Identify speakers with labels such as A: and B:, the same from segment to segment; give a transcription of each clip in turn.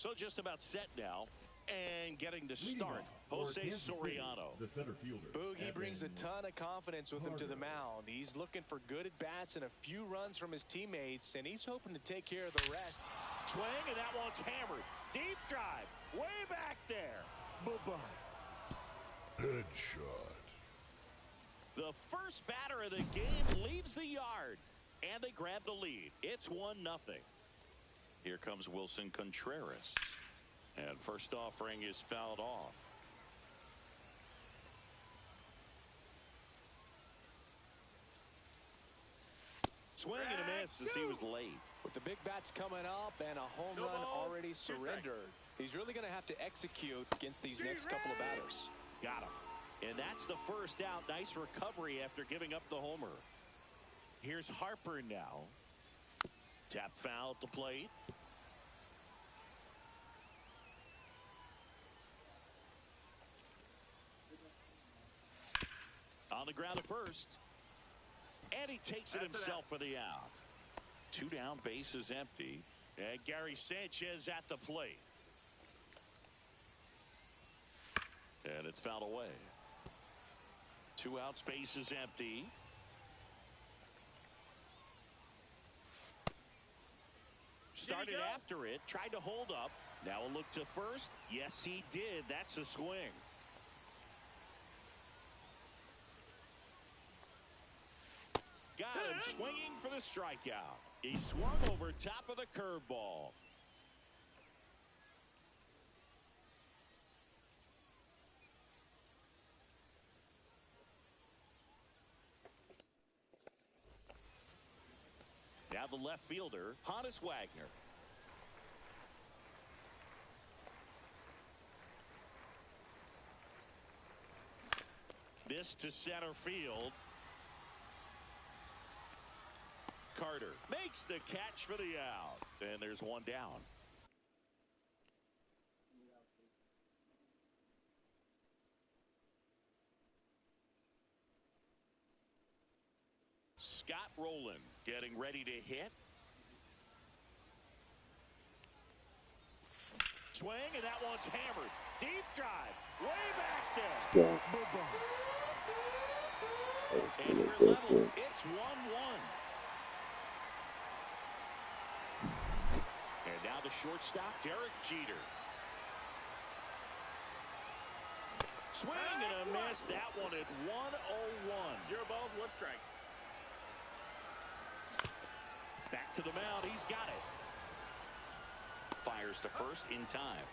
A: So just about set now and getting to start. Jose Soriano,
B: the center fielder.
C: Boogie brings a ton of confidence with him to the mound. He's looking for good at-bats and a few runs from his teammates, and he's hoping to take care of the rest.
A: Swing, and that one's hammered. Deep drive, way back there. Bye-bye.
B: Headshot.
A: The first batter of the game leaves the yard, and they grab the lead. It's 1-0. Here comes Wilson Contreras. And first offering is fouled off. Swing and a miss as he was late.
C: With the big bats coming up and a home run already surrendered, he's really going to have to execute against these next couple of batters.
A: Got him. And that's the first out. Nice recovery after giving up the homer. Here's Harper now. Tap foul at the plate. On the ground at first. And he takes it himself for the out. 2 down, bases empty. And Gary Sanchez at the plate. And it's fouled away. 2 outs, bases empty. Started after it, tried to hold up. Now a look to first. Yes, he did. That's a swing. Got him swinging for the strikeout. He swung over top of the curveball. Now the left fielder, Honus Wagner. This to center field. Carter makes the catch for the out. And there's 1 down. Scott Rowland getting ready to hit. Swing, and that one's hammered. Deep drive. Way back there. And we're level. It's 1-1. And now the shortstop, Derek Jeter. Swing and a miss. That one at 1-0-1.
D: 0 balls, 1 strike.
A: Back to the mound. He's got it. Fires to first in time.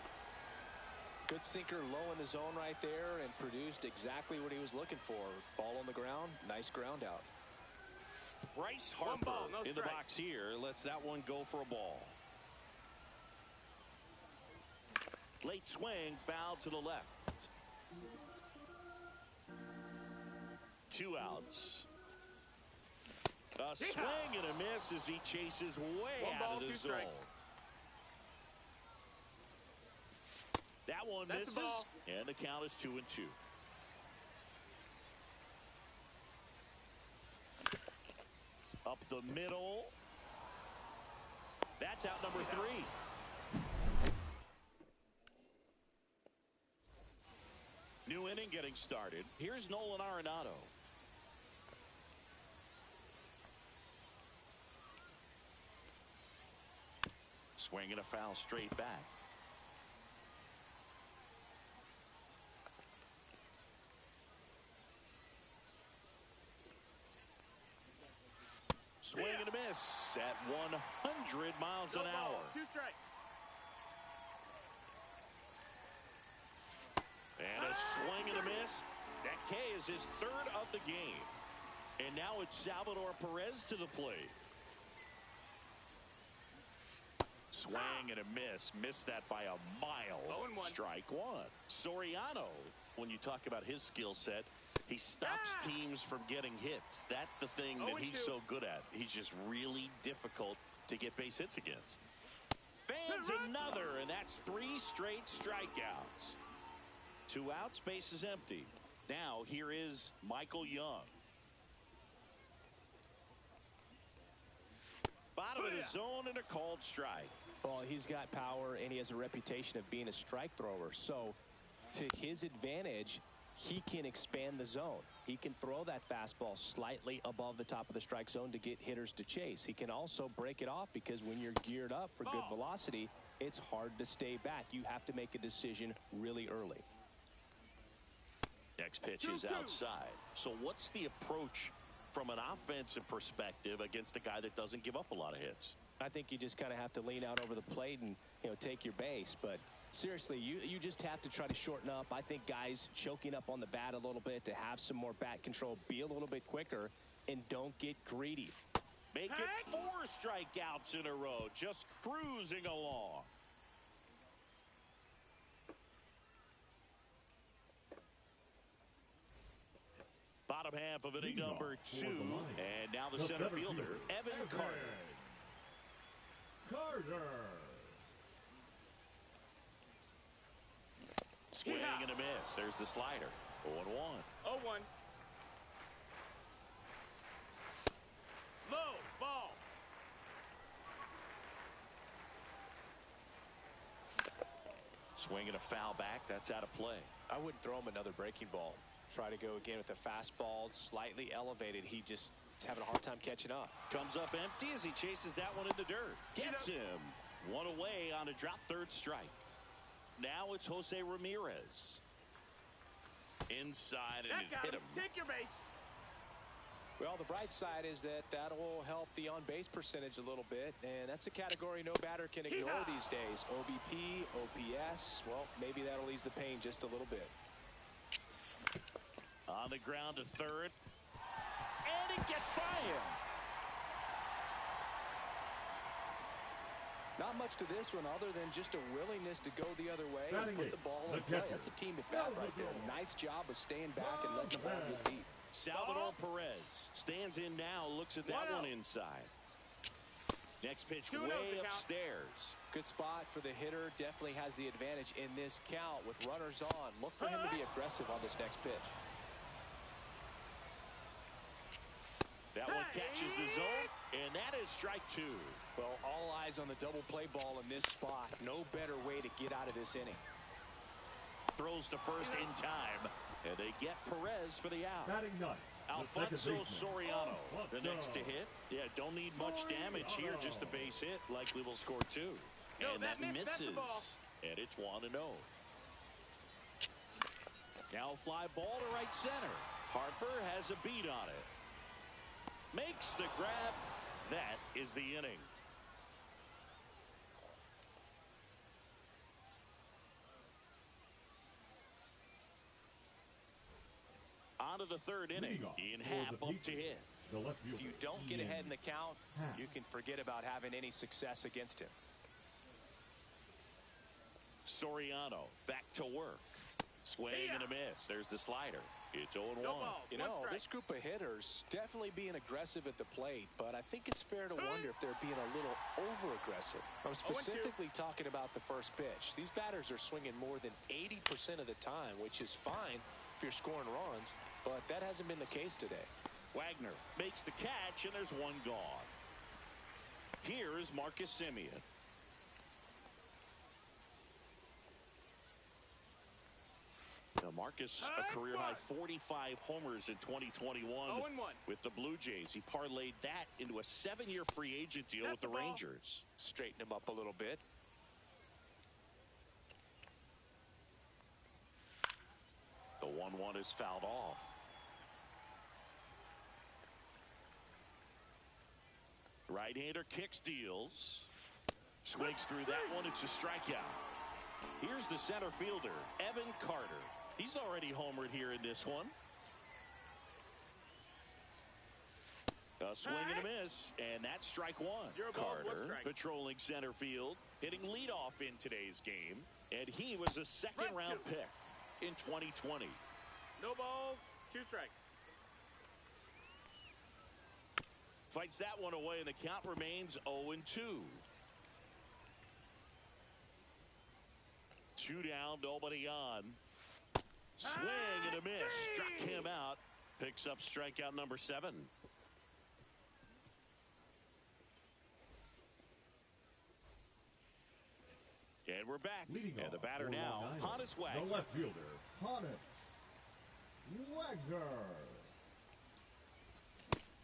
C: Good sinker low in the zone right there and produced exactly what he was looking for. Ball on the ground. Nice ground out.
A: Bryce Harper in the box here. Lets that one go for a ball. Late swing, foul to the left. 2 outs. A swing and a miss as he chases way out of the zone. That one misses, and the count is 2-2. Up the middle. That's out number 3. New inning getting started. Here's Nolan Arenado. Swinging a foul straight back. Swing and a miss at 100 miles an hour.
D: 2 strikes.
A: And a swing and a miss. That K is his 3rd of the game. And now it's Salvador Perez to the plate. Swing and a miss. Missed that by a mile.
D: 0-1.
A: Strike 1. Soriano, when you talk about his skill set, he stops teams from getting hits. That's the thing that he's so good at. He's just really difficult to get base hits against. Fans another, and that's 3 straight strikeouts. 2 outs, base is empty. Now here is Michael Young. Bottom of the zone and a called strike.
C: Well, he's got power, and he has a reputation of being a strike thrower. So, to his advantage, he can expand the zone. He can throw that fastball slightly above the top of the strike zone to get hitters to chase. He can also break it off because when you're geared up for good velocity, it's hard to stay back. You have to make a decision really early.
A: Next pitch is outside. So what's the approach from an offensive perspective against a guy that doesn't give up a lot of hits?
C: I think you just kind of have to lean out over the plate and, take your base. But seriously, you just have to try to shorten up. I think guys choking up on the bat a little bit to have some more bat control, be a little bit quicker, and don't get greedy.
A: Make it 4 strikeouts in a row, just cruising along. Bottom half of inning number 2, and now the center fielder, Evan Carter. Swing and a miss. There's the slider. 0-1.
B: 0-1. Low ball.
A: Swing and a foul back. That's out of play.
C: I wouldn't throw him another breaking ball. Try to go again with the fastball, slightly elevated. He's having a hard time catching up.
A: Comes up empty as he chases that one in the dirt. Gets him. One away on a drop third strike. Now it's Jose Ramirez. Inside, and it hit him.
B: Take your base.
C: Well, the bright side is that will help the on-base percentage a little bit, and that's a category no batter can ignore these days. OBP, OPS, well, maybe that'll ease the pain just a little bit.
A: On the ground to third, and it gets by him.
C: Not much to this one other than just a willingness to go the other way and put the ball in play. That's a team at bat right there. Nice job of staying back and letting the ball get deep.
A: Salvador Perez stands in now, looks at that one inside. Next pitch way upstairs.
C: Good spot for the hitter. Definitely has the advantage in this count with runners on. Look for him to be aggressive on this next pitch.
A: That one catches the zone, and that is strike 2.
C: Well, all eyes on the double play ball in this spot. No better way to get out of this inning.
A: Throws to first in time, and they get Perez for the out. Alfonso Soriano, the next to hit. Yeah, don't need much damage here, just a base hit. Likely will score 2. And that misses. And it's 1-0. Now fly ball to right center. Harper has a beat on it. Makes the grab. That is the inning. On to the third inning. In half up to hit.
C: If you don't get ahead in the count, you can forget about having any success against him.
A: Soriano back to work. Swing and a miss. There's the slider. It's 0-1.
C: This group of hitters definitely being aggressive at the plate, but I think it's fair to wonder if they're being a little over-aggressive. I'm specifically talking about the first pitch. These batters are swinging more than 80% of the time, which is fine if you're scoring runs, but that hasn't been the case today.
A: Wagner makes the catch, and there's one gone. Here is Marcus Semien. Now Marcus, a career-high 45 homers in 2021 with the Blue Jays. He parlayed that into a 7-year free agent deal with the Rangers.
C: Straighten him up a little bit.
A: The 1-1 is fouled off. Right-hander kicks, deals. Swings through that one. It's a strikeout. Here's the center fielder, Evan Carter. He's already homered here in this one. A swing and a miss, and that's strike 1. Carter patrolling center field, hitting leadoff in today's game, and he was a second-round pick in 2020.
B: No balls, 2 strikes.
A: Fights that one away, and the count remains 0-2. 2 down, nobody on. Swing and a miss. Struck him out. Picks up strikeout number 7. And we're back.
D: Leading
A: and the batter now, Hannes
D: the
A: Wagner.
D: left fielder, Hannes Wagner.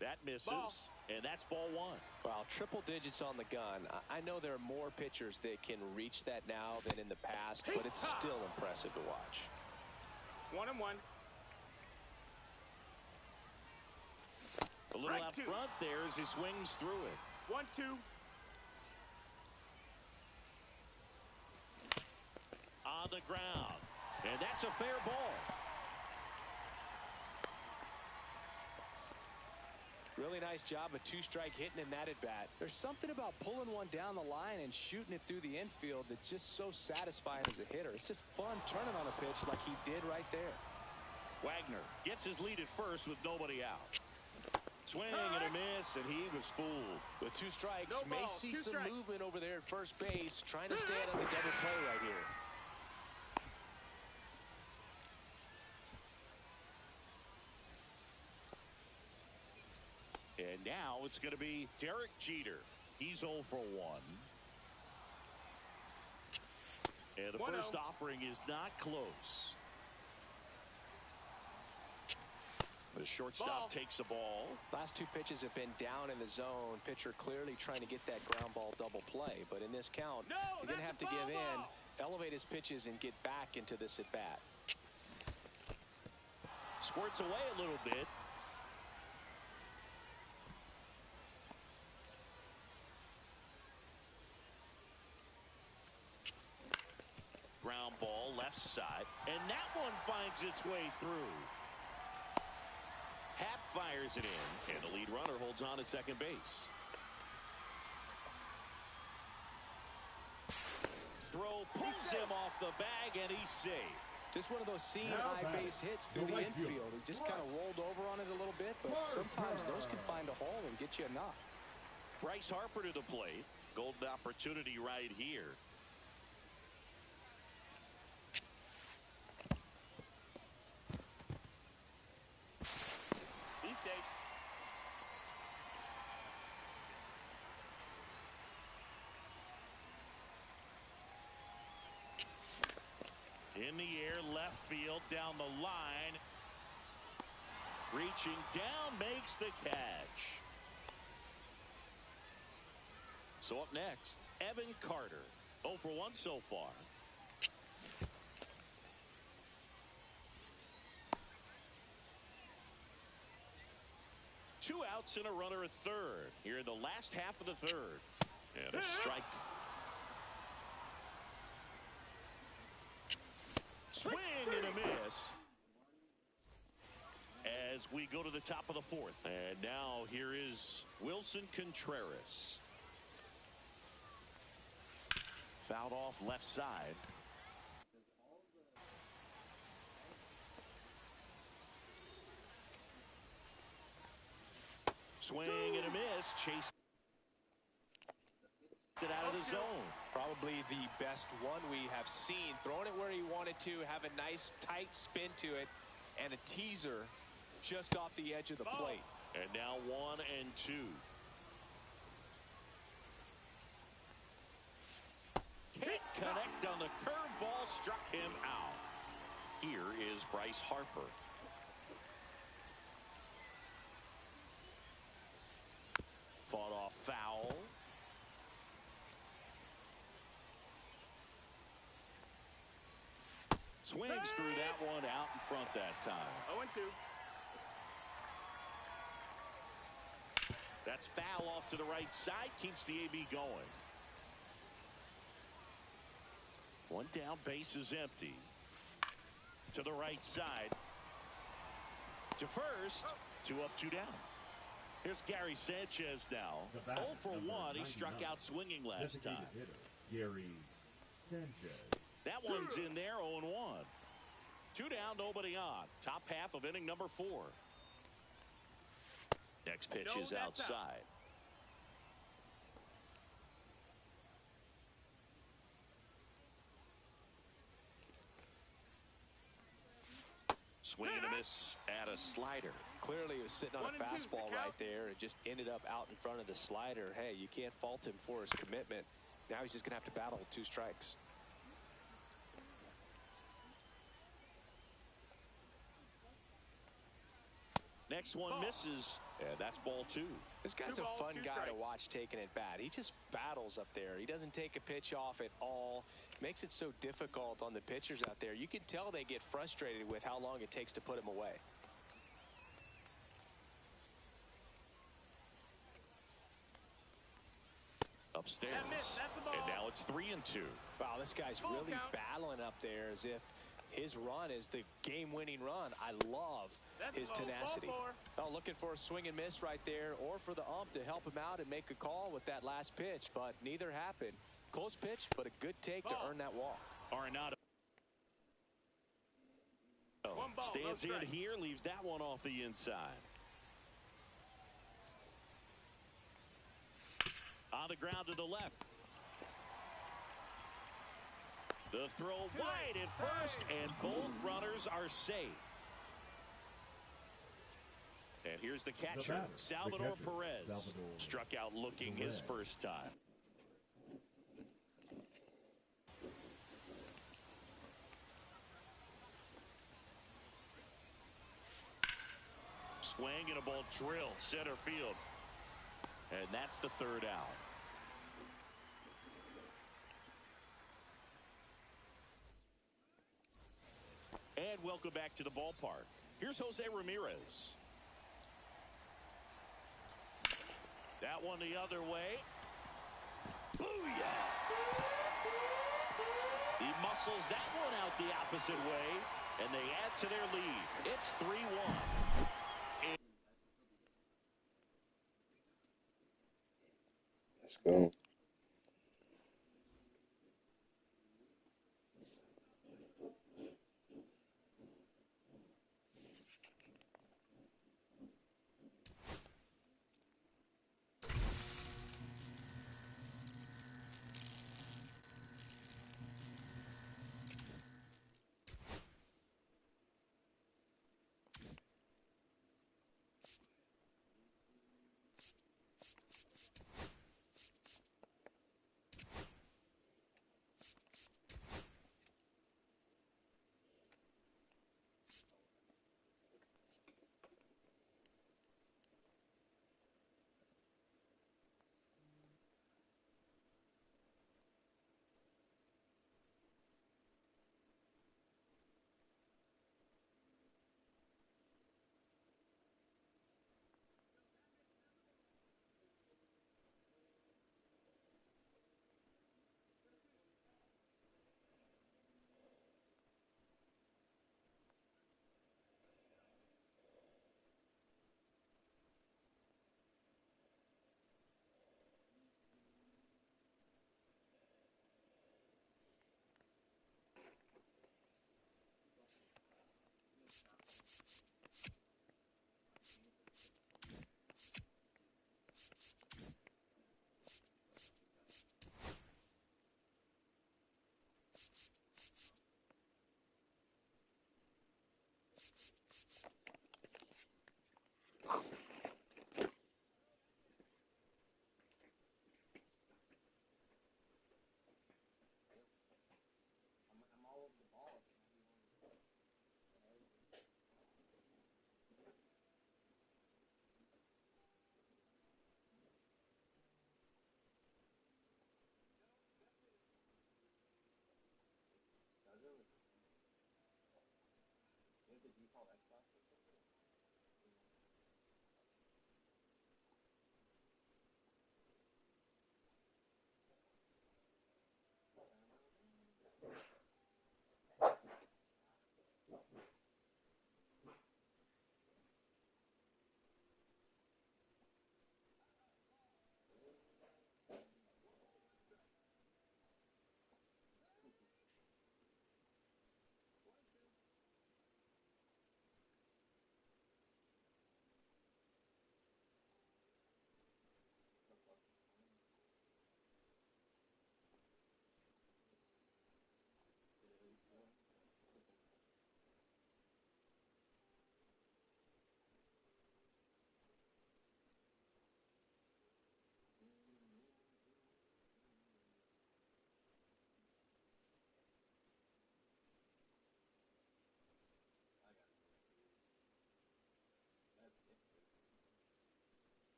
A: That misses,
B: Ball.
A: and that's ball one.
C: Well, triple digits on the gun. I know there are more pitchers that can reach that now than in the past, but it's still impressive to watch.
B: 1-1.
A: A little
B: Strike
A: out
B: two.
A: front there as he swings through it.
B: 1-2.
A: On the ground, and that's a fair ball.
C: Really nice job of two-strike hitting in that at-bat. There's something about pulling one down the line and shooting it through the infield that's just so satisfying as a hitter. It's just fun turning on a pitch like he did right there.
A: Wagner gets his lead at first with nobody out. Swing and a miss, and he was fooled.
C: With two strikes,
B: No
C: may
B: ball,
C: see
B: two
C: some
B: strikes.
C: movement over there at first base, trying to stay out of the double play right here.
A: And now it's going to be Derek Jeter. He's 0 for 1. And the
B: 1-0.
A: first offering is not close. The shortstop
B: Ball.
A: takes the ball.
C: Last two pitches have been down in the zone. Pitcher clearly trying to get that ground ball double play. But in this count,
B: No,
C: you're going to have
B: that's
C: to
B: a
C: give
B: foul
C: in,
B: ball.
C: elevate his pitches, and get back into this at-bat.
A: Squirts away a little bit. Ground ball left side. And that one finds its way through. Happ fires it in, and the lead runner holds on at second base. Throw pulls him off the bag, and he's safe.
C: Just one of those seeing
D: Now
C: high
D: batting,
C: base hits
D: the
C: through the
D: right
C: infield.
D: fielder,
C: He just kind of rolled over on it a little bit, but sometimes those can find a hole and get you a knock.
A: Bryce Harper to the plate. Golden opportunity right here.
B: He's safe.
A: In the air, left field, down the line. Reaching down, makes the catch. So up next, Evan Carter. 0 for 1 so far. Two outs and a runner at third here in the last half of the third. And a strike. Swing and a miss. As we go to the top of the fourth. And now here is Wilson Contreras. Fouled off left side. Swing and a miss. Chase it out of the zone.
C: Probably the best one we have seen. Throwing it where he wanted to, have a nice tight spin to it, and a teaser just off the edge of the plate.
A: And now 1 and 2. Can't connect on the curveball, struck him out. Here is Bryce Harper. Fought off foul. Swings through that one out in front that time.
B: 0-2.
A: That's foul off to the right side. Keeps the AB going. One down, base is empty. To the right side. To first. 2 up, 2 down. Here's Gary Sanchez now. 0 for 1. He struck out swinging last time.
D: Hitter, Gary Sanchez.
A: That one's in there, 0-1. 2 down, nobody on. Top half of inning number 4. Next pitch
B: No,
A: is
B: that's
A: outside.
B: out.
A: Swing and a miss at a slider.
C: Clearly he was sitting on
B: 1
C: a
B: and 2,
C: fastball
B: the count.
C: right there and just ended up out in front of the slider. Hey, you can't fault him for his commitment. Now he's just going to have to battle with 2 strikes.
A: Next one misses, and that's ball 2.
C: This guy's a fun guy to watch taking it bat. He just battles up there. He doesn't take a pitch off at all. Makes it so difficult on the pitchers out there. You can tell they get frustrated with how long it takes to put him away.
A: Upstairs. And now it's 3-2.
C: Wow, this guy's really battling up there as if his run is the game-winning run. I love his tenacity. Oh, looking for a swing and miss right there, or for the ump to help him out and make a call with that last pitch, but neither happened. Close pitch, but a good take to earn that walk.
A: Arenado stands in here, leaves that one off the inside. On the ground to the left. The throw wide at first, and both runners are safe. And here's the catcher, Salvador Perez. Struck out looking his first time. Swing and a ball drilled center field. And that's the third out. And welcome back to the ballpark. Here's Jose Ramirez. That one the other way. Booyah! He muscles that one out the opposite way, and they add to their lead. It's 3-1.
E: Let's go.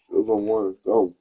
E: Silver one, go.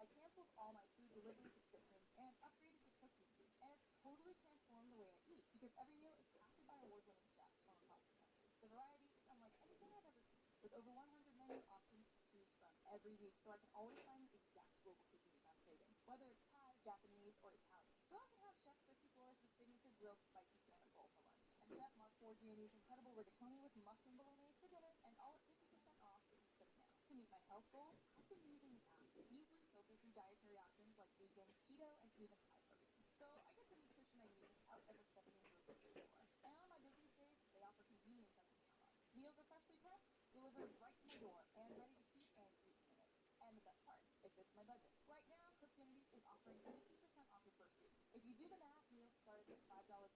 F: I canceled all my food delivery subscriptions and upgraded to cooking, and it's totally transformed the way I eat because every meal is crafted by award-winning chefs from across the country. The variety is unlike anything I've ever seen, with over 100 menu options to choose from every week, so I can always find the exact global cuisine I'm craving, whether it's Thai, Japanese, or Italian. So I can have Chef Christy Flores' signature grilled spicy salmon bowl for lunch, and Chef Mark Forgiani's incredible rigatoni with mushroom bolognese for dinner, and all at 50% off if you click now. To meet my health goals, I've been using the app to easily filter through dietary options like vegan, keto, and even high protein. So I get the nutrition I need without ever stepping into a grocery store. And on my busiest days, they offer convenience I can count on. Meals are freshly prepped, delivered right to my door, and ready to heat and eat in minutes. And the best part, it fits my budget. Right now, Cookfinity is offering 50% off your first week. If you do the math, meals start at just $5.55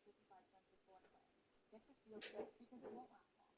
F: with select plans. Get this deal today because it won't last long.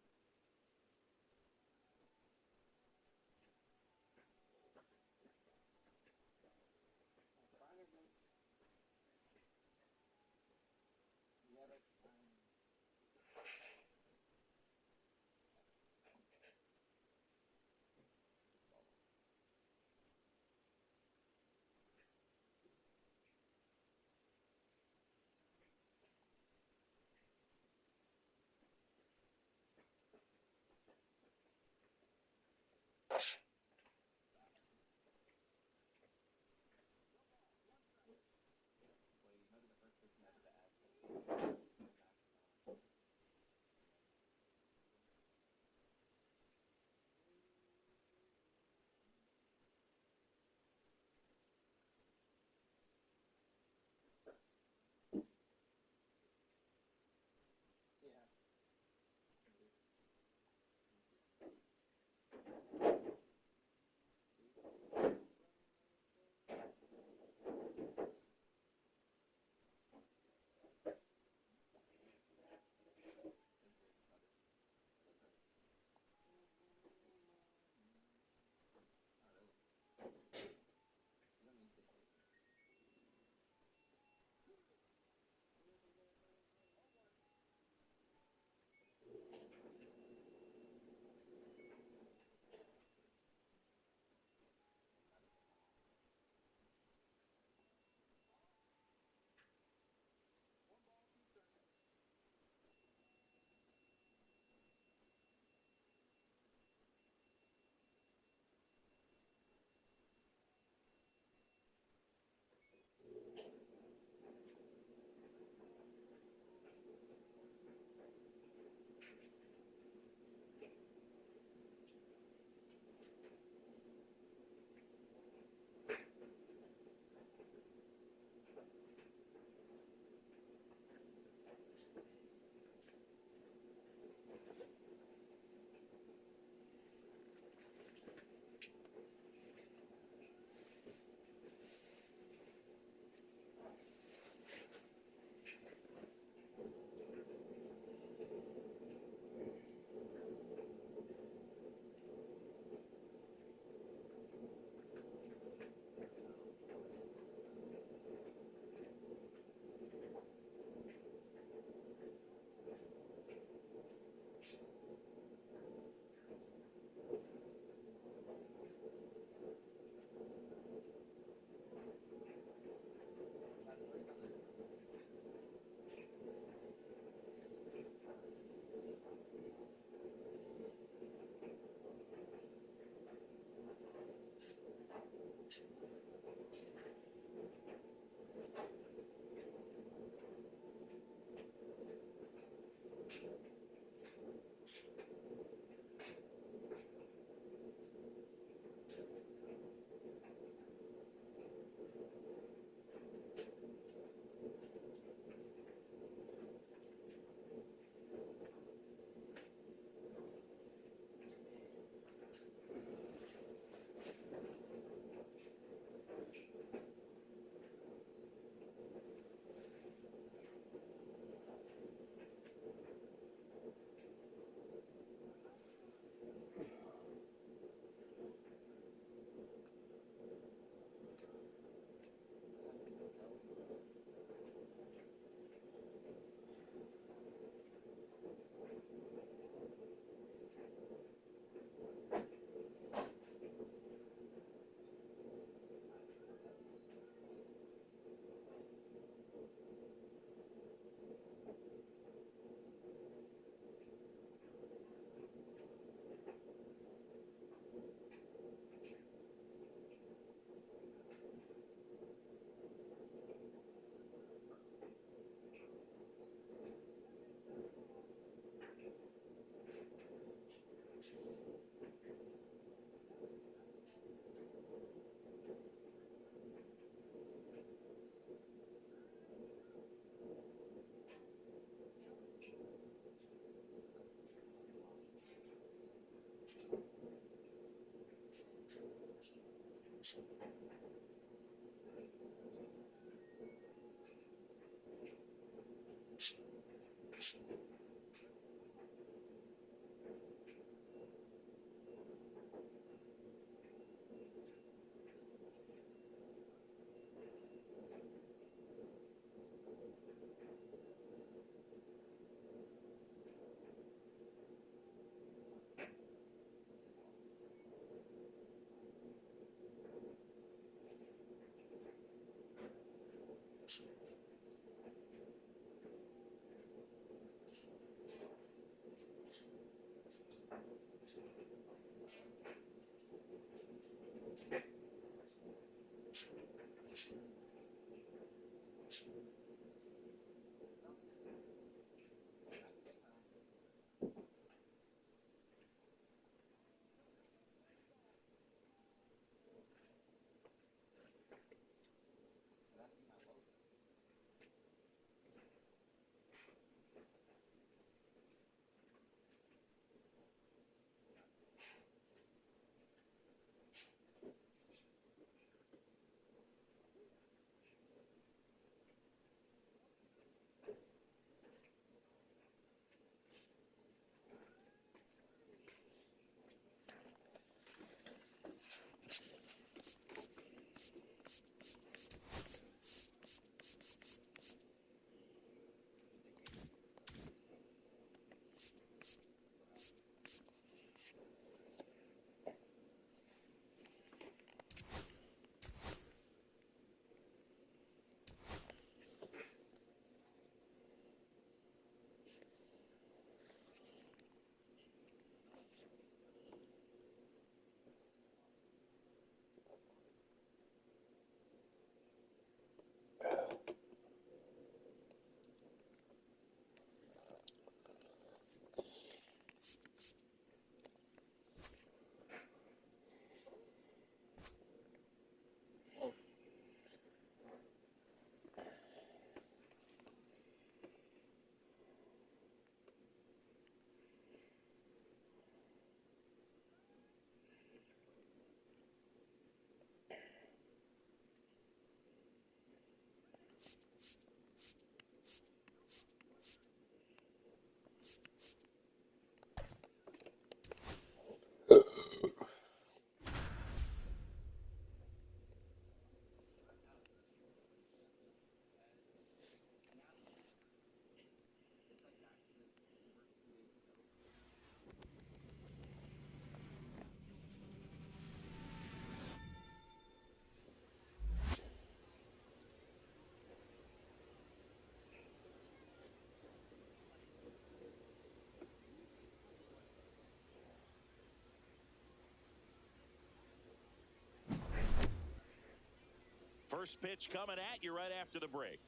A: First pitch coming at you right after the break.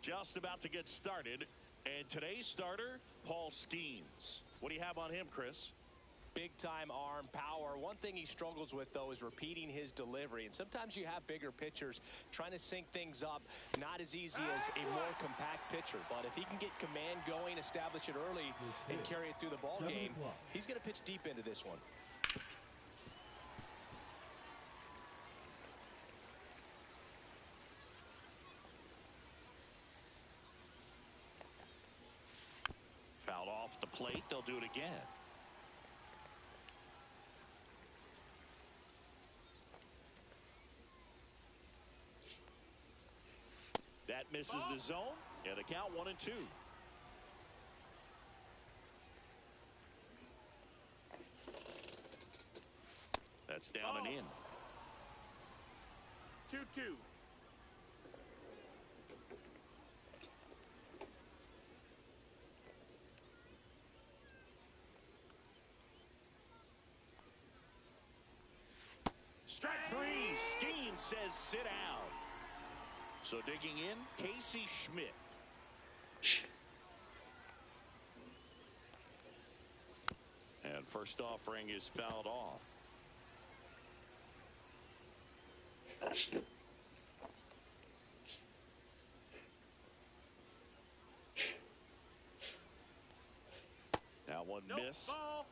A: Just about to get started. And today's starter, Paul Skeens. What do you have on him, Chris?
C: Big-time arm power. One thing he struggles with, though, is repeating his delivery. And sometimes you have bigger pitchers trying to sync things up. Not as easy as a more compact pitcher. But if he can get command going, establish it early, and carry it through the ball game, he's going to pitch deep into this one.
A: Fouled off the plate. They'll do it again. That misses the zone. And the count 1-2. That's down and in.
B: 2-2.
A: Strike three. Skeen says sit down. So digging in, Casey Schmidt. And first offering is fouled off. Now one missed.
B: Ball.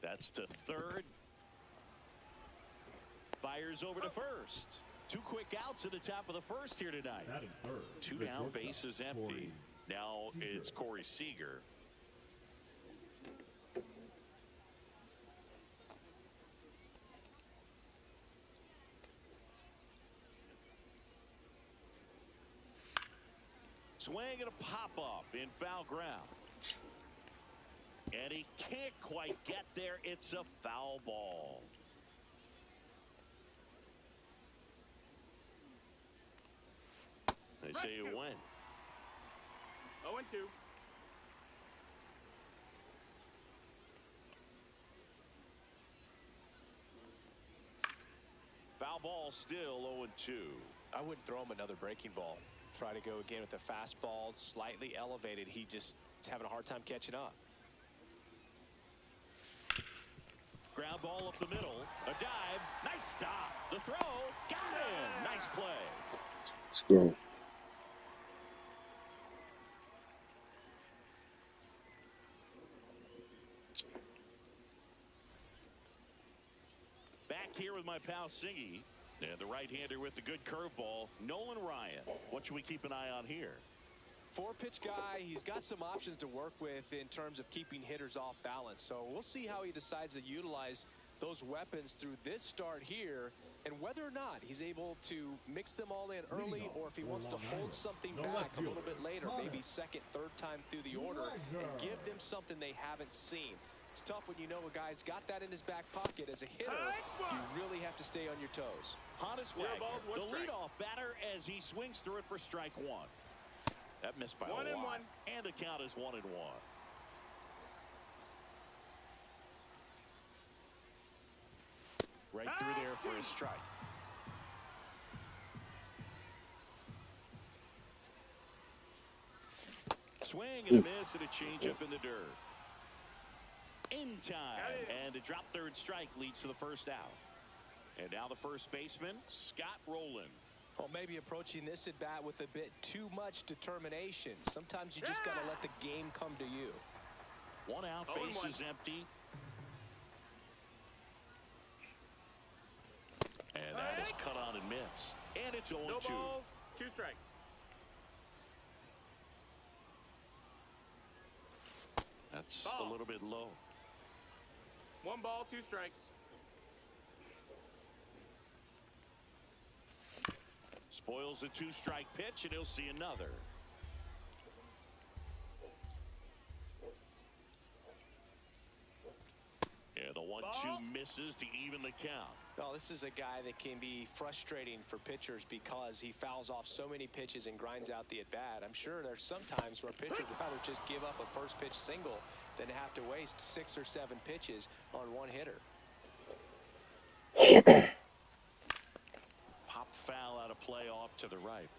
A: That's to third. Fires over to first. 2 quick outs at the top of the first here tonight.
D: Batting third.
A: 2 down, bases empty. Now it's Corey Seager. Swing and a pop-up in foul ground. And he can't quite get there. It's a foul ball. They say you win.
B: 0-2.
A: Foul ball still 0-2.
C: I wouldn't throw him another breaking ball. Try to go again with the fastball, slightly elevated. He just is having a hard time catching up.
A: Ground ball up the middle. A dive. Nice stop. The throw. Got him. Nice play.
E: Let's go.
A: Back here with my pal Singy. And the right-hander with the good curveball, Nolan Ryan. What should we keep an eye on here?
C: 4-pitch guy. He's got some options to work with in terms of keeping hitters off balance. So we'll see how he decides to utilize those weapons through this start here, and whether or not he's able to mix them all in early, or if he wants to hold something back a little bit later, maybe second, third time through the order, and give them something they haven't seen. It's tough when you know a guy's got that in his back pocket. As a hitter, you really have to stay on your toes.
A: Honest Wagner, the leadoff batter, as he swings through it for strike one. That missed by a lot.
B: 1-1.
A: And the count is 1-1. Right through there for a strike. Swing and a miss and a changeup in the dirt. In time. And a drop third strike leads to the first out. And now the first baseman, Scott Rowland.
C: Well, maybe approaching this at bat with a bit too much determination. Sometimes you just got to let the game come to you.
A: 1 out, base is empty. And that is cut on and missed. And it's 0-2.
B: No balls, 2 strikes.
A: That's a little bit low.
B: 1 ball, 2 strikes.
A: Spoils the 2-strike pitch, and he'll see another. Yeah, The 1-2 misses to even the count.
C: Well, this is a guy that can be frustrating for pitchers because he fouls off so many pitches and grinds out the at-bat. I'm sure there's some times where pitchers would rather just give up a first pitch single than have to waste 6 or 7 pitches on one hitter.
A: Pop foul out of play off to the right.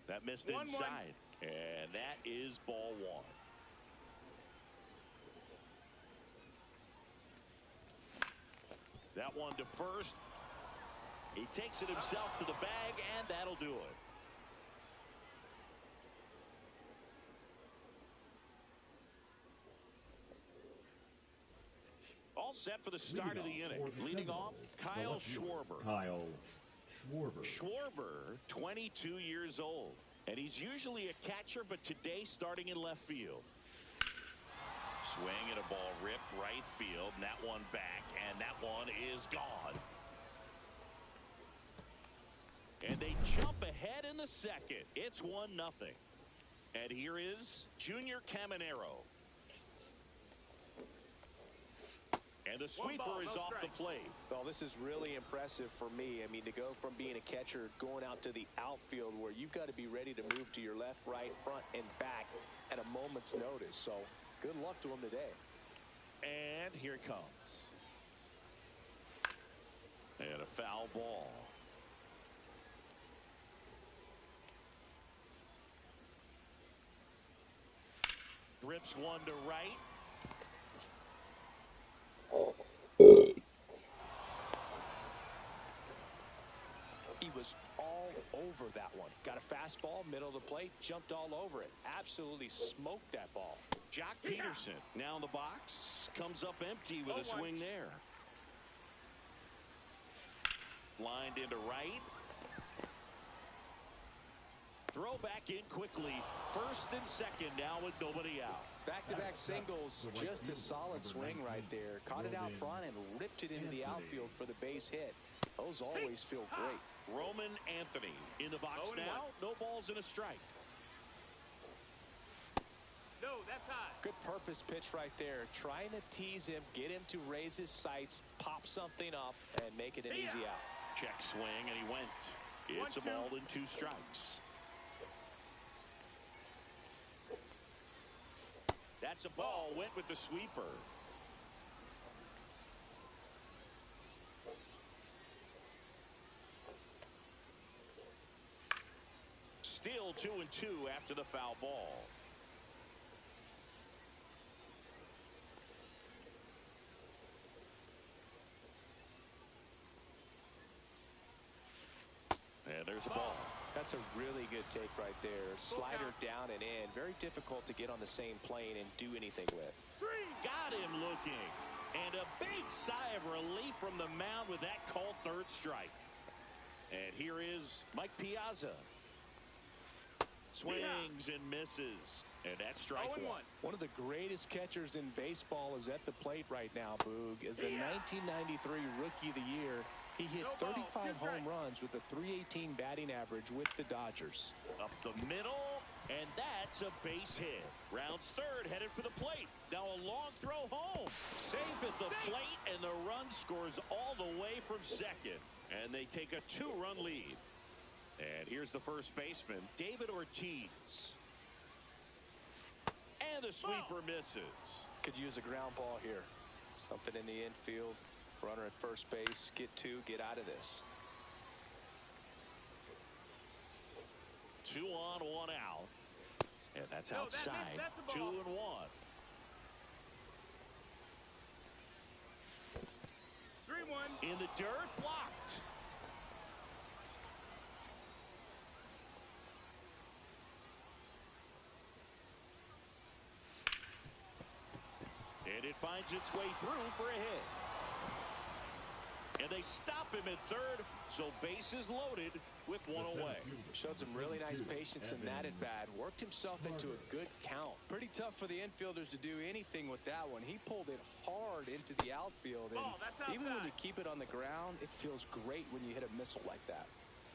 A: That missed inside. And that is ball 1. That one to first. He takes it himself to the bag, and that'll do it. All set for the start of the inning. Leading off, Kyle Schwarber. Schwarber, 22 years old. And he's usually a catcher, but today starting in left field. Swing and a ball ripped right field, and that one back, and that one is gone. And they jump ahead in the second. It's 1-0. And here is Junior Caminero. And the sweeper is off the plate.
C: Well, this is really impressive for me. I mean, to go from being a catcher going out to the outfield where you've got to be ready to move to your left, right, front, and back at a moment's notice. So good luck to him today.
A: And here it comes. And a foul ball. Rips one to right.
C: He was all over that one. Got a fastball, middle of the plate, jumped all over it. Absolutely smoked that ball.
A: Jock Peterson now in the box. Comes up empty with a swing there. Lined into right. Throw back in quickly. First and second now with nobody out.
C: Back-to-back singles, just a solid swing right there. Caught it out front and ripped it into the outfield for the base hit. Those always feel great.
A: Roman Anthony in the box now. No balls and a strike.
B: No, that's high.
C: Good purpose pitch right there. Trying to tease him, get him to raise his sights, pop something up, and make it an easy out.
A: Check swing, and he went. It's a ball and 2 strikes. That's a ball. Went with the sweeper. Still 2-2 after the foul ball. And there's a ball.
C: That's a really good take right there. Slider down and in. Very difficult to get on the same plane and do anything with.
A: Got him looking. And a big sigh of relief from the mound with that called third strike. And here is Mike Piazza. Swings and misses. And that's strike 1.
C: One of the greatest catchers in baseball is at the plate right now, Boog. As the 1993 Rookie of the Year, he hit 35 home runs with a .318 batting average with the Dodgers.
A: Up the middle, and that's a base hit. Rounds third, headed for the plate. Now a long throw home. Safe at the plate, and the run scores all the way from second. And they take a 2-run lead. And here's the first baseman, David Ortiz. And the sweeper misses.
C: Could use a ground ball here. Something in the infield. Runner at first base. Get 2, get out of this.
A: 2 on, 1 out. And that's outside. That's 2-1. In the dirt, blocked. And it finds its way through for a hit. And they stop him at third, so bases loaded with 1 away.
C: Showed some really nice patience in that at-bat. Worked himself into a good count. Pretty tough for the infielders to do anything with that one. He pulled it hard into the outfield. And even when you keep it on the ground, it feels great when you hit a missile like that.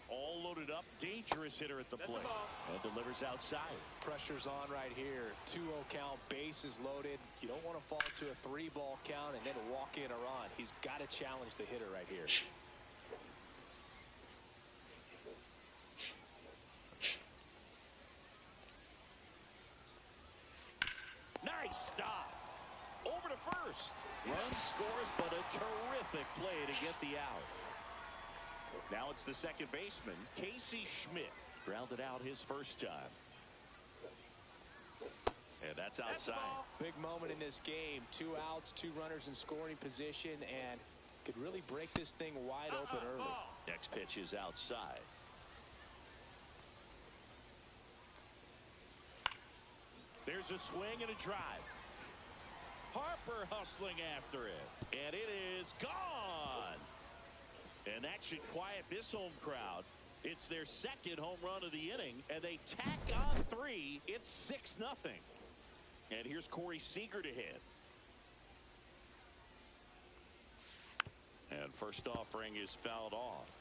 A: all loaded up. Dangerous hitter at the plate. And delivers outside.
C: Pressure's on right here. 2-0 count, bases loaded. You don't want to fall to a 3-ball count and then walk in a run. He's got to challenge the hitter right here.
A: Nice stop. Over to first. Run scores, but a terrific play to get the out. Now it's the second baseman, Casey Schmidt. Grounded out his first time. And that's outside.
C: Big moment in this game. 2 outs, 2 runners in scoring position, and could really break this thing wide open early.
A: Next pitch is outside. There's a swing and a drive. Harper hustling after it. And it is gone. And that should quiet this home crowd. It's their second home run of the inning, and they tack on 3. It's 6-0. And here's Corey Seager to hit. And first offering is fouled off.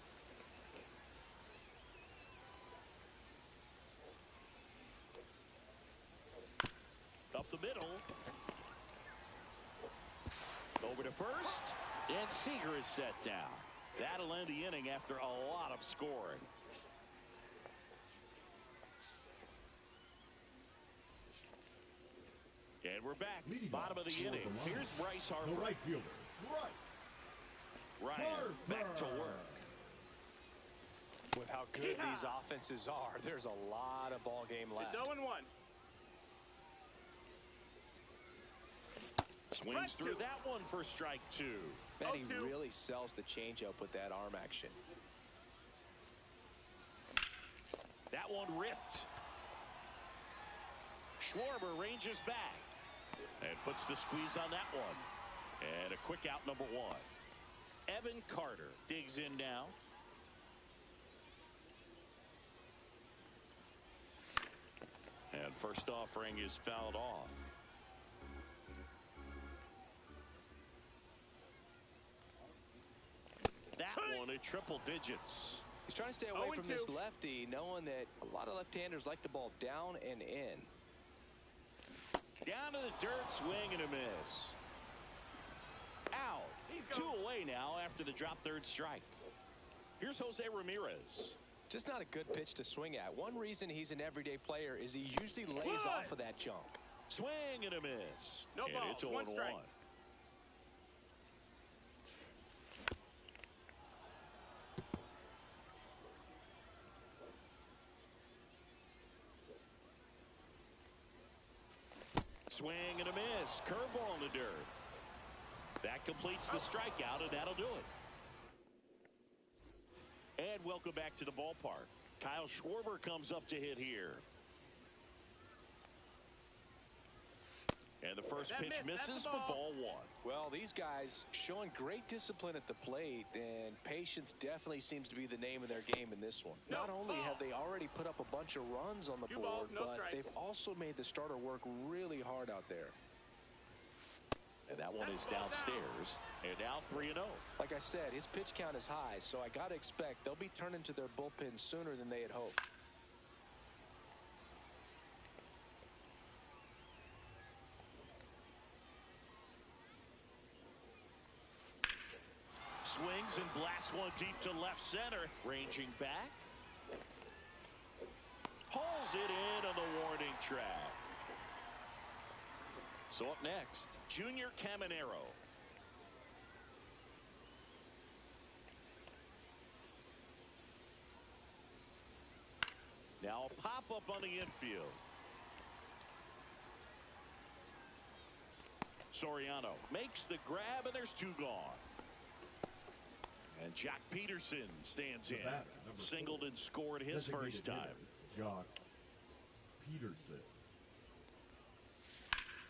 A: Up the middle. Over to first. And Seager is set down. That'll end the inning after a lot of scoring. And we're back. Bottom of the inning. Here's Bryce Harper.
D: The right fielder,
A: Ryan back to work.
C: With how good these offenses are, there's a lot of ball game left.
B: It's 0-1.
A: Swings through that one for strike 2.
C: Man, he really sells the changeup with that arm action.
A: That one ripped. Schwarber ranges back and puts the squeeze on that one. And a quick out, number 1. Evan Carter digs in now. And first offering is fouled off. That one at triple digits.
C: He's trying to stay away from this lefty, knowing that a lot of left-handers like the ball down and in.
A: Down to the dirt, swing and a miss. Out. 2 away now after the drop third strike. Here's Jose Ramirez.
C: Just not a good pitch to swing at. One reason he's an everyday player is he usually lays off of that junk.
A: Swing and a miss.
B: No ball.
A: It's 0-1. Swing and a miss. Curveball in the dirt. That completes the strikeout, and that'll do it. And welcome back to the ballpark. Kyle Schwarber comes up to hit here. And the first pitch misses for ball 1.
C: Well, these guys showing great discipline at the plate, and patience definitely seems to be the name of their game in this one. Not only have they already put up a bunch of runs on the board, but they've also made the starter work really hard out there.
A: And that one is downstairs. And now 3-0.
C: Like I said, his pitch count is high, so I got to expect they'll be turning to their bullpen sooner than they had hoped.
A: Swings and blasts one deep to left center. Ranging back. Hauls it in on the warning track. So up next, Junior Caminero. Now a pop-up on the infield. Soriano makes the grab, and there's 2 gone. And Jock Peterson stands in. Singled and scored his first time.
D: Jock Peterson.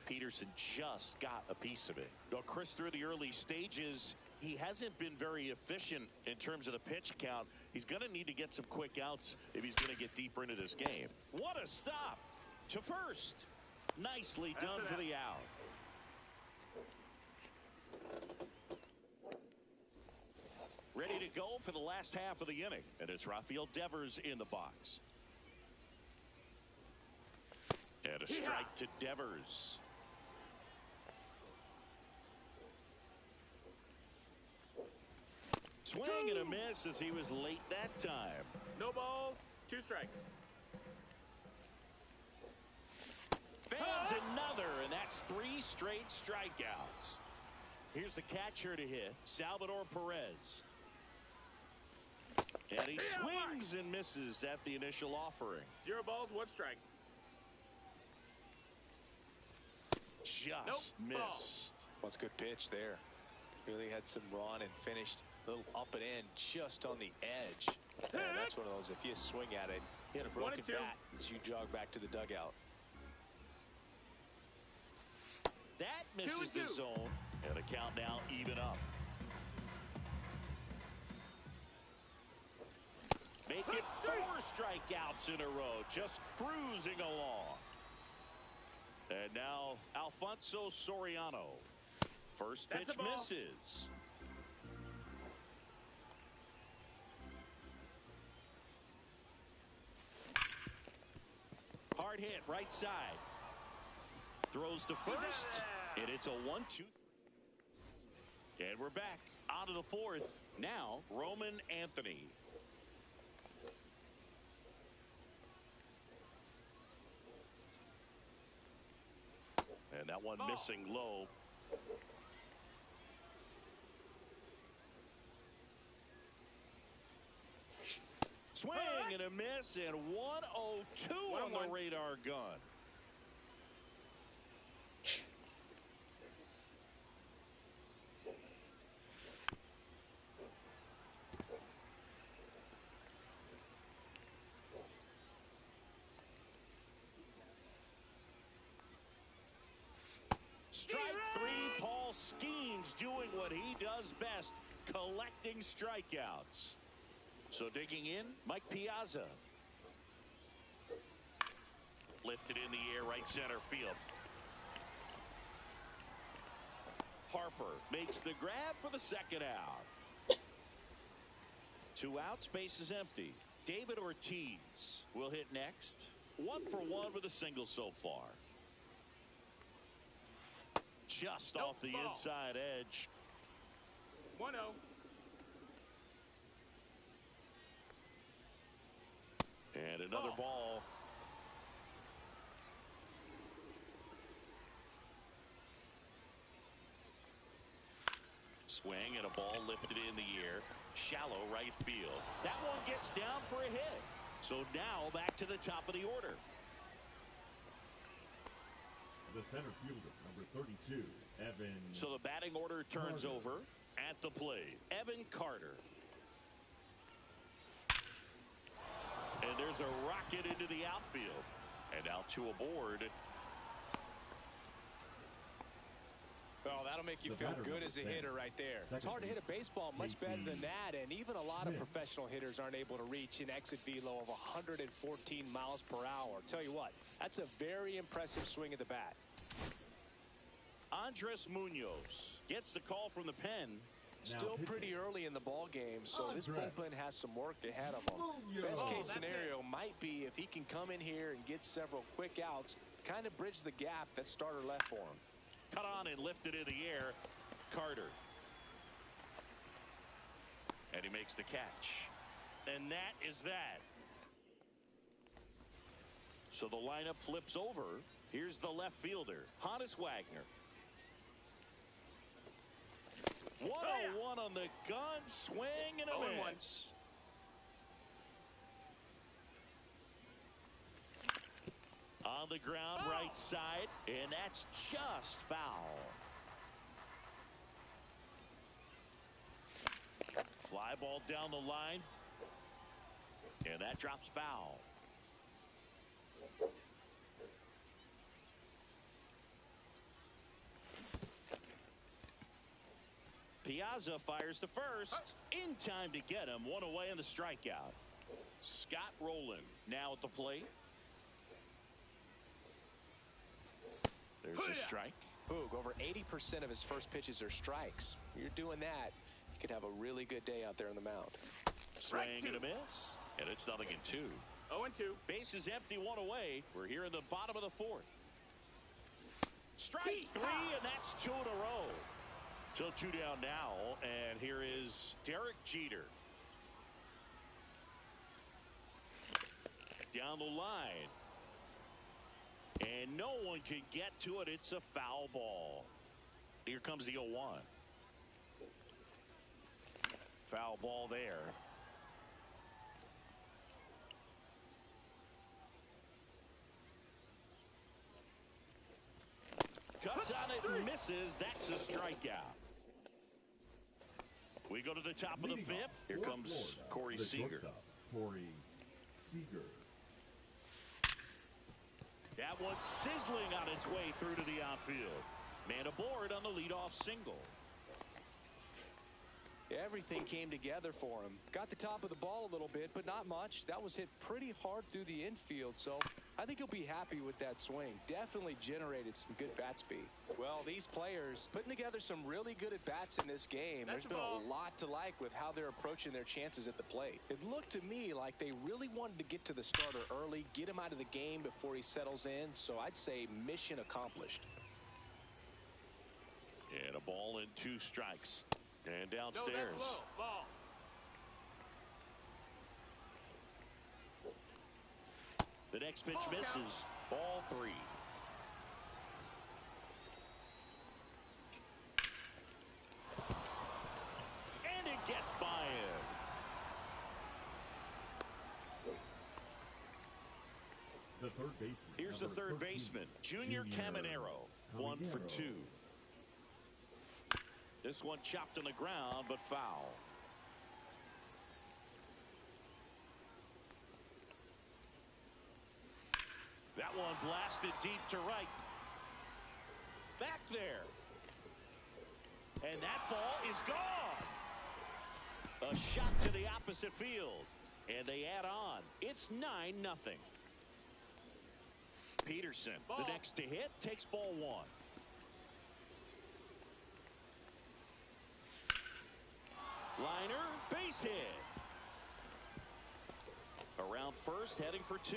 A: Peterson just got a piece of it. Though Chris, through the early stages, he hasn't been very efficient in terms of the pitch count. He's going to need to get some quick outs if he's going to get deeper into this game. What a stop to first. Nicely done for the out. Ready to go for the last half of the inning. And it's Rafael Devers in the box. And a strike to Devers. Swing and a miss as he was late that time.
B: No balls, 2 strikes.
A: Fans another, and that's 3 straight strikeouts. Here's the catcher to hit, Salvador Perez. And he swings and misses at the initial offering.
B: 0 balls, 1 strike.
A: Just missed.
C: What's a good pitch there. Really had some run and finished a little up and in just on the edge. And that's one of those, if you swing at it, hit a broken bat as you jog back to the dugout.
A: That misses the zone. And the count now even up. Make it 4 strikeouts in a row. Just cruising along. And now Alfonso Soriano. First pitch misses. Hard hit right side. Throws to first. And it's a 1-2. And we're back out of the 4th. Now Roman Anthony. And that one missing low. Swing and a miss, and 1-0-2 on the radar gun. Strike 3, Paul Skeens doing what he does best, collecting strikeouts. So digging in, Mike Piazza. Lifted in the air, right center field. Harper makes the grab for the second out. 2 outs, base is empty. David Ortiz will hit next. 1 for 1 with a single so far. Just off the inside edge.
B: 1-0.
A: And another ball. Swing and a ball lifted in the air. Shallow right field. That one gets down for a hit. So now back to the top of the order.
D: The center fielder, number 32, Evan.
A: So the batting order turns over at the plate. Evan Carter. And there's a rocket into the outfield. And out to aboard.
C: Well, that'll make you feel good as a hitter right there. It's hard to hit a baseball much better than that, and even a lot of professional hitters aren't able to reach an exit velo of 114 miles per hour. Tell you what, that's a very impressive swing of the bat.
A: Andres Munoz gets the call from the pen.
C: Still pretty early in the ball game, so this bullpen has some work ahead of them. Best case scenario might be if he can come in here and get several quick outs, kind of bridge the gap that starter left for him.
A: Cut on and lifted in the air. Carter. And he makes the catch. And that is that. So the lineup flips over. Here's the left fielder, Honus Wagner. 1-0-1 on the gun. Swing and a miss. On the ground, right side, and that's just foul. Fly ball down the line, and that drops foul. Piazza fires the first. In time to get him. 1 away in the strikeout. Scott Rowland now at the plate. There's a strike.
C: Boog, over 80% of his first pitches are strikes. You're doing that, he could have a really good day out there on the mound.
A: Swing and a miss, and it's 0-2.
B: 0-2.
A: Bases empty, one away. We're here in the bottom of the fourth. Strike three, and that's 2 in a row. So 2 down now, and here is Derek Jeter. Down the line. And no one can get to it. It's a foul ball. Here comes the 0-1. Foul ball there. Cuts on it and misses. That's a strikeout. We go to the top of the fifth. Here comes Corey Seager.
D: Corey Seager.
A: That one's sizzling on its way through to the outfield. Man aboard on the leadoff single.
C: Everything came together for him. Got the top of the ball a little bit, but not much. That was hit pretty hard through the infield, so I think he'll be happy with that swing. Definitely generated some good bat speed. Well, these players putting together some really good at-bats in this game. There's been a lot to like with how they're approaching their chances at the plate. It looked to me like they really wanted to get to the starter early, get him out of the game before he settles in, so I'd say mission accomplished.
A: And a ball and 2 strikes. And downstairs.
B: No, that's low. Ball.
A: The next pitch misses. Ball 3. And it gets by him.
D: The third baseman.
A: Here's the third baseman, Junior Caminero. 1 for 2. This one chopped on the ground, but foul. That one blasted deep to right. Back there. And that ball is gone. A shot to the opposite field. And they add on. It's 9-0. Peterson, the next to hit, takes ball 1. Liner, base hit. Around first, heading for 2.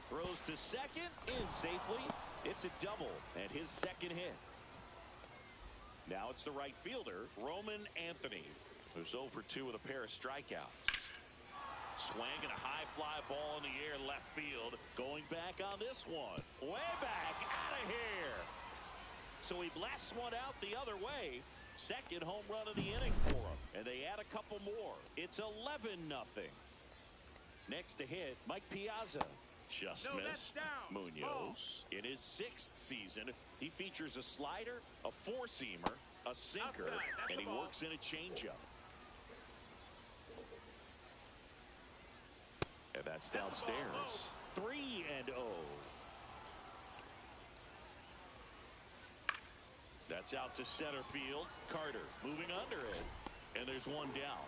A: Throws to second, in safely. It's a double, and his second hit. Now it's the right fielder, Roman Anthony, who's 0 for 2 with a pair of strikeouts. Swing and a high fly ball in the air left field. Going back on this one. Way back, out of here. So he blasts one out the other way. Second home run of the inning for him. And they add a couple more. It's 11-0. Next to hit, Mike Piazza. Just missed. Munoz, in his 6th season, he features a slider, a 4-seamer, a sinker, and he works in a changeup. And that's downstairs. 3-0. That's out to center field. Carter moving under it. And there's one down.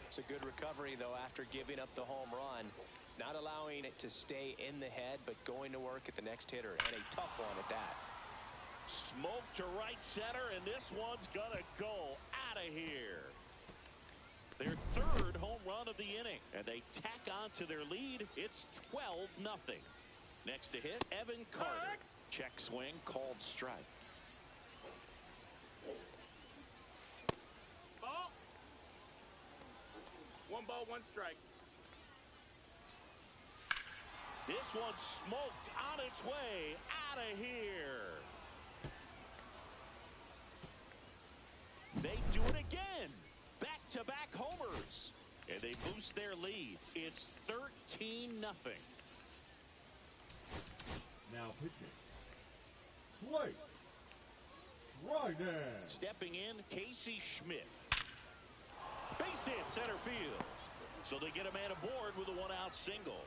C: It's a good recovery, though, after giving up the home run. Not allowing it to stay in the head, but going to work at the next hitter. And a tough one at that.
A: Smoke to right center, and this one's going to go out of here. Their 3rd home run of the inning. And they tack on to their lead. It's 12-0. Next to hit, Evan Carter. Check swing, called strike.
B: Ball. 1 ball, 1 strike.
A: This one's smoked on its way out of here. They do it again. Back-to-back homers. And they boost their lead. It's 13-0.
D: Now pitching. Clair. Right now.
A: Stepping in, Casey Schmidt. Base hit center field. So they get a man aboard with a 1-out single.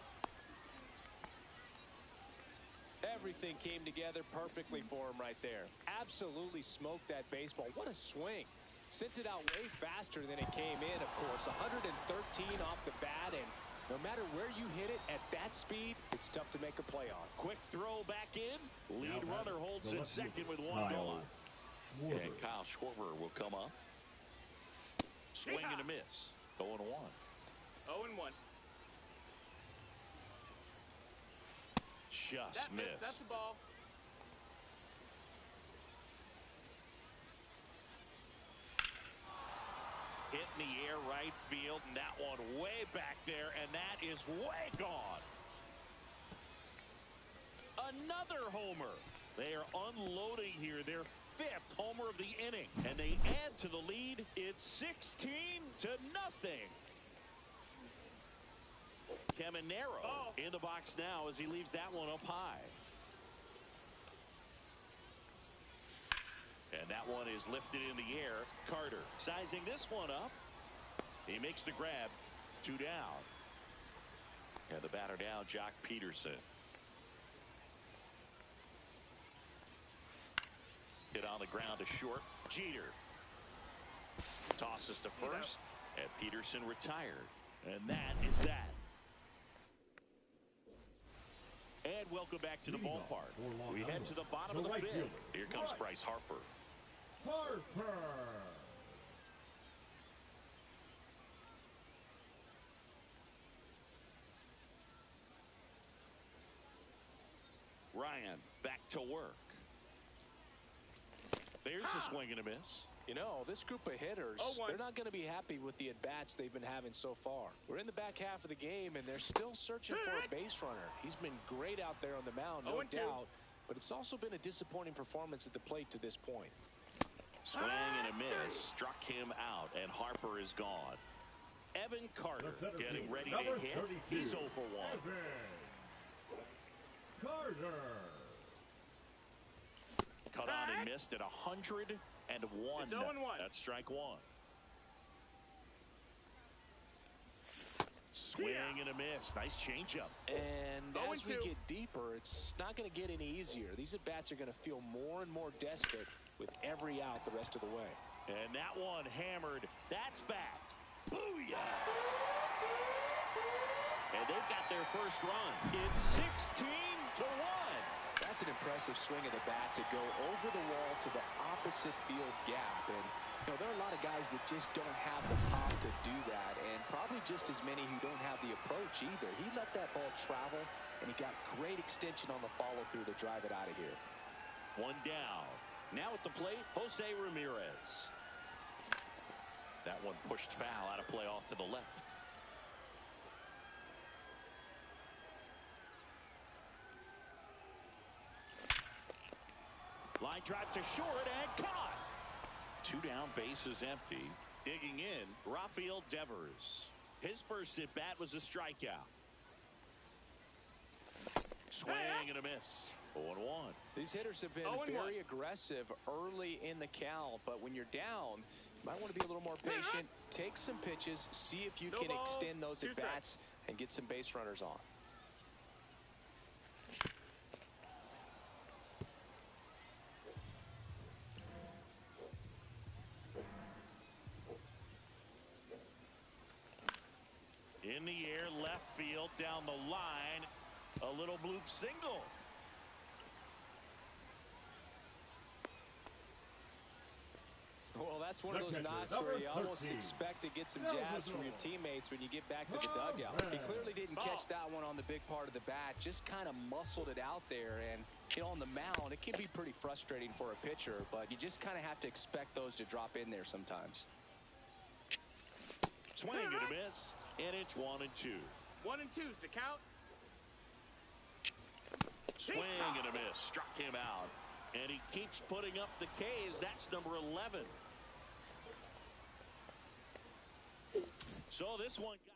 C: Everything came together perfectly for him right there. Absolutely smoked that baseball. What a swing. Sent it out way faster than it came in, of course. 113 off the bat, and no matter where you hit it at that speed, it's tough to make a play on.
A: Quick throw back in. Lead runner holds at second with 1 gone. And Kyle Schwarber will come up. Swing and a miss. 0-1.
B: 0-1.
A: Just missed.
B: That's the ball.
A: Hit in the air right field, and that one way back there, and that is way gone. Another homer. They are unloading here. Their 5th homer of the inning, and they add to the lead. It's 16-0. Caminero in the box now as he leaves that one up high. And that one is lifted in the air. Carter sizing this one up. He makes the grab. 2 down. And the batter now, Jock Peterson. Hit on the ground to short. Jeter tosses to first. And Peterson retired. And that is that. And welcome back to the ballpark. We head to the bottom of the 5th. Here comes Bryce Harper. Ryan back to work. There's a swing and a miss.
C: You know, this group of hitters, they're not going to be happy with the at-bats they've been having so far. We're in the back half of the game, and they're still searching for a base runner. He's been great out there on the mound, no doubt, but it's also been a disappointing performance at the plate to this point.
A: Swing and a miss. Struck him out, and Harper is gone. Evan Carter getting ready to hit. He's 0 for 1.
D: Carter.
A: Cut on and missed at 101.
B: It's 0-1.
A: That's strike 1. Swing and a miss. Nice changeup.
C: And as we get deeper, it's not going to get any easier. These at-bats are going to feel more and more desperate with every out the rest of the way.
A: And that one hammered. That's back. Booyah! And they've got their first run. It's 16-1.
C: That's an impressive swing of the bat to go over the wall to the opposite field gap. And, you know, there are a lot of guys that just don't have the pop to do that, and probably just as many who don't have the approach either. He let that ball travel, and he got great extension on the follow-through to drive it out of here.
A: 1 down. Now at the plate, Jose Ramirez. That one pushed foul out of play off to the left. Line drive to short and caught. 2 down, bases empty. Digging in, Rafael Devers. His first at bat was a strikeout. Swing and a miss. 0-1.
C: These hitters have been very aggressive early in the count, but when you're down, you might want to be a little more patient. Take some pitches, see if you can extend those at bats and get some base runners on.
A: In the air, left field, down the line. A little bloop single.
C: Well, that's one of those knocks where you almost expect to get some jabs from your teammates when you get back to the dugout. He clearly didn't catch that one on the big part of the bat, just kind of muscled it out there. And, you know, on the mound, it can be pretty frustrating for a pitcher, but you just kind of have to expect those to drop in there sometimes.
A: Swing and a miss, and it's 1-2.
B: 1-2's the count.
A: Swing and a miss. Struck him out. And he keeps putting up the K's. That's number 11. So this one got...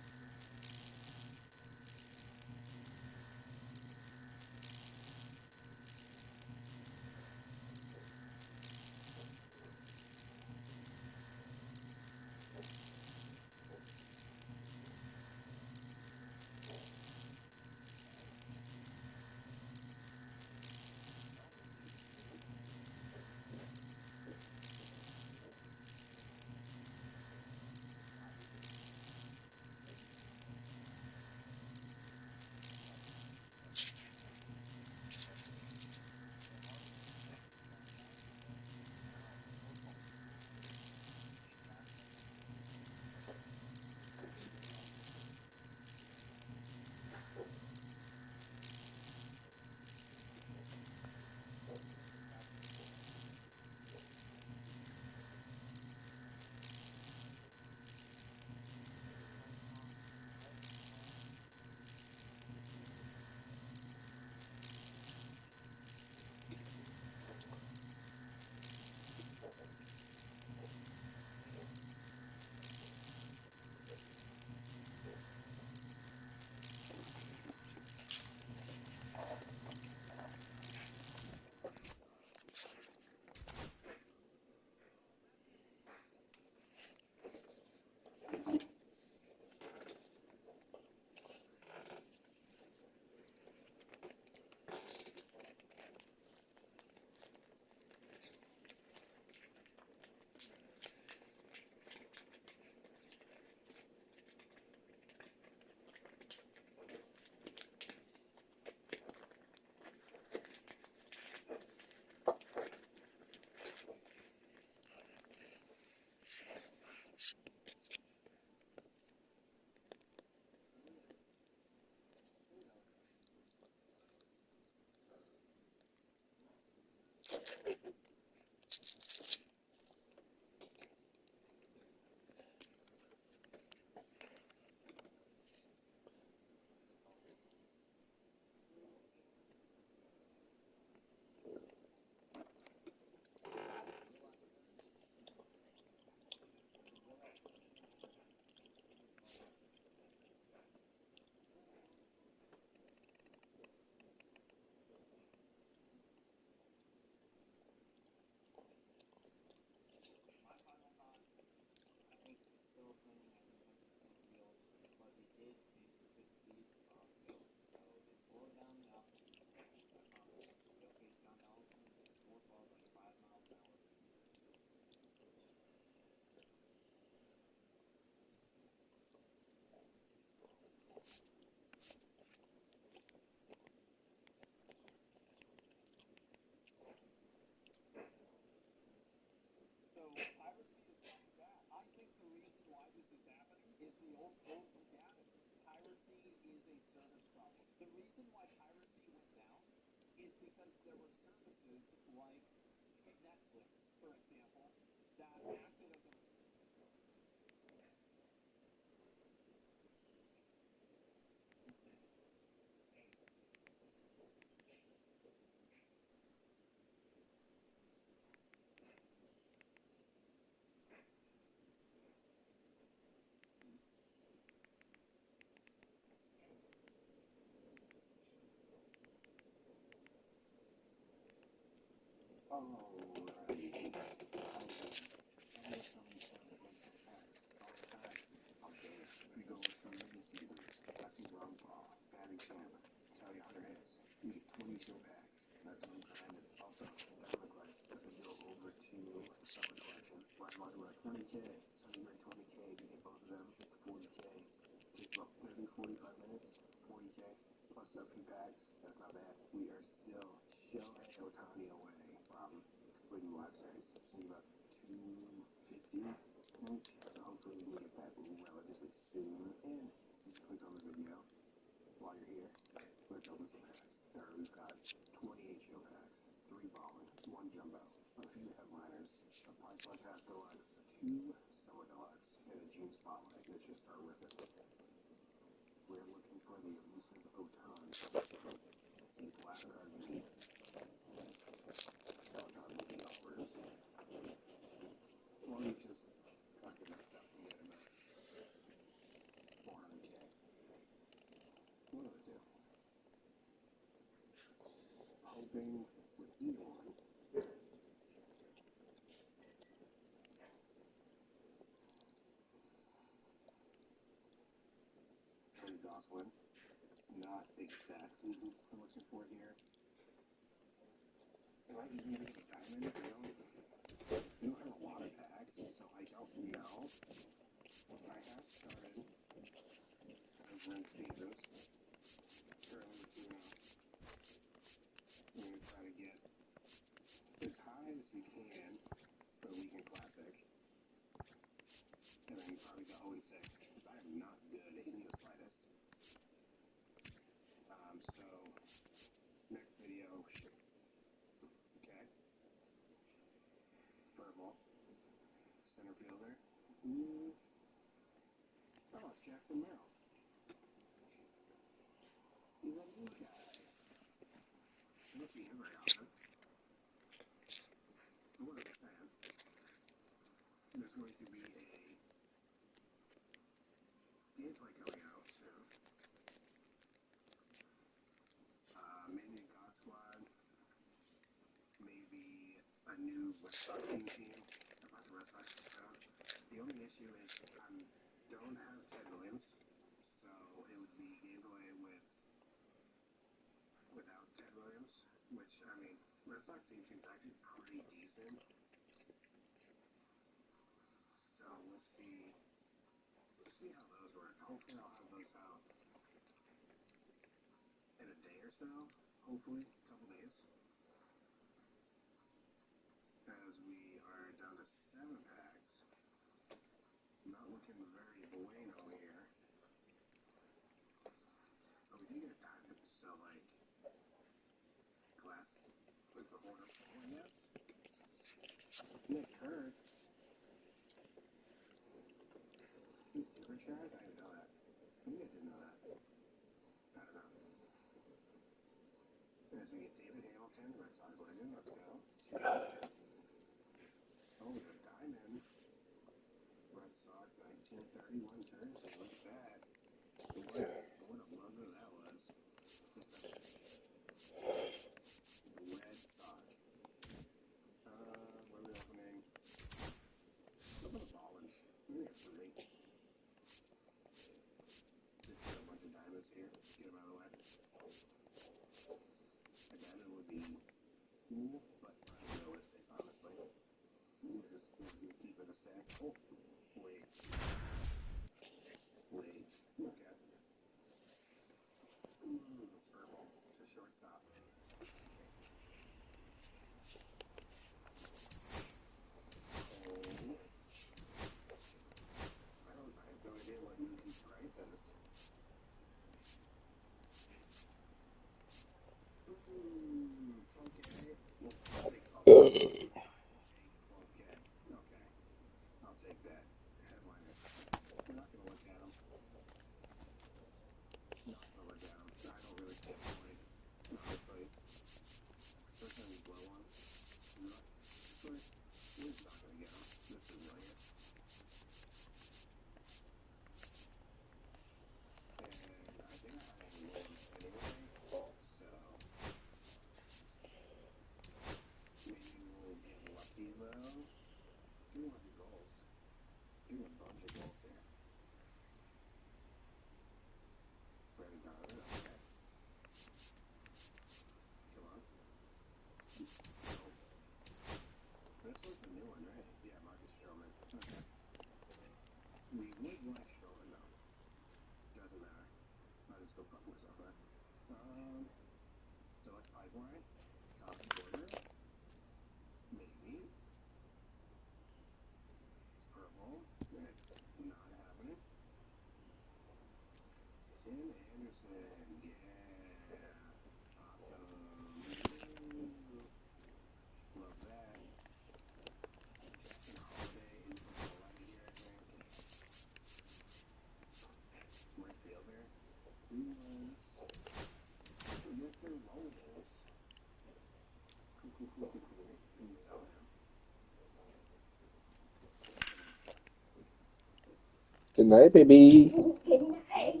E: Good night, baby.
F: Good night.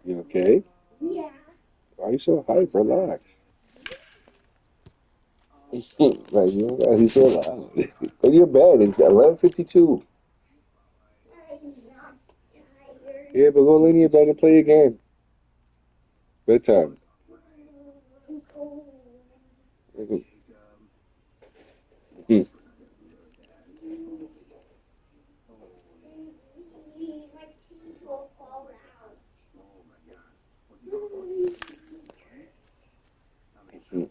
E: You okay?
F: Yeah.
E: Why are you so hype? Relax. Like, you know, he's so loud. Go to your bed. It's 11:52.
F: I'm not tired.
E: Yeah, but go lay in your bed and play again. Bedtime.
F: I'm cold.
E: Hmm.
F: My teeth will fall out.
E: Hmm.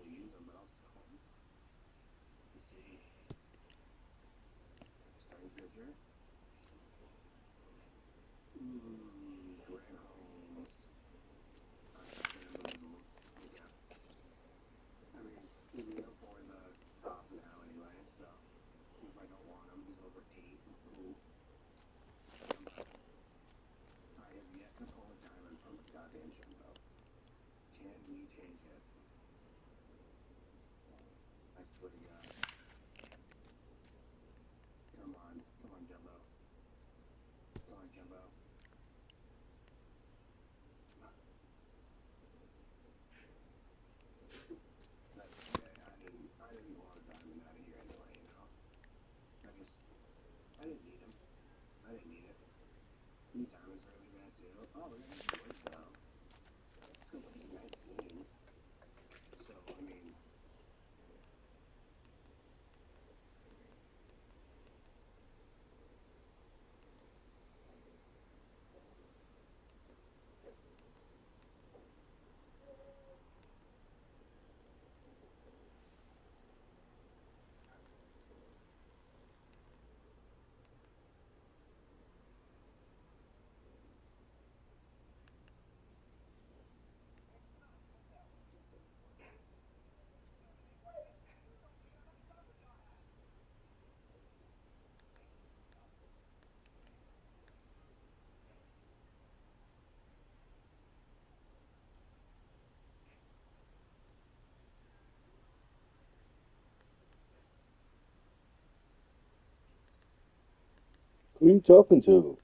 E: Who are you talking to?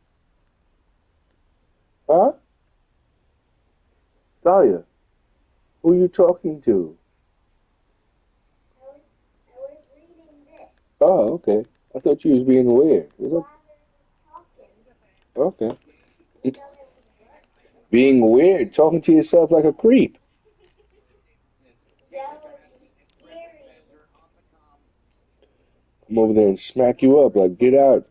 E: Huh? Dahlia, who are you talking to?
F: I was reading this
E: Oh, okay. I thought you was being weird.
F: while I was talking.
E: Okay. Being weird, talking to yourself like a creep.
F: That was scary.
E: Come over there and smack you up like, get out.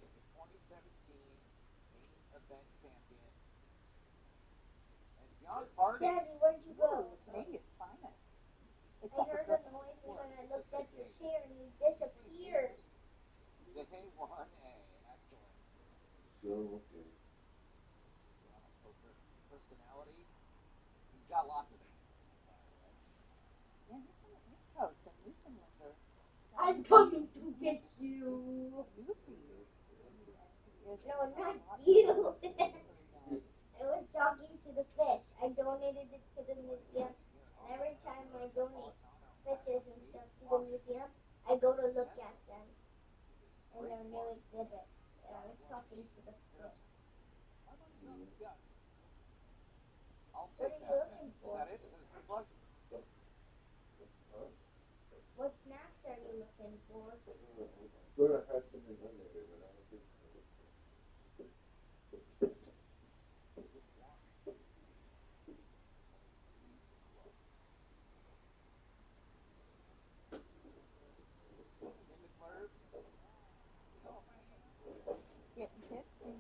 G: is the 2017 main event champion. And John Hardy.
F: Daddy, where'd you go?
H: Vegas finest.
F: I heard a noise and then I looked at your chair and you disappeared.
G: Day 1A. Excellent.
E: So, okay.
G: John, a poker personality. He's got lots of them, by the way.
H: Yeah, he's from the East Coast, and Newfoundlander.
F: I'm coming to get you.
H: Lucy.
F: No, not you. I was talking to the fish. I donated it to the museum. And every time I donate fishes and stuff to the museum, I go to look at them in their new exhibit. And I was talking to the fish.
G: I'll
F: What
G: take
F: are you
G: that.
F: looking
G: Is
F: for?
G: that it? Is it a free plug?
F: What snacks are you looking for?
E: Good, I had something on there, but I don't think so.
G: In the club.
H: Getting tipsy.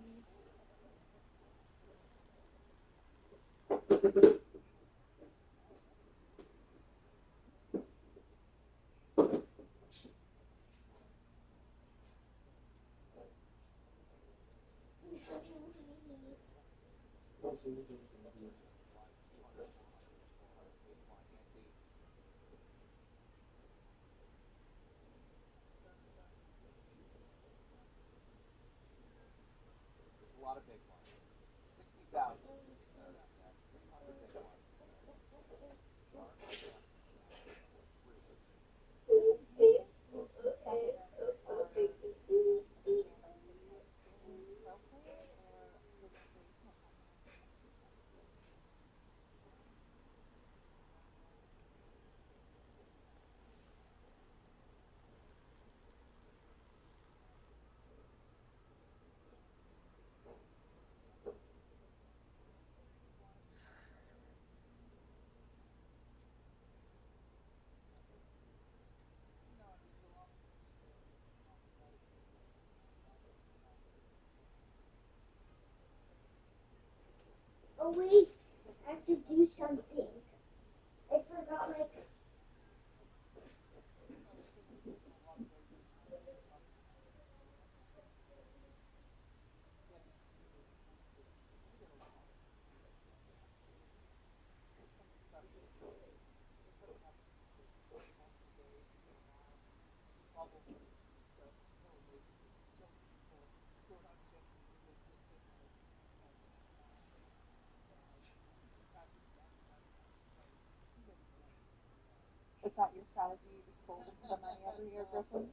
G: There's a lot of big ones. 60,000. 300 big ones.
F: Oh wait, I have to do something. I forgot my.
H: Is that your strategy? You just fold into the money every year, Griffin?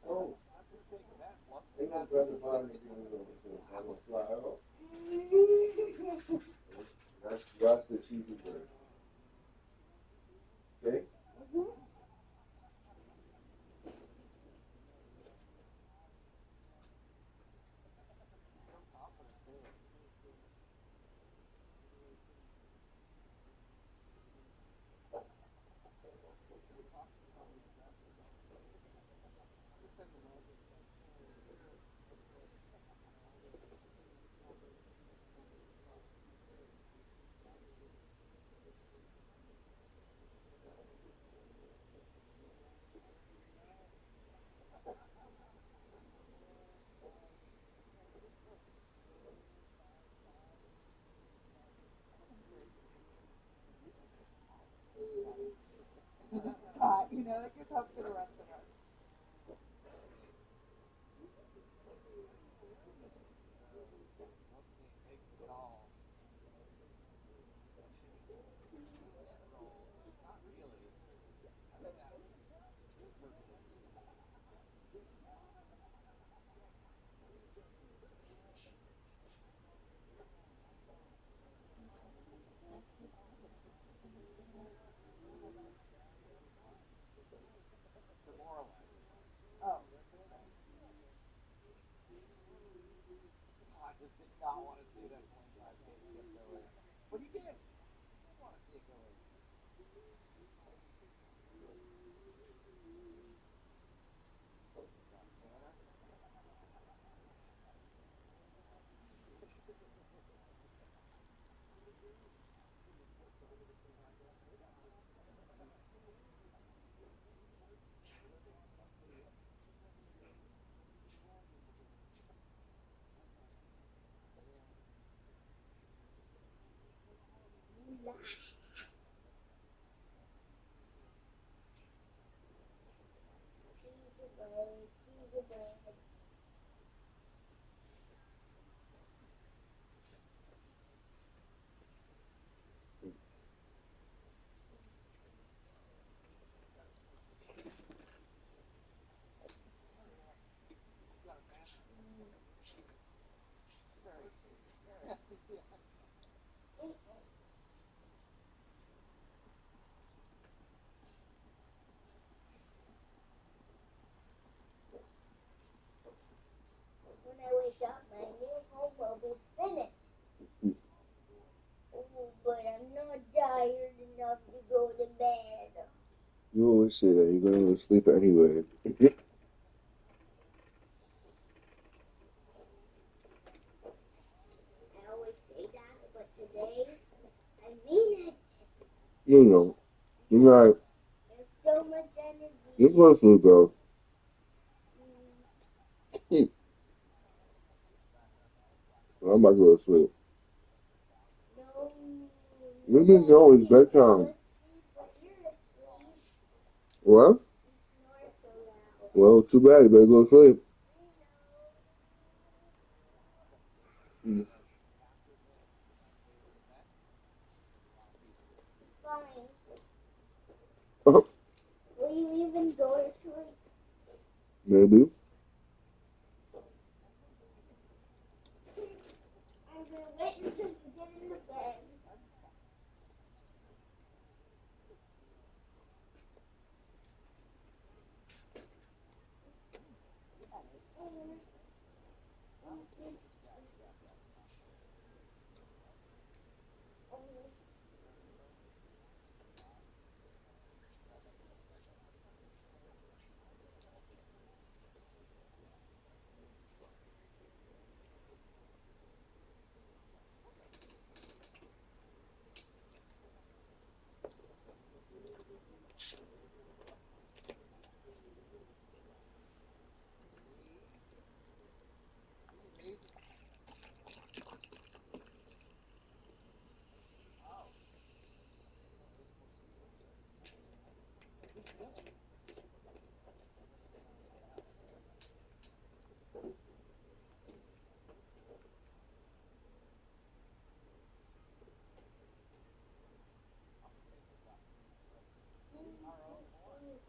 E: Oh, hang on, grab the bottom of I will fly out. That's the cheesy bird. Okay?
H: You know, that gives hope to the rest of us. Oh.
G: I just did not want to see that 25K skip go in. But he did. He did want to see it go in.
I: When I wake up, my new home will be finished. Oh, but I'm not tired enough to go to bed.
E: You always say that. You're going to go to sleep anyway.
I: I always say that, but today, I mean it.
E: You know. You're right.
I: There's so much energy.
E: You're going to sleep, bro. Well, I'm about to go to sleep.
I: No.
E: What do you mean, no? It's bedtime. What? Well, too bad. You better go to sleep.
I: Fine.
E: Uh-huh.
I: Will you even go to sleep?
E: Maybe.
I: I'm going to wait until you get in the bed.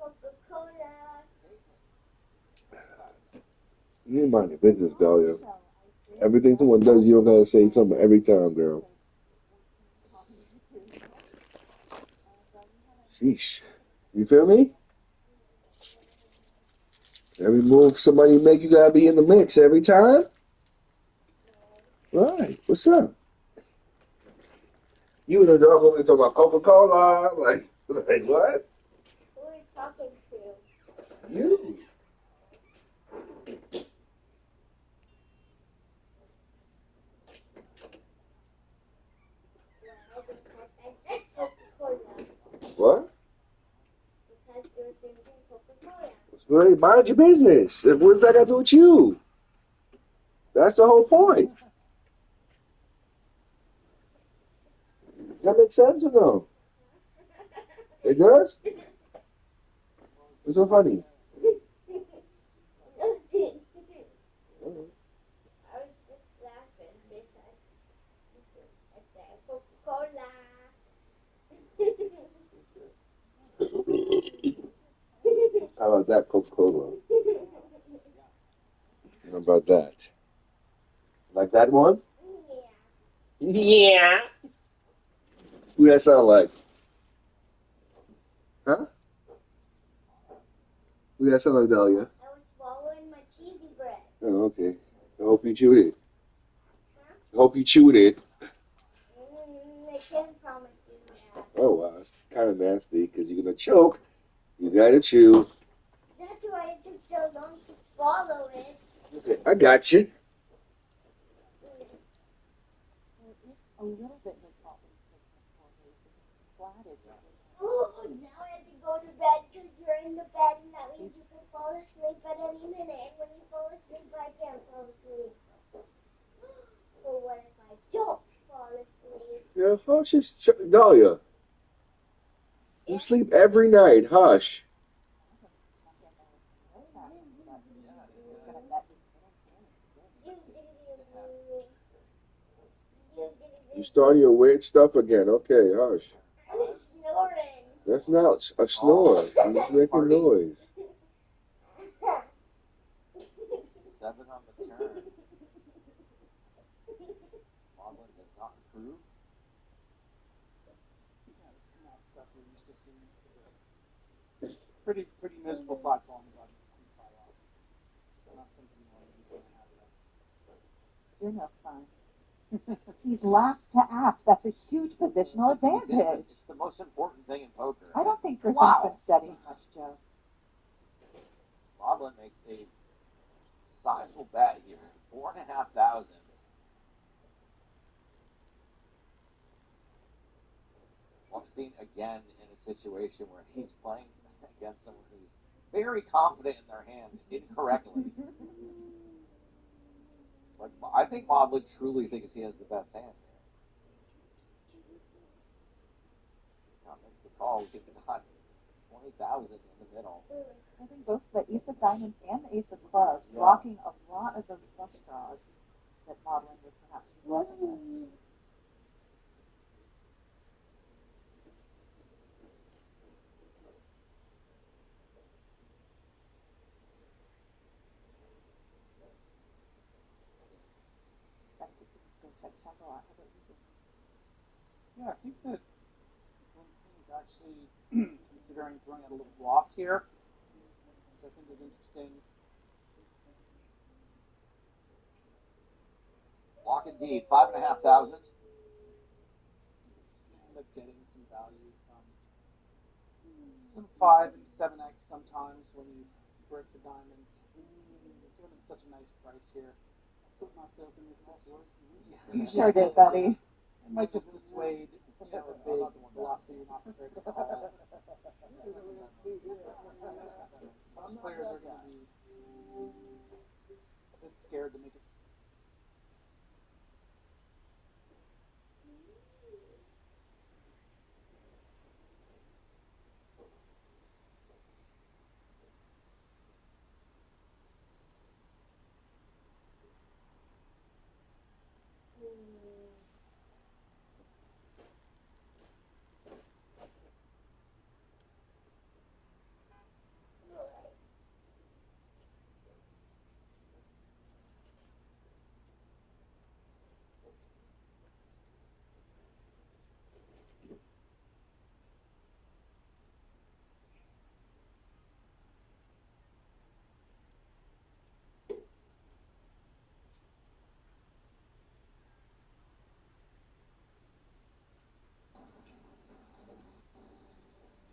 I: Coca-Cola.
E: You mind your business, Dahlia. Everything someone does, you don't gotta say something every time, girl. Sheesh. You feel me? Every move somebody make, you gotta be in the mix every time? Right. What's up? You and the dog over there talking about Coca-Cola. Like what?
I: Who are you talking to?
E: You.
I: Well, because I did Coca-Cola.
E: What?
I: Because you're drinking Coca-Cola.
E: Well, mind your business. What does that got to do with you? That's the whole point. That makes sense or no? It does? What's so funny?
I: Nothing. I was just laughing because I said Coca-Cola.
E: How about that Coca-Cola? How about that? Like that one?
I: Yeah.
E: Yeah. Who that sound like? Huh? Who that sound like, Dahlia?
I: I was swallowing my cheesy bread.
E: Oh, okay. I hope you chewed it.
I: Huh?
E: I hope you chewed it.
I: I can't promise you that.
E: Oh, wow. It's kind of nasty because you're going to choke. You got to chew.
I: That's why it took so long to swallow it.
E: Okay, I got you.
H: A little bit was all for 4 days because it's flatted.
I: Oh, now I have to go to bed because you're in the bed and that means you can fall asleep at any minute. When you fall asleep, I can't fall asleep. But what if I don't fall asleep?
E: Yeah, hush. Dahlia. You sleep every night. Hush. You starting your weird stuff again. Okay, hush.
I: I'm snoring.
E: That's not a snore. You're just making noise.
G: 7 on the turn. Moblin does not improve.
J: Pretty miserable thought going about it. Not something you want to be doing
H: You're no fun. He's last to act. That's a huge positional advantage.
G: It's the most important thing in poker.
H: I don't think Griffin's been studying much, Joe.
G: Moblin makes a sizable bet here. 4,500. Weinstein again in a situation where he's playing against someone who's very confident in their hands incorrectly. Like, I think Moblin truly thinks he has the best hand. Now makes the call. We've got 20,000 in the middle.
H: I think both the Ace of Diamonds and the Ace of Clubs blocking a lot of those flush draws that Moblin would perhaps be bluffing with.
J: Yeah, I think that Weinstein is actually considering throwing out a little bluff here, which I think is interesting.
G: Block indeed, 5,500.
J: End up getting some value from some 5 and 7x sometimes when you break the diamonds. Give them such a nice price here. Not to open this before.
H: You sure did, buddy.
J: It might just dissuade, a big philosophy you're not prepared to call. Most players are going to be a bit scared to make it.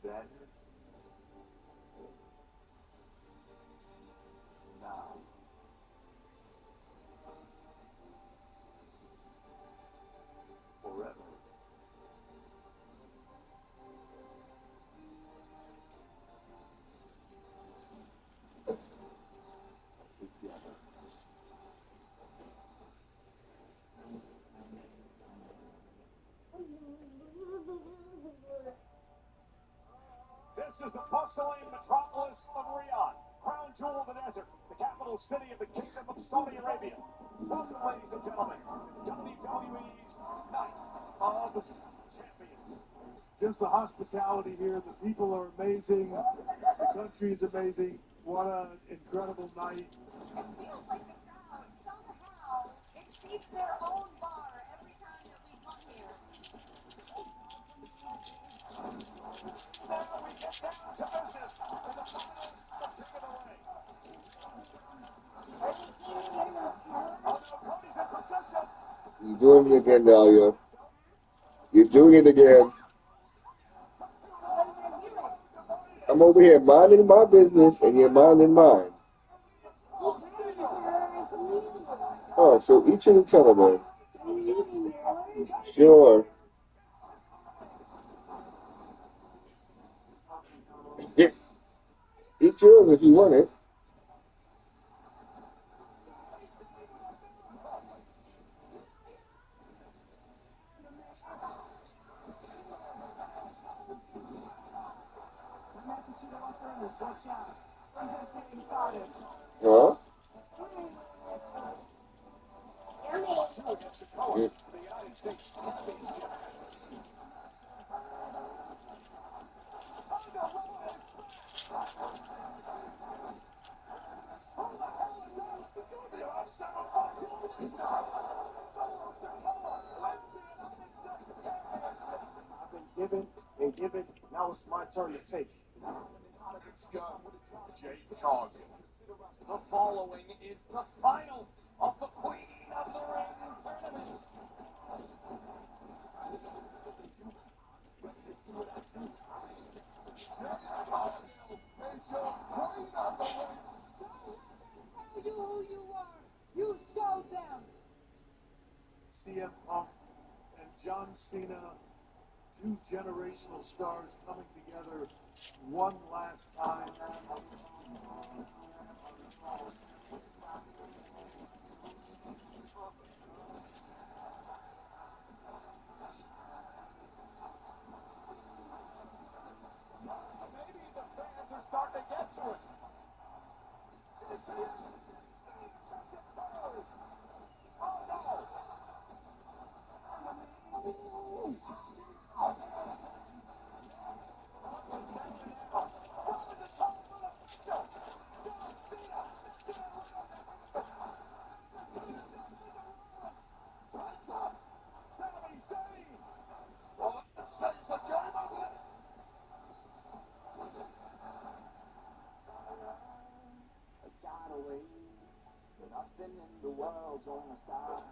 G: Then, now,
K: This is the bustling metropolis of Riyadh, crown jewel of the desert, the capital city of the Kingdom of Saudi Arabia. Welcome, ladies and gentlemen, to WWE's Night of Champions.
D: Just the hospitality here. The people are amazing. The country is amazing. What an incredible night.
F: It feels like the crowd somehow exceeds their own bar every time that we come here.
K: Now we get down to business in the finals of Pick of the Ring. Oh no, Cody's in position.
E: You're doing it again, Dahlia. You're doing it again. I'm over here minding my business, and you're minding mine. Oh, so each of the television. Sure. Eat yours if you want it. Huh?
K: The United States Championship.
D: I've been given and given. Now it's my turn to take.
K: Jay Cog. The following is the finals of the Queen of the Ring tournament.
F: You who you are. You showed them.
D: CM Punk and John Cena, two generational stars coming together one last time.
K: Maybe the fans are starting to get to it.
G: Nothing in the world's gonna stop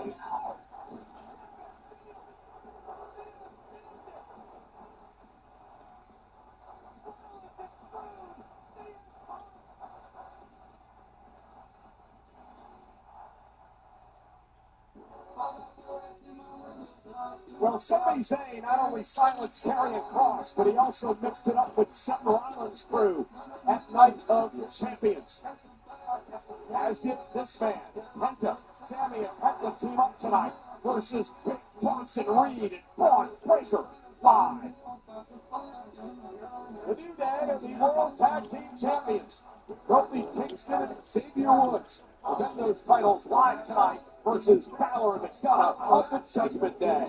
G: me.
K: Well, Sami Zayn not only silenced Karrion Kross, but he also mixed it up with Seth Rollins' crew at Night of Champions. As did this man, Penta. Sami and Penta team up tonight versus Big Bronson Reed and Braun Breaker live. The New Day are the World Tag Team Champions. Kofi Kingston and Xavier Woods defend those titles live tonight versus Balor and McDonough of the Judgment Day.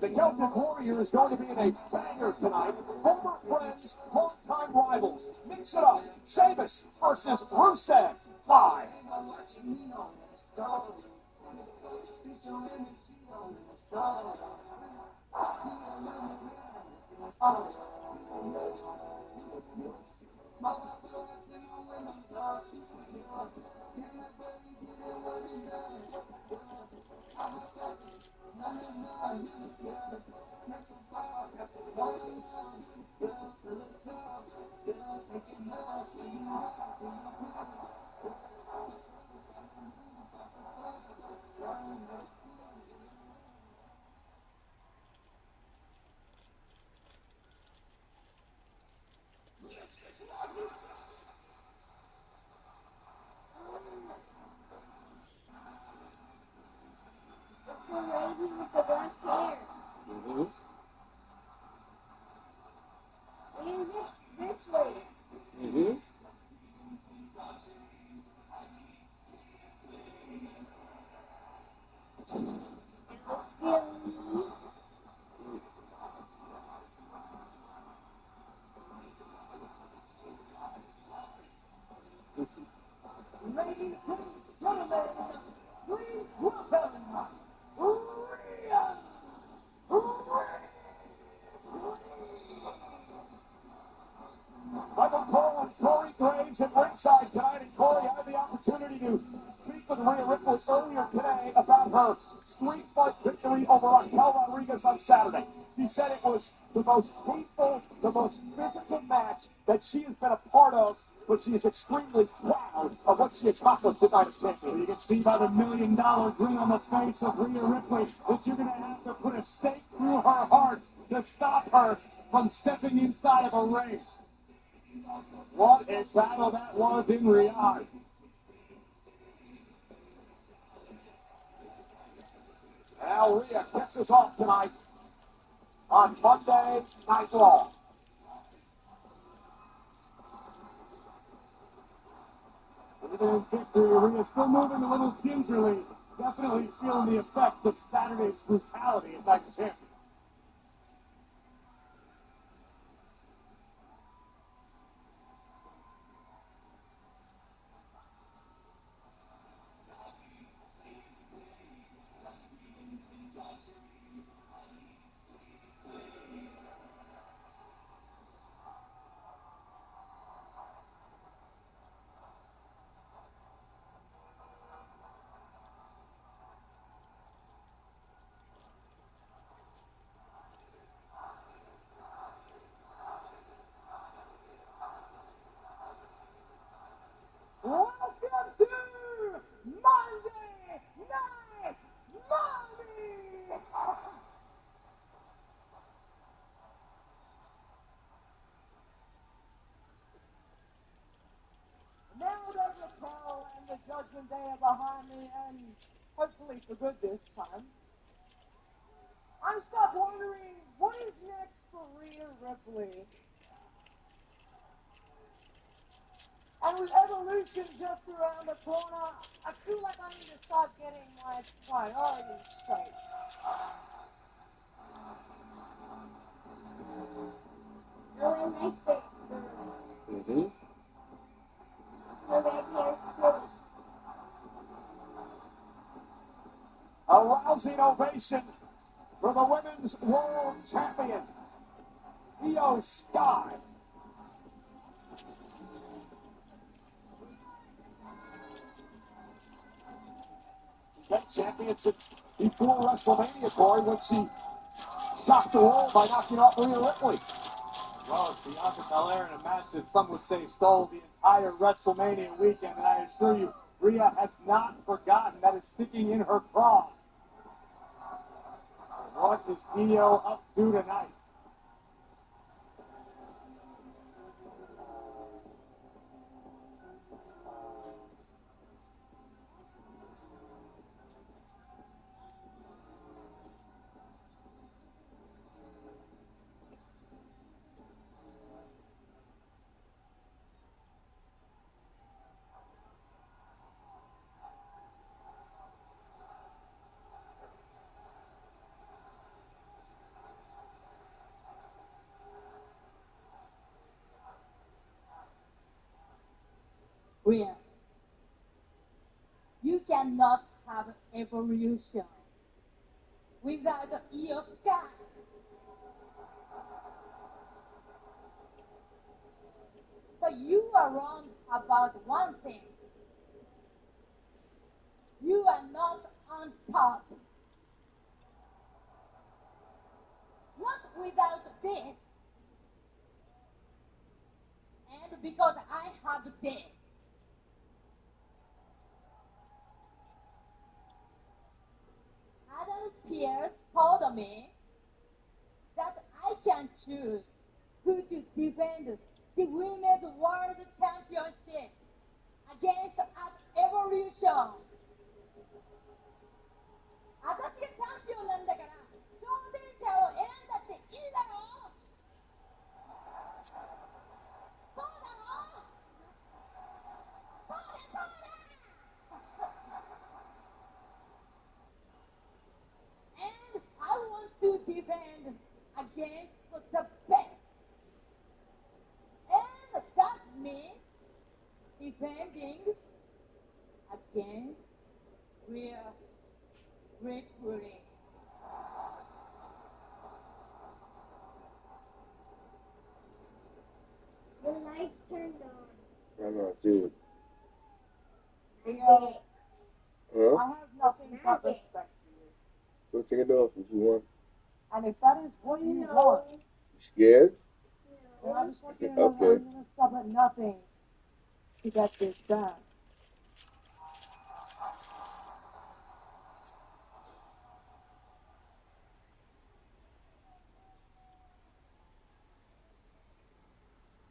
K: The Celtic Warrior is going to be in a banger tonight. Former friends, longtime rivals. Mix it up. Sheamus versus Rusev live.
I: about Clair.
G: Mm-hmm.
I: And this way.
G: Mm-hmm.
K: Ladies and gentlemen, please welcome Rhea. Michael Cole and Corey Graves at ringside tonight, and Corey had the opportunity to speak with Rhea Ripley earlier today about her street fight victory over Raquel Rodriguez on Saturday. She said it was the most painful, the most physical match that she has been a part of, but she is extremely proud of what she accomplished tonight at Champion. You can see by the $1 million grin on the face of Rhea Ripley that you're going to have to put a stake through her heart to stop her from stepping inside of a ring. What a battle that was in Riyadh. Now Rhea kicks us off tonight on Monday Night Raw. Even in victory, Rhea still moving a little gingerly. Definitely feeling the effects of Saturday's brutality at Night Champion. Welcome to Monday Night Money! Now that Raquel and the Judgment Day are behind me, and hopefully for good this time, I'm stuck wondering, what is next for Rhea Ripley? And with Evolution just around the corner, I feel like I need to start getting my priorities straight.
I: Oh, I like this.
G: Mm-hmm.
I: The red hair's pretty.
K: A rousing ovation for the Women's World Champion, Io Sky. Been champion since before WrestleMania, Corey, when she shocked the world by knocking off Rhea Ripley. Well, it's Bianca Belair in a match that some would say stole the entire WrestleMania weekend, and I assure you, Rhea has not forgotten. That is sticking in her craw. What is Io up to tonight?
H: Rhea, you cannot have evolution without the E of Sky. So you are wrong about one thing. You are not on top. Not without this. And because I have this. Adam Pierce told me that I can choose who to defend the Women's World Championship against at Evolution. 私がチャンピオンなんだから defending against Rhea Ripley.
I: The lights turned on.
E: I'm not seeing it.
J: Theo,
E: Huh?
J: I have nothing but respect for you.
E: Go take it off if you want.
J: And if that is what you
I: No.
J: want,
E: You scared?
J: then I just want you to know that I'm going to stop at nothing to get this done.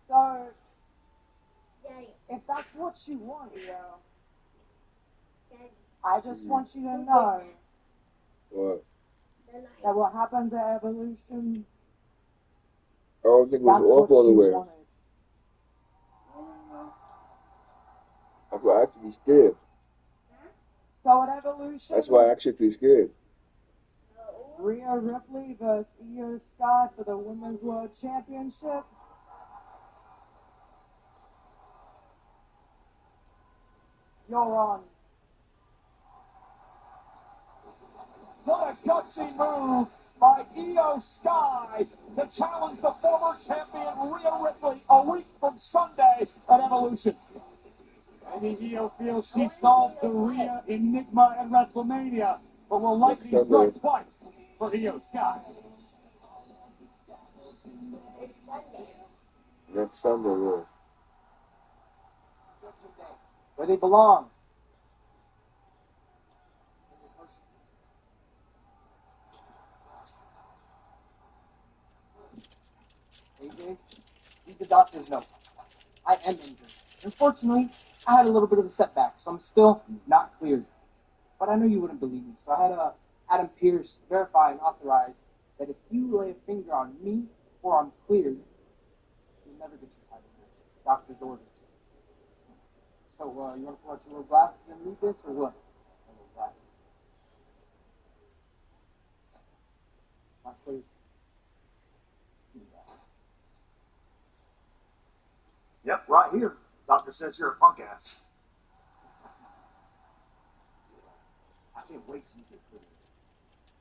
J: So,
I: Daddy,
J: if that's what you want, Theo,
I: Daddy,
J: I just want you to know
E: What?
I: the lights.
J: that what happens at Evolution,
E: I don't think it was
J: that's
E: off
J: what
E: all the
J: you
E: way.
J: wanted.
E: That's why I actually scared.
J: So at Evolution,
E: That's why I actually scared.
J: Rhea Ripley versus Io Sky for the Women's World Championship. You're on.
K: What a gutsy move by Io Sky to challenge the former champion Rhea Ripley a week from Sunday at Evolution. Maybe Io feels she solved the Rhea enigma at WrestleMania, but will likely strike twice for Io Sky.
E: Next Sunday, yeah.
G: Where they belong. AJ, read the doctor's note. I am injured. Unfortunately, I had a little bit of a setback, so I'm still not cleared. But I know you wouldn't believe me, so I had Adam Pierce verify and authorize that if you lay a finger on me or I'm cleared, you'll never get your title match. Doctor's orders. So, you want to pull out your little glasses and read this, or what? My little glasses. Not cleared.
K: Yep, right here. Doctor says you're a punk ass. I can't wait till you get cleared.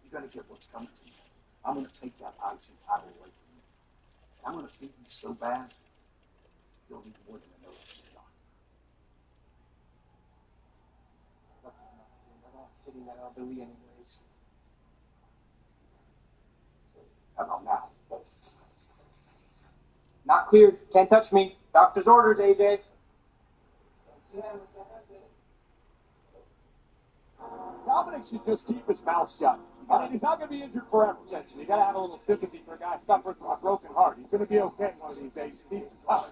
K: You're going to get what's coming to you. I'm going to take that IC title away from you. And I'm going to beat you so bad, you'll need more than a notice.
G: Hitting that elderly anyways.
K: How about now?
G: Not cleared. Can't touch me. Doctor's orders, AJ.
K: Dominic should just keep his mouth shut. I mean, he's not going to be injured forever, Jesse. You got to have a little sympathy for a guy suffering from a broken heart. He's going to be okay one of these days. He's tough.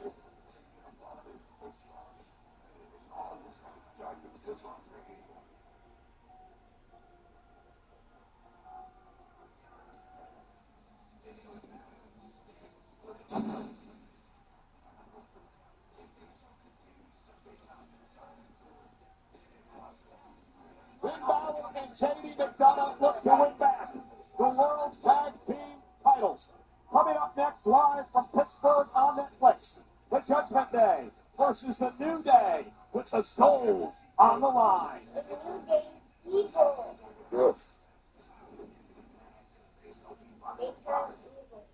K: Finn Balor and JD McDonough look to win back the World Tag Team titles. Coming up next, live from Pittsburgh on Netflix, the Judgment Day versus the New Day with the souls on the line.
I: The New Day evil.
E: Yes.
I: They turn evil.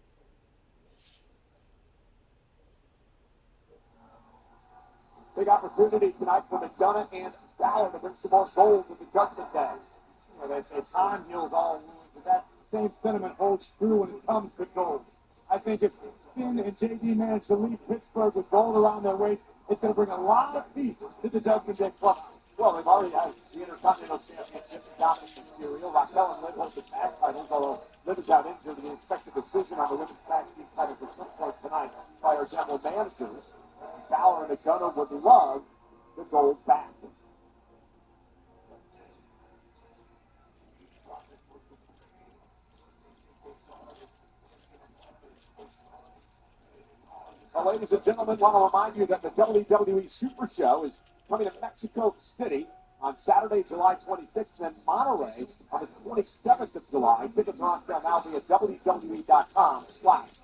K: Big opportunity tonight for McDonough and Balor to bring some more gold to the Judgment Day. You know, they say time heals all wounds, and that same sentiment holds true when it comes to gold. I think if Finn and JD manage to leave Pittsburgh with gold around their waist, it's going to bring a lot of peace to the Judgment Day club. Well, they've already had the Intercontinental Championship with Dominic Mysterio. Raquel and Liv hold the tag titles, although Liv is out injured, and we expect a decision on the women's tag team titles at some point tonight by our general managers. Balor and McDonough would love the gold back. Well, ladies and gentlemen, want to remind you that the WWE Super Show is coming to Mexico City on Saturday, July 26th, and Monterey on the 27th of July. Tickets are on sale now via WWE.com/event.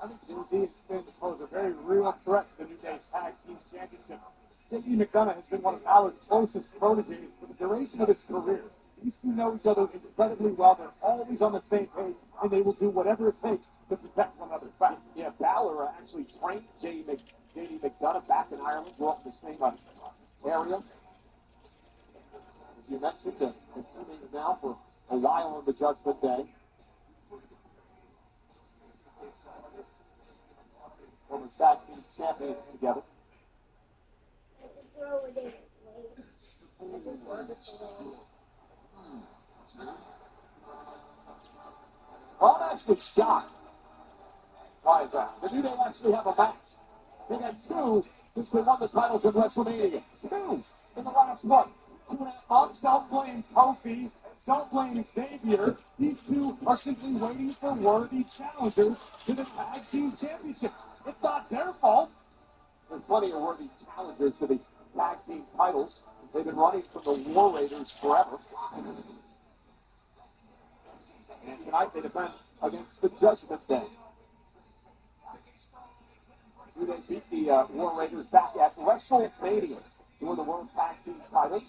K: I think Jay-Z has been to pose a very real threat to the New Day Tag Team Championship. J.D. McDonough has been one of Balor's closest proteges for the duration of his career. These two know each other incredibly well. They're always on the same page, and they will do whatever it takes to protect one another's back.
L: Yeah, Balor actually trained J.D. McDonough back in Ireland, grew up in the same area. As you mentioned, they've been teaming now for a while on the Judgment Day. Former tag team champions together.
K: Well, I'm actually shocked. Why is that? The New Day actually have a match. They had two since they won the titles in WrestleMania. Two in the last one. 2.5 months. Don't blame Kofi. Don't blame Xavier. These two are simply waiting for worthy challengers to the Tag Team Championship. It's not their fault.
L: There's plenty of worthy challengers to the tag team titles. They've been running from the War Raiders forever. And tonight they defend against the Judgment Day. Who they beat the War Raiders back at WrestleMania for the World Tag Team titles.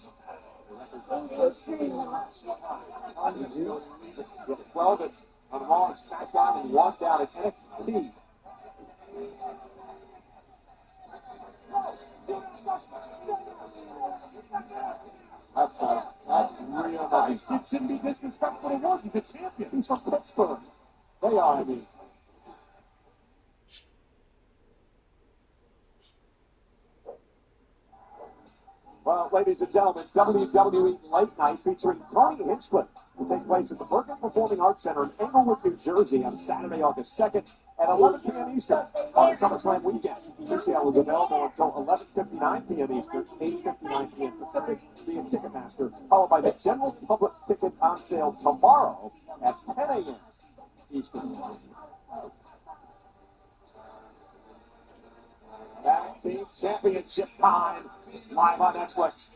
L: 12 on Raw and SmackDown and 1 down at NXT. That's nice. That's real nice.
K: This kid shouldn't be disrespectful to work. He's a champion.
L: He's from Pittsburgh. They are, I mean. Well, ladies and gentlemen, WWE Late Night featuring Tony Hinchcliffe will take place at the Bergen Performing Arts Center in Englewood, New Jersey on Saturday, August 2nd at 11 p.m. Eastern on SummerSlam weekend. This sale is available until 11:59 p.m. Eastern, 8:59 p.m. Pacific via Ticketmaster, followed by the general public ticket on sale tomorrow at 10 a.m. Eastern.
K: Tag Team Championship time, live on Netflix.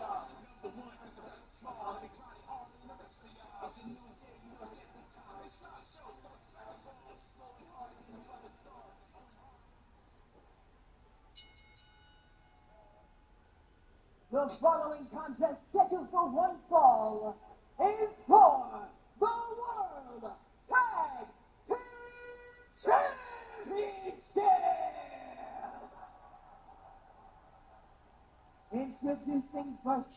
M: The following contest scheduled for one fall is for the World Tag Team Championship! Introducing first,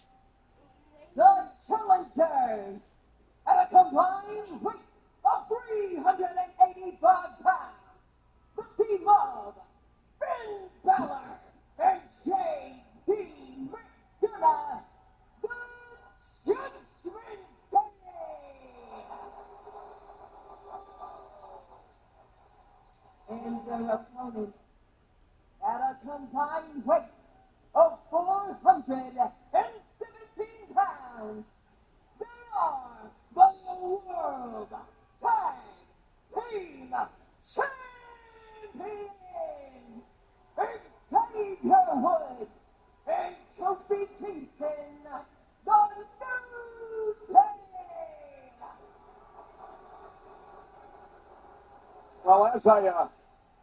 M: the challengers at a combined weight of 385 pounds, the team of Finn Balor and J.D. McDonough, the Judgment Day! And their opponents at a combined weight of 417 pounds, they are the World Tag Team Champions! Xavier Woods and Kofi Kingston, the New Day!
L: Well, as I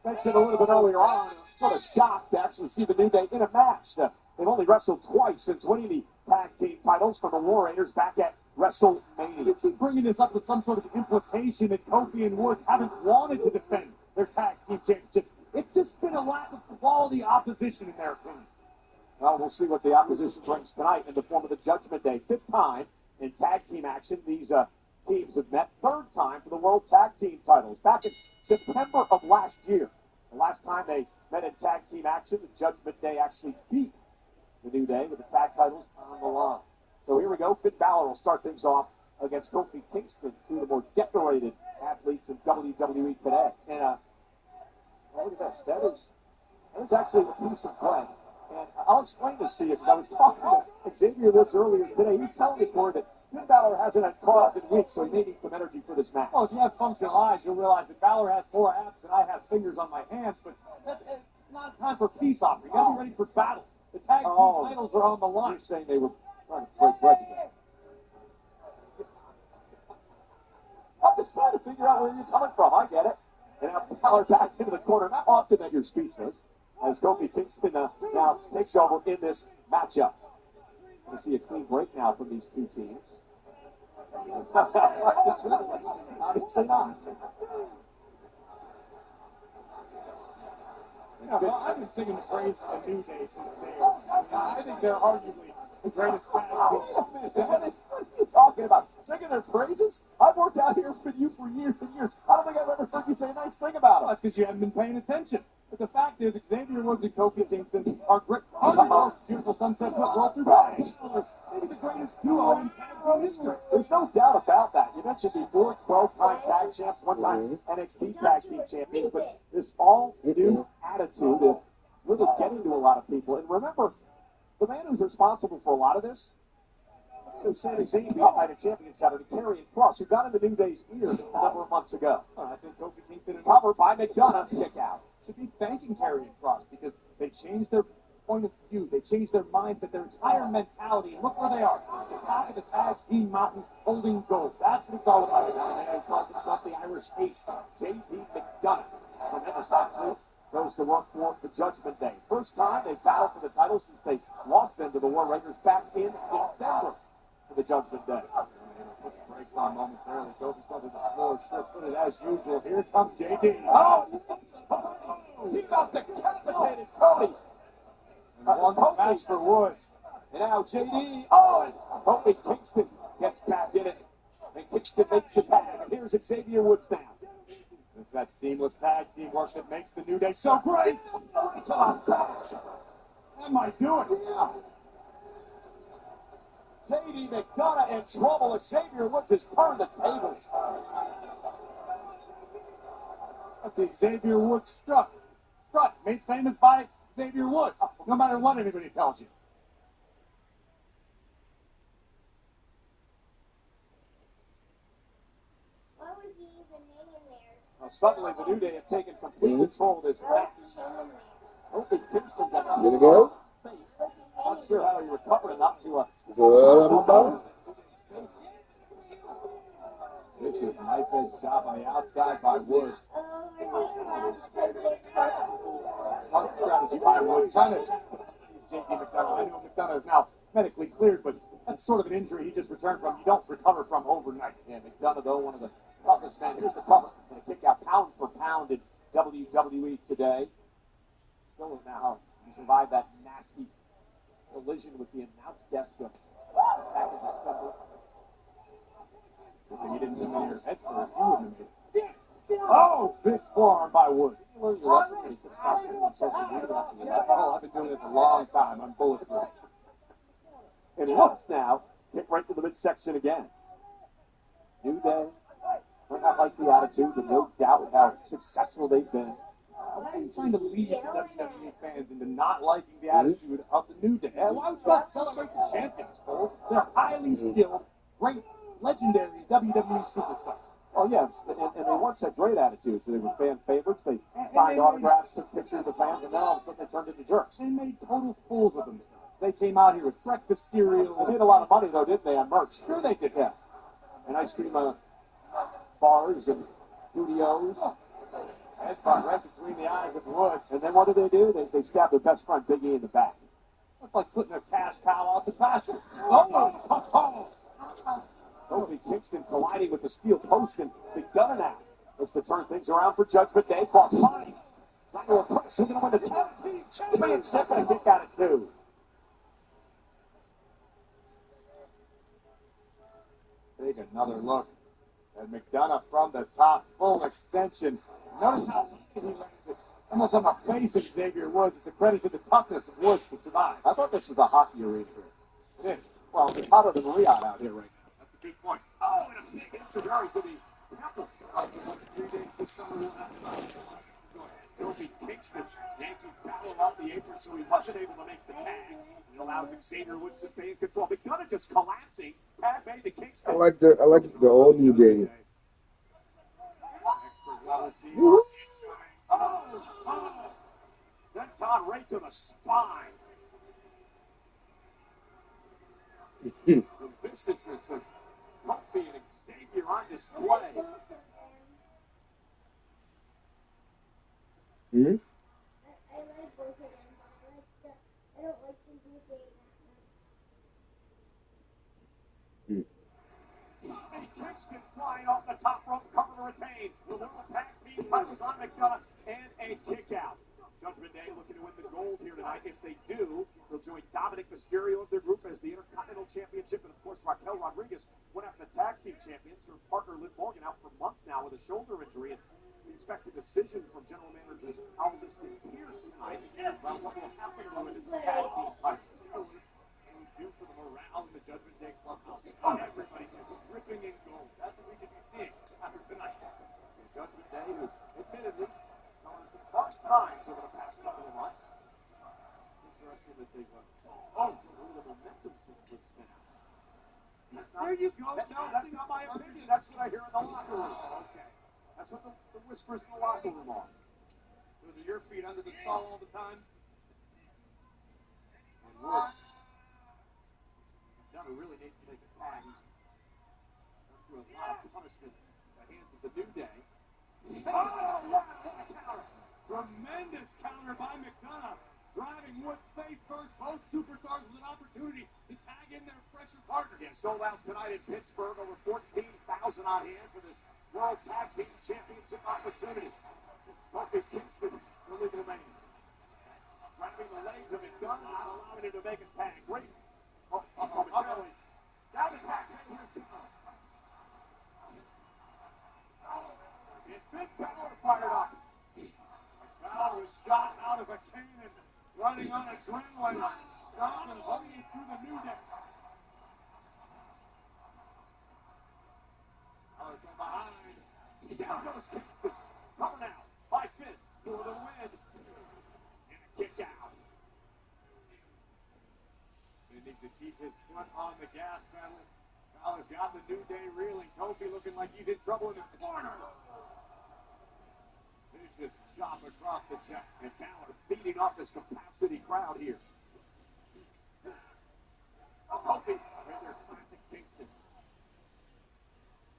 L: mentioned a little bit earlier on, I'm sort of shocked to actually see the New Day in a match. They've only wrestled twice since winning the tag team titles from the War Raiders back at WrestleMania.
K: You keep bringing this up with some sort of implication that Kofi and Woods haven't wanted to defend their tag team championship. It's just been a lack of quality opposition in their opinion.
L: Well, we'll see what the opposition brings tonight in the form of the Judgment Day. 5th time in tag team action. These teams have met. 3rd time for the World Tag Team titles. Back in September of last year. The last time they met in tag team action, the Judgment Day actually beat the New Day with the tag titles on the line. So here we go. Finn Balor will start things off against Kofi Kingston, two of the more decorated athletes in WWE today. And look at this. That is actually a piece of bread. And I'll explain this to you because I was talking to Xavier Woods earlier today. He was telling me, Corey, that Finn Balor hasn't had cards in weeks, so he may need some energy for this match.
K: Well, if you have functional eyes, you'll realize that Balor has 4 abs and I have fingers on my hands, but it's not a time for peace offering. You gotta be ready for battle. The tag team titles are on the line.
L: You're saying they were trying to break bread together. just trying to figure out where you're coming from. I get it. And now Clair backs into the corner. Not often that you're speechless, as Kofi Kingston now takes over in this matchup. We see a clean break now from these two teams. Obviously not.
K: Yeah, well, I've been singing the praise of New Day since day one. I think they're arguably the greatest tag team.
L: What are you talking about? Singing their praises? I've worked out here with you for years and years. I don't think I've ever heard you say a nice thing about them.
K: Well, that's because you haven't been paying attention. But the fact is, Xavier Woods and Kofi Kingston are great. Oh, beautiful sunset flip roll through back. Maybe the greatest duo in tag team history.
L: There's no doubt about that. You mentioned before 12-time tag champs, one-time NXT tag team champions, but this all-new attitude of really getting to a lot of people. And remember, the man who's responsible for a lot of this is Sami Zayn being Night of Champions Saturday, Karrion Kross, who got in the New Day's ear a number of months ago.
K: I think Kofi Kingston and
L: Covered by McDonough, kick out.
K: should be thanking Karrion Kross because they changed their point of view. They changed their mindset, their entire mentality. And look where they are. At the top of the tag team mountain holding gold. That's what it's all about.
L: Now he calls himself the Irish Ace. J.D. McDonough from Intersect goes to work for the Judgment Day. First time they battled for the title since they lost them to the War Raiders back in December for the Judgment Day.
K: Breaks on momentarily. Kofi's on the floor, sure-footed as usual. Here comes J.D.
L: Oh! He about decapitated Cody.
K: One match for Woods.
L: And now J.D. Oh, and Kofi Kingston gets back in it. And Kingston makes the tag. And here's Xavier Woods now.
K: It's that seamless tag team work that makes the New Day so great.
L: Right to the back.
K: That might do it.
L: Yeah. J.D. McDonough in trouble. Xavier Woods has turned the tables.
K: That's the Xavier Woods strut. Made famous by Xavier Woods. No matter what anybody tells you.
I: Why was he even hanging there?
L: Now, suddenly, the New Day have taken complete control of this match. Kofi Kingston got a
E: Gonna go?
L: face. Not sure how he recovered enough to
E: Good, everybody.
K: This is a knife-edge job on the outside by Woods. Smart strategy by Woods. Trying to J.D. McDonough. I know McDonough is now medically cleared, but that's sort of an injury he just returned from. You don't recover from overnight.
L: Yeah, McDonough, though, one of the toughest men. Here's the cover. Going to kick out pound for pound in WWE today. Still now, he survived that nasty collision with the announce desk back in December.
K: If you didn't come in your head first, you wouldn't have made it. Oh, big forearm by Woods.
L: Learned your lesson when he took shots on social media after the match.
K: Oh, I've been doing this a long time. I'm bulletproof.
L: And Woods now hit right to the midsection again. New Day might not like the attitude, but no doubt how successful they've been.
K: Why are you trying to lead the WWE fans into not liking the attitude of the New Day? Why would you not celebrate the champions, Cole? They're highly skilled, great, legendary WWE superstars.
L: Oh, yeah, and they once had great attitudes. They were fan favorites. They signed autographs, took pictures of the fans, and then all of a sudden they turned into jerks.
K: They made total fools of themselves. They came out here with breakfast cereal.
L: They made a lot of money, though, didn't they, on merch?
K: Sure they did.
L: Yeah. And ice cream bars and studios.
K: Headbutt right between the eyes of Woods.
L: And then what do? They stabbed their best friend, Big E, in the back.
K: It's like putting a cash cow out the pasture. Oh!
L: Kofi Kingston colliding with the steel post, and McDonough now looks to turn things around for Judgment Day. Cross body. Not going to press. He's going to win the tag team championship and a kick out at 2.
K: Take another look at McDonough from the top. Full extension. Notice how he landed almost on the face of Xavier Woods. It's a credit to the toughness of Woods to survive.
L: I thought this was a hockey arena.
K: It is.
L: Well, it's hotter than Riyadh out here right now.
K: That's a good point.
L: Oh, and a big incident to the temple.
K: After 3 days this summer,
L: Kofi Kingston, Yankee battle off the apron, so he wasn't able to make the tag. It allows Xavier Woods to stay in control. McDonough just collapsing. Tag made to Kingston.
E: I like the old New Day.
L: Denton right to the spine.
K: The viciousness of
L: Kofi and Xavier on display.
E: Hmm?
I: I like both of them, but I don't like the new day
L: Bobby Kingston flying off the top rope, cover to retain. The World Tag Team titles on McDonough and a kick out. Judgment Day looking to win the gold here tonight. If they do, they'll join Dominic Mysterio of their group as the Intercontinental Championship. And of course, Raquel Rodriguez went after the tag team champions. Her partner Liv Morgan out for months now with a shoulder injury. And we expect a decision from General Managers Aldis and Pierce tonight about what will happen to the women's tag team titles. What it would do for the morale in the Judgment Day clubhouse. Everybody says it's dripping in gold. That's what we could be seeing after tonight. And Judgment Day, who admittedly gone some hard times over the past couple of months. Interesting that they've a little momentum since Liv's been out. There you go. No, that's not my opinion. That's what I hear in the locker room. Oh, okay. That's what the whispers in the locker room are. Those are your feet under the stall all the time. And Woods. Dunner really needs to make a tag. He's gone through a lot of punishment at the hands of the New Day. Oh, wow, what a counter. Tremendous counter by McDonough. Driving Woods face first. Both superstars with an opportunity to tag in their fresher partner. Yeah, sold out tonight in Pittsburgh. Over 14,000 on hand for this World Tag Team Championship opportunity. Kofi Kingston, the legal man. Grabbing the legs of McDonough, not allowing him to make a tag. Great. McDonough. Down the tag. Here's Dunner. And Finn Balor fired up. Balor was shot out of a cannon, running on adrenaline, stopped and hurrying through the New Day. Balor from behind. Down goes Kingston. Cover now by Finn for the win. And a kick out. He needs to keep his foot on the gas pedal. Balor's got the New Day reeling. Kofi looking like he's in trouble in the corner. Vicious chop across the chest. And Balor feeding off this capacity crowd here. Kofi with their classic Kingston.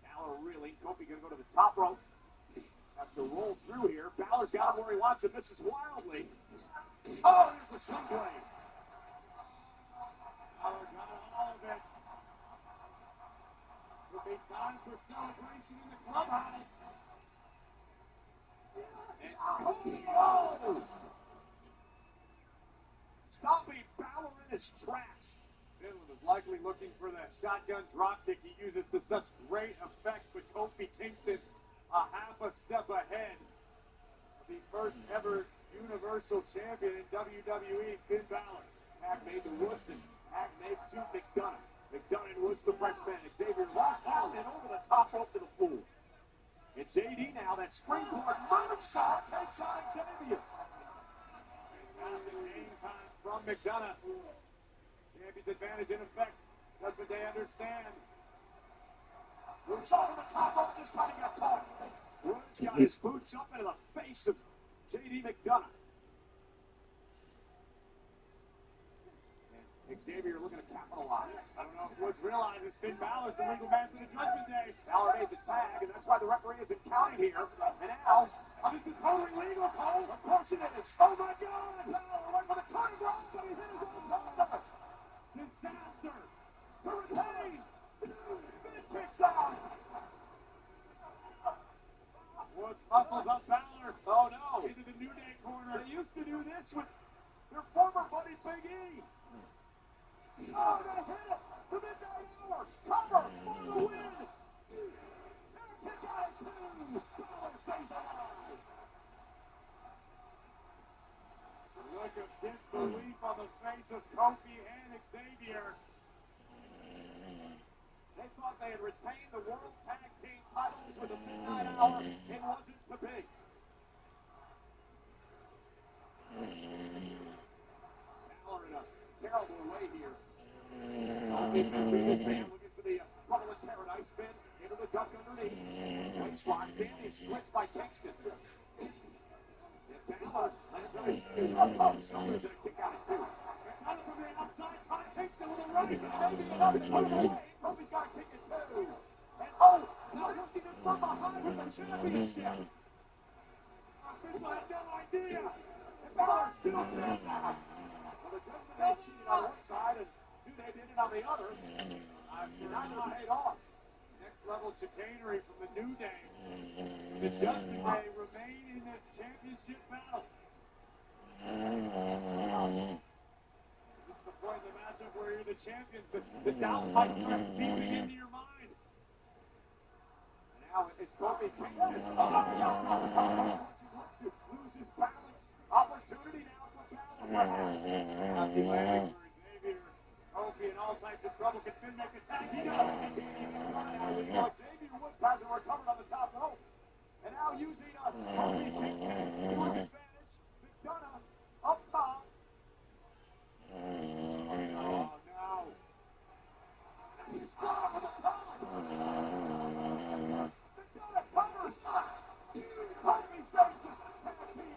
L: Balor reeling. Kofi going to go to the top rope. Has to roll through here. Balor's got him where he wants him. Misses wildly. Oh, there's the sling blade. Balor got all of it. Could be time for celebration in the clubhouse. And oh! Stopping Balor in his tracks. Finland was likely looking for that shotgun dropkick he uses to such great effect, but Kofi Kingston a half a step ahead of the first ever Universal Champion in WWE, Finn Balor. Tag made to Woods and tag made to McDonough. McDonough and Woods, the freshman. Xavier lost out and over the top rope to the pool. And JD now, that springboard moonsault takes on Xavier. Fantastic game time from McDonough. Champion's advantage in effect. Judgment Day understand. Woods over the top rope, this time he got caught. Woods got his boots up into the face of JD McDonough. And Xavier looking to capitalize. I don't know if Woods realizes Finn Balor's the legal man for the Judgment Day. Balor made the tag, and that's why the referee isn't counting here. And now, this is totally legal, Cole. Of course it is. Oh my God! Balor went for the turn rope, but he hit his own partner. Disaster to retain. Finn kicks out. Woods muscles up Balor. Oh no! Into the New Day corner. They used to do this with their former buddy Big E. Oh, they hit it! The midnight hour! Cover for the win! And a kick out at two! Balor stays alive! Look of disbelief on the face of Kofi and Xavier. They thought they had retained the World Tag Team titles with the midnight hour. It wasn't to be. Balor in a terrible way here. Kofi between his man looking for the puddle in paradise spin into the duck underneath. Quick slots, Damian switch by Kingston. And Balor lands on his feet. Oh, so there's a kick out at two. McDonough from the outside, caught Kingston.
K: Kingston with a right, maybe enough to put it away. Kobe's got to kick it too. And oh, now looking in from behind with the championship. Mitchell had no idea. And Balor still kicks out. Well, the Judgment Day cheated on one side and New Day did it on the other. Not at all. Next level chicanery from the New Day. The Judgment Day remain in this championship battle. This is the point of the matchup where you're the champions. The doubt might start seeping into your mind. And now it's Kofi Kingston. Oh, he wants to lose his balance. Opportunity now for Balor. Happy landing for Xavier. Kofi in all types of trouble. Can Finn make a tag? He does. Xavier Woods hasn't recovered on the top rope. And now using Kofi Kingston to his advantage. McDonough up top. Oh, no. He's got him with a collar. McDonough covers. Kofi saves the tag team.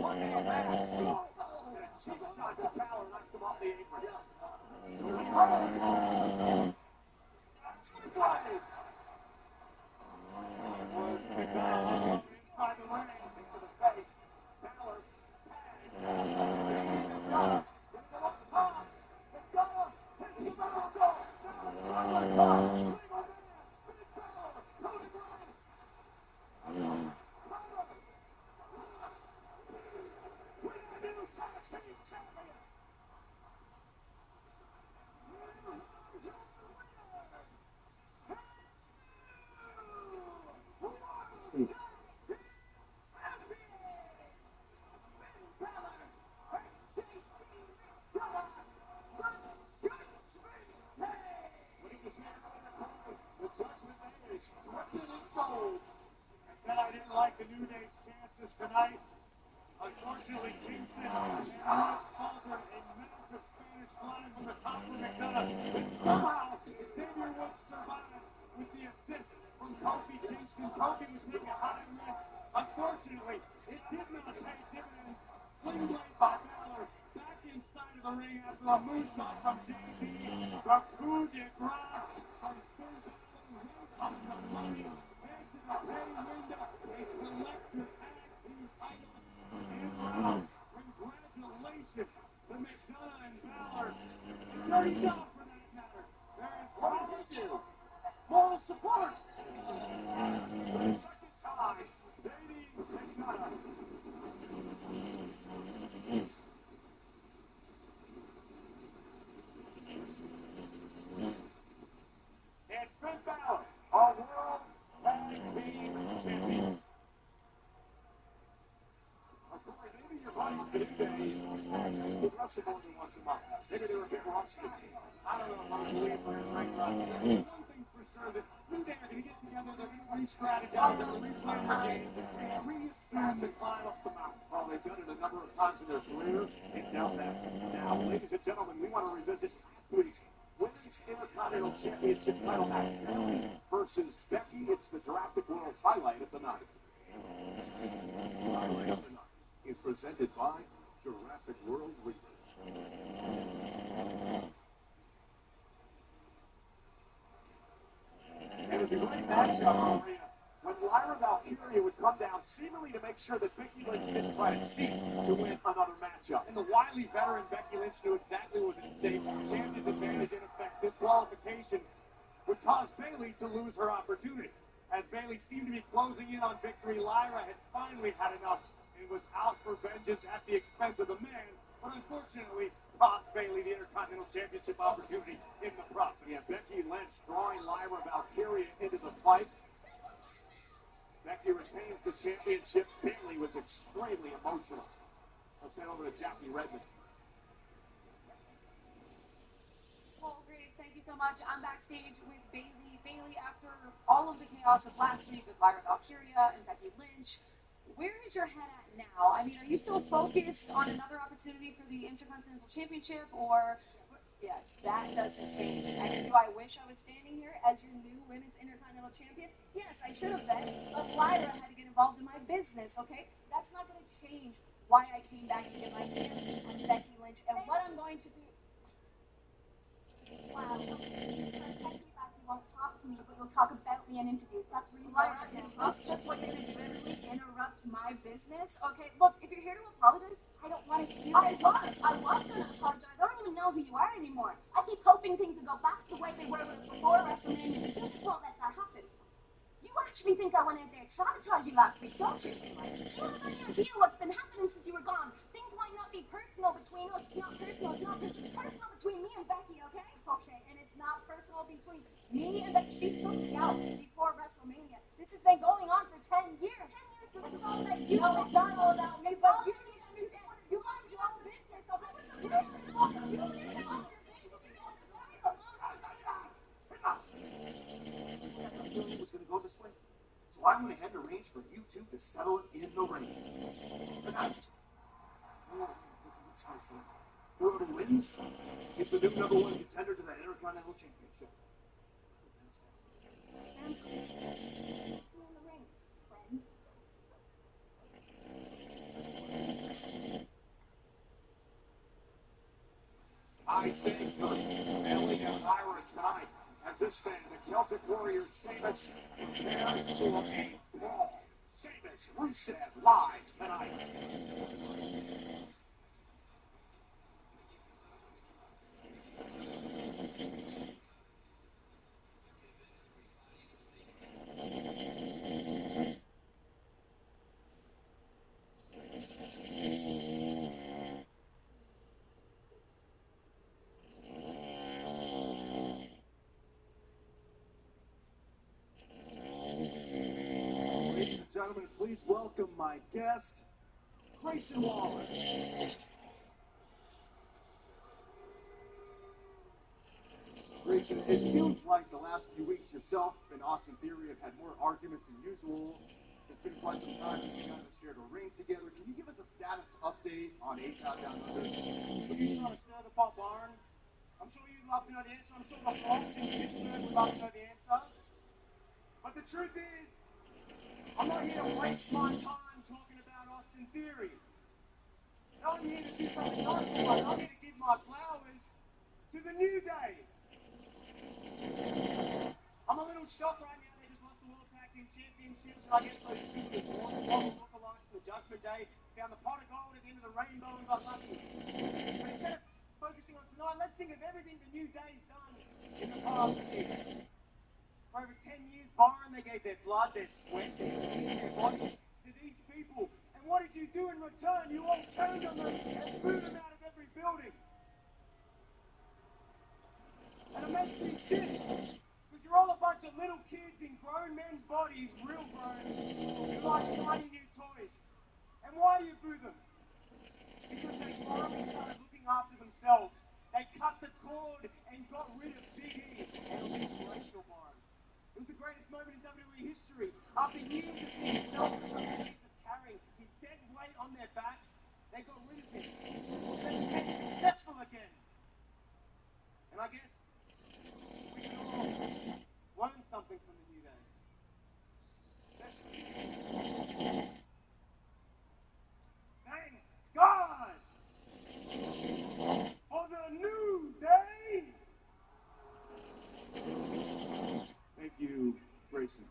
K: One man match. Cheap shot to Balor knocks him off the apron. Two-blade. Inside the ring, into the face. Balor. McDonough. Up top. McDonough. Hits the moonsault. Now I didn't like the New Day's chances tonight. Unfortunately, Kingston and Woods faltered a massive Spanish fly from the top of McDonough. But somehow, Xavier Woods survived with the assist from Kofi Kingston. Kofi would take a high risk. Unfortunately, it did not pay dividends. Sling blade by Balor back inside of the ring after a moonsault from JB. The coup de grace from Finn Balor comes the money. Head to the pay window. A collector tag team title. Congratulations to McDonough and Balor. And Dirty Dog, for that matter. There is positive moral support. For the second time, dating McDonough. And Finn Balor, our World Tag Team Champions. Maybe your body's been in the wrestle more than once a month. Maybe they were a bit rusty. I don't know if I'm a believer in ring rust. One thing's for sure, that New Day are going to get together, they're going to re-strategize, they're going to replay their games, and reassume the climb up the mountain. Well, they've done it a number of times in their careers, and doubt that. Now, ladies and gentlemen, we want to revisit last week's Women's Intercontinental Championship title match. Bayley versus Becky. It's the Jurassic World highlight of the night. Highlight of the night is presented by Jurassic World Research. And it's a great matchup, Maria. When Lyra Valkyria would come down seemingly to make sure that Becky Lynch didn't try to cheat to win another matchup. And the wily veteran Becky Lynch knew exactly what was at stake. Champion's advantage in effect. Disqualification would cause Bayley to lose her opportunity. As Bayley seemed to be closing in on victory, Lyra had finally had enough and was out for vengeance at the expense of the man, but unfortunately cost Bayley the Intercontinental Championship opportunity in the process. Yes, Becky Lynch drawing Lyra Valkyria into the fight. Becky retains the championship. Bayley was extremely emotional. Let's head over to Jackie Redmond.
N: Paul Graves, thank you so much. I'm backstage with Bayley. Bayley, after all of the chaos of last week with Lyra Valkyria and Becky Lynch, where is your head at now? I mean, are you still focused on another opportunity for the Intercontinental Championship, or... Yes, that doesn't change. And do I wish I was standing here as your new Women's Intercontinental Champion? Yes, I should have been, but Lyra had to get involved in my business, okay? That's not going to change why I came back to get my hands on Becky Lynch and what I'm going to do. Wow, because you won't talk to me, but you'll talk about me in interviews. That's really is this just what you're going to do every week? Interrupt my business? Okay, look, if you're here to apologize, I don't want to hear it. I was going to apologize. I don't even know who you are anymore. I keep hoping things will go back to the way they were with us before WrestleMania, but you just won't let that happen. You actually think I went out there and sabotaged you last week, don't you? Do you have any idea what's been happening since you were gone? Things might not be personal between us. It's not personal. It's not personal. It's personal between me and Becky, okay? Okay, and it's not personal between me and Becky. She took me out before WrestleMania. This has been going on for 10 years. 10 years, but it's all about you. No, it's not all about me, but you need to understand what you mind your own business, okay? You need to mind your business.
K: It was going to go this way. So I went ahead and arranged for you two to settle it in the ring. Tonight. Whoever wins is the new #1 contender to that Intercontinental Championship.
N: Sounds good. See you in the ring, friend.
K: High stakes for Ellie and Myron tonight. As this man, the Celtic Warrior Sheamus, prepares for a brawl. Sheamus, Rusev, live tonight. Ladies and gentlemen, please welcome my guest, Grayson Waller. Grayson, it feels like the last few weeks yourself and Austin Theory have had more arguments than usual. It's been quite some time since you guys have shared a ring together. Can you give us a status update on A-Town down under?
B: Are you trying to stir the pot, Byron? I'm sure you'd love to know the answer. I'm sure the whole team in Pittsburgh would love to know the answer. But the truth is, I'm not here to waste my time talking about Austin Theory. I'm here to do something nice for one. I'm here to give my flowers to the New Day. I'm a little shocked right now. They just lost the World Tag Team Championships. And I guess those two lookalikes from the Judgment Day found the pot of gold at the end of the rainbow and got lucky. But instead of focusing on tonight, let's think of everything the New Day's done in the past year. For over 10 years, Byron, they gave their blood, their sweat, their tears, their bodies to these people. And what did you do in return? You all turned on them and threw them out of every building. And it makes me sick. Because you're all a bunch of little kids in grown men's bodies, real grown, who like shiny new toys. And why do you boo them? Because they finally started looking after themselves. They cut the cord and got rid of Big E. And it was inspirational, Byron. It was the greatest moment in WWE history. After years of being selfish, after years of carrying his dead weight on their backs, they got rid of him. They became successful again. And I guess we can all learn something from the New Day. Thank God for the New Day. Thank you, Grayson.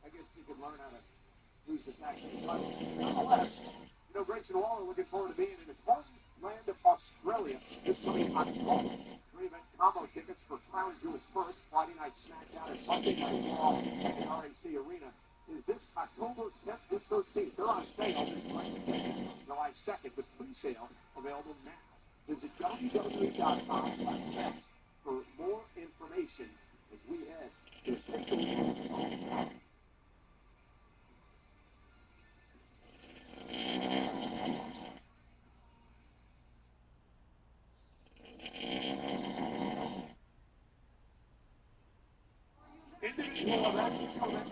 B: I guess you could learn how to lose the tag team title. Nonetheless, Grayson Waller looking forward to being in his homeland of Australia this coming October. Three-event combo tickets for Crown Jewel's first Friday Night SmackDown and Sunday Night Raw at the RAC Arena is this October 10th to 13th. They're on sale this Wednesday, July 2nd, with pre-sale available now. Visit WWE.com/events for more information as we head to the Central. Individual event,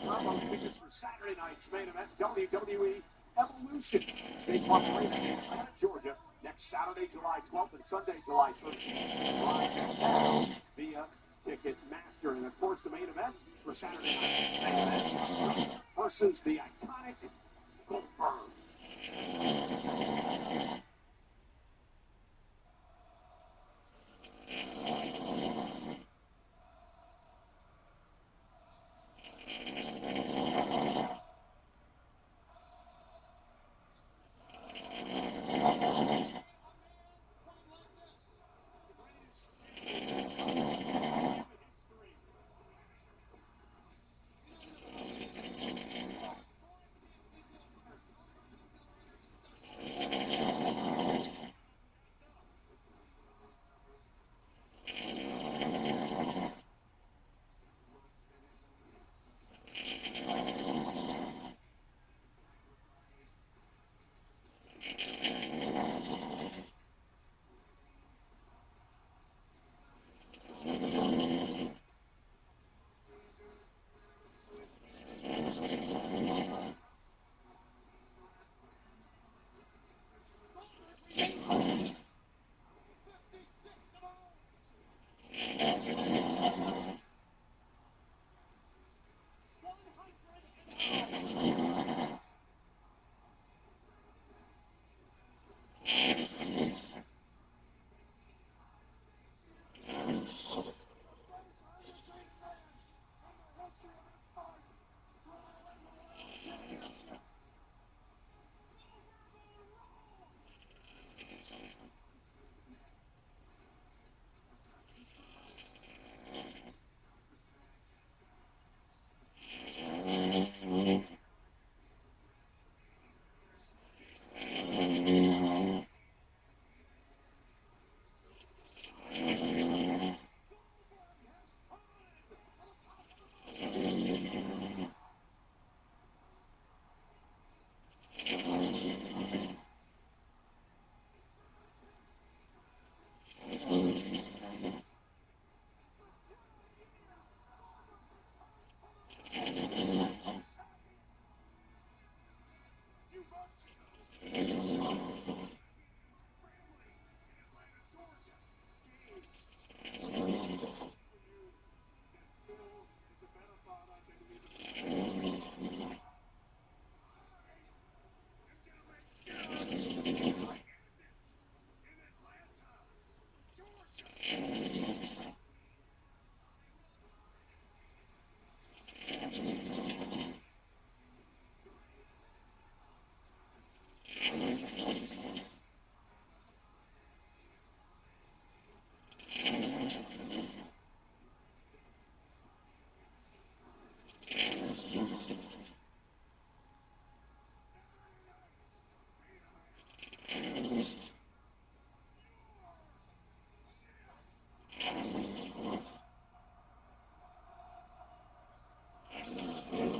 B: combo tickets for Saturday night's main event, WWE Evolution. State Park Arena in Atlanta, Georgia, next Saturday, July 12th, and Sunday, July 13th. Via
L: ticket master. And of course, the main event for Saturday night's main event versus the iconic Goldberg.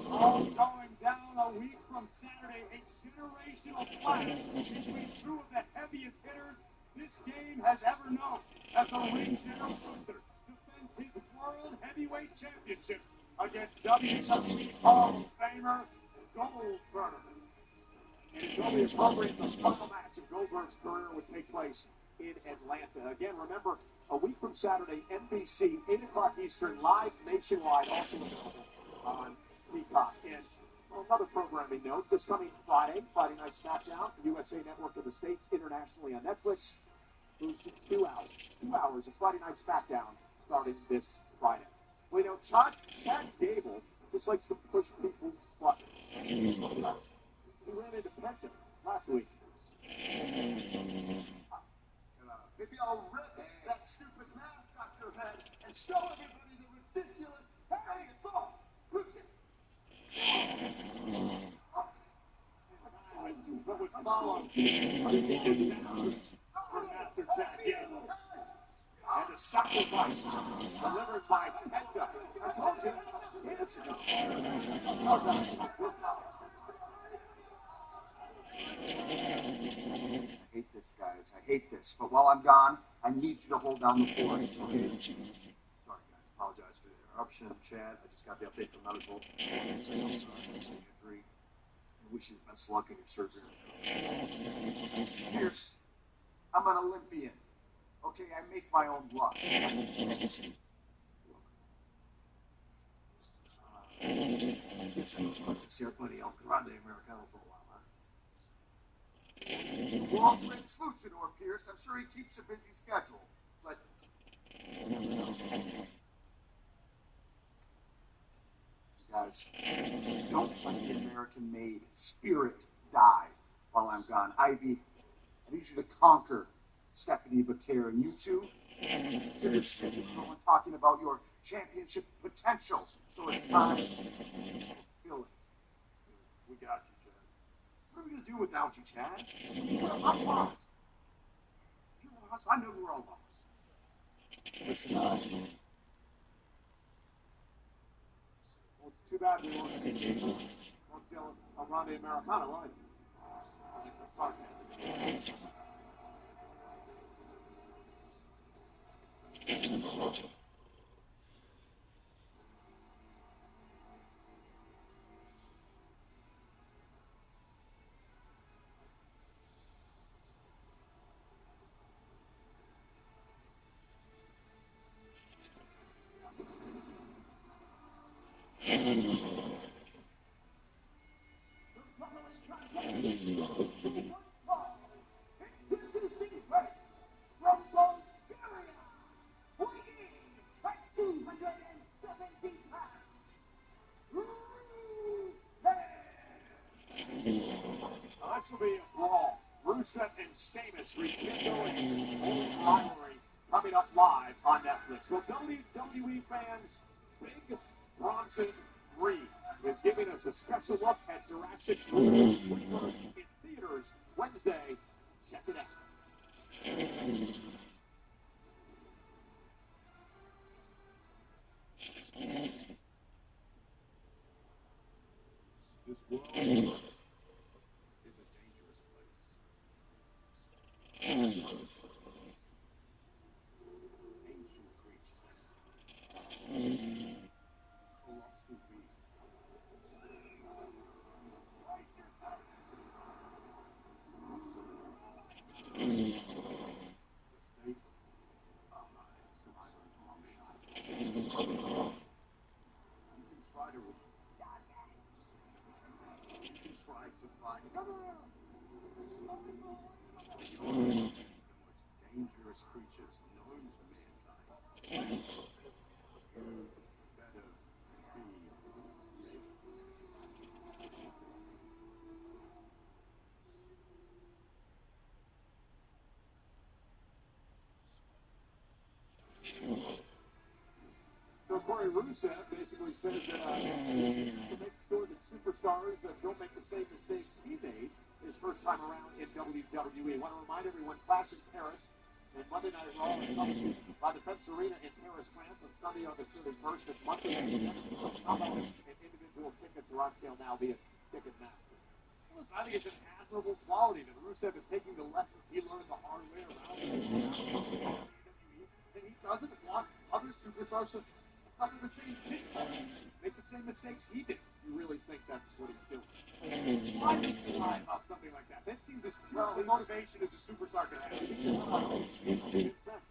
L: All going down a week from Saturday, a generational clash between two of the heaviest hitters this game has ever known. As the ring general Gunther defends his World Heavyweight Championship against WWE Hall of Famer Goldberg. And it's only appropriate the final match of Goldberg's career would take place in Atlanta. Again, remember, a week from Saturday, NBC, 8 o'clock Eastern, live nationwide, also available on Peacock. And another programming note, this coming Friday Night SmackDown, USA Network of the States, internationally on Netflix, moves to 2 hours. 2 hours of Friday Night SmackDown starting this Friday. We know Chad Gable just likes to push people's buttons. He ran into Penta last week.
M: Maybe I'll rip that stupid mask off your head and show everybody the ridiculous. Hey, stop!
L: What would follow after Chad Gable? And a sacrifice delivered by Penta. I told you, it's
O: I hate this, guys. I hate this. But while I'm gone, I need you to hold down the fort. Okay? Sorry, guys. Apologize for the interruption. Chad, I just got the update from medical. I'm sorry for the injury. I wish you the best luck in your surgery. Pierce, I'm an Olympian. Okay, I make my own luck. Guess I was going to see our buddy El Grande Americano for a while, huh? The world's greatest luchador, Pierce. I'm sure he keeps a busy schedule, but guys, don't let the American-made spirit die while I'm gone. Ivy, I need you to conquer Stephanie Baker, and you two, you're sitting and talking about your championship potential. So it's time to fulfill it. We got you, Chad. What are we going to do without you, Chad? I'm lost. You're lost. I know we're all lost. Listen, well, it's too bad we won't see El Grande Americano, right? I think that's sarcasm. This will be a brawl. Rusev and Sheamus rekindling old rivalry coming up live on Netflix. Well, WWE fans, Big Bronson Reed is giving us a special look at Jurassic World Rebirth in theaters Wednesday. Check it out. This world is a dangerous place. Ancient creatures. Colossal beasts. The stakes are high. Survivor's long shot. You can try to try to find the most dangerous creatures known to mankind. You better be ready. So Corey Rusev basically says that this is to make sure that superstars don't make the same mistakes he made his first time around in WWE. I want to remind everyone, Clash in Paris and Monday Night Raw are coming by the Defense Arena in Paris, France on Sunday, August 31st. And monthly and individual tickets are on sale now via Ticketmaster. Listen, I think it's an admirable quality that Rusev is taking the lessons he learned the hard way around WWE, and he doesn't want other superstars to suffer the same thing, make the same mistakes he did. You really think that's what he's doing? Why would you lie about something like that? That seems as pure a motivation as a superstar can have. It makes sense.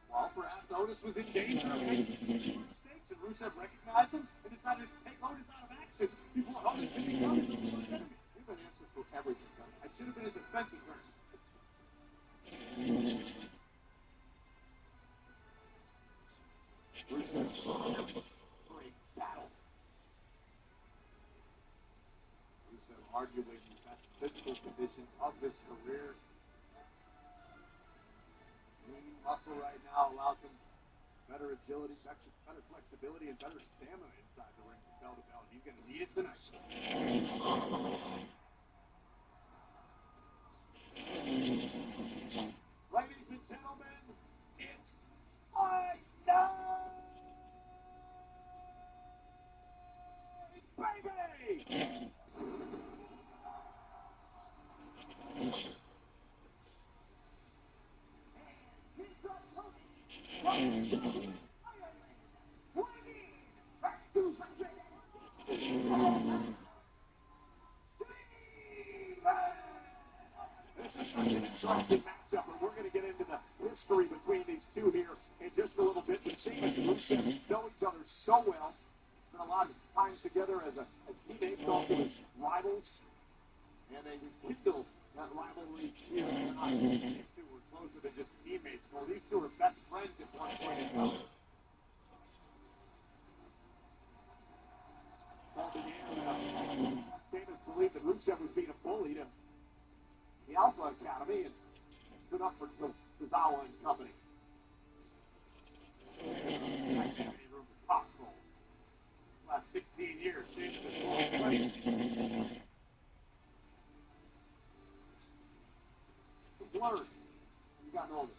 O: Well, perhaps Otis was in danger of making some mistakes, and Rusev recognized them and decided to take Otis out of action before Otis could become his worst enemy. You have an answer for everything, guys. I should have been a defense attorney. Rusev, great battle. Rusev, arguably the best physical condition of his career. Lean muscle right now allows him better agility, better flexibility, and better stamina inside the ring from bell to bell. He's going to need it tonight. Ladies and gentlemen, it's Fight Night, baby! This is such an exciting matchup, and we're going to get into the history between these two here in just a little bit. But Sheamus and Rusev know each other so well.
L: spent a lot of time together as teammates, also as rivals, and they rekindled that rivalry here tonight. These two were closer than just teammates. Well, these two were best friends at one point in time. Well, began, Sheamus believed that Rusev was being bullied in the Alpha Academy and stood up for Tozawa and company. Room for top roll. Last 16 years, Sheamus has won plenty. He's learned. He's gotten older.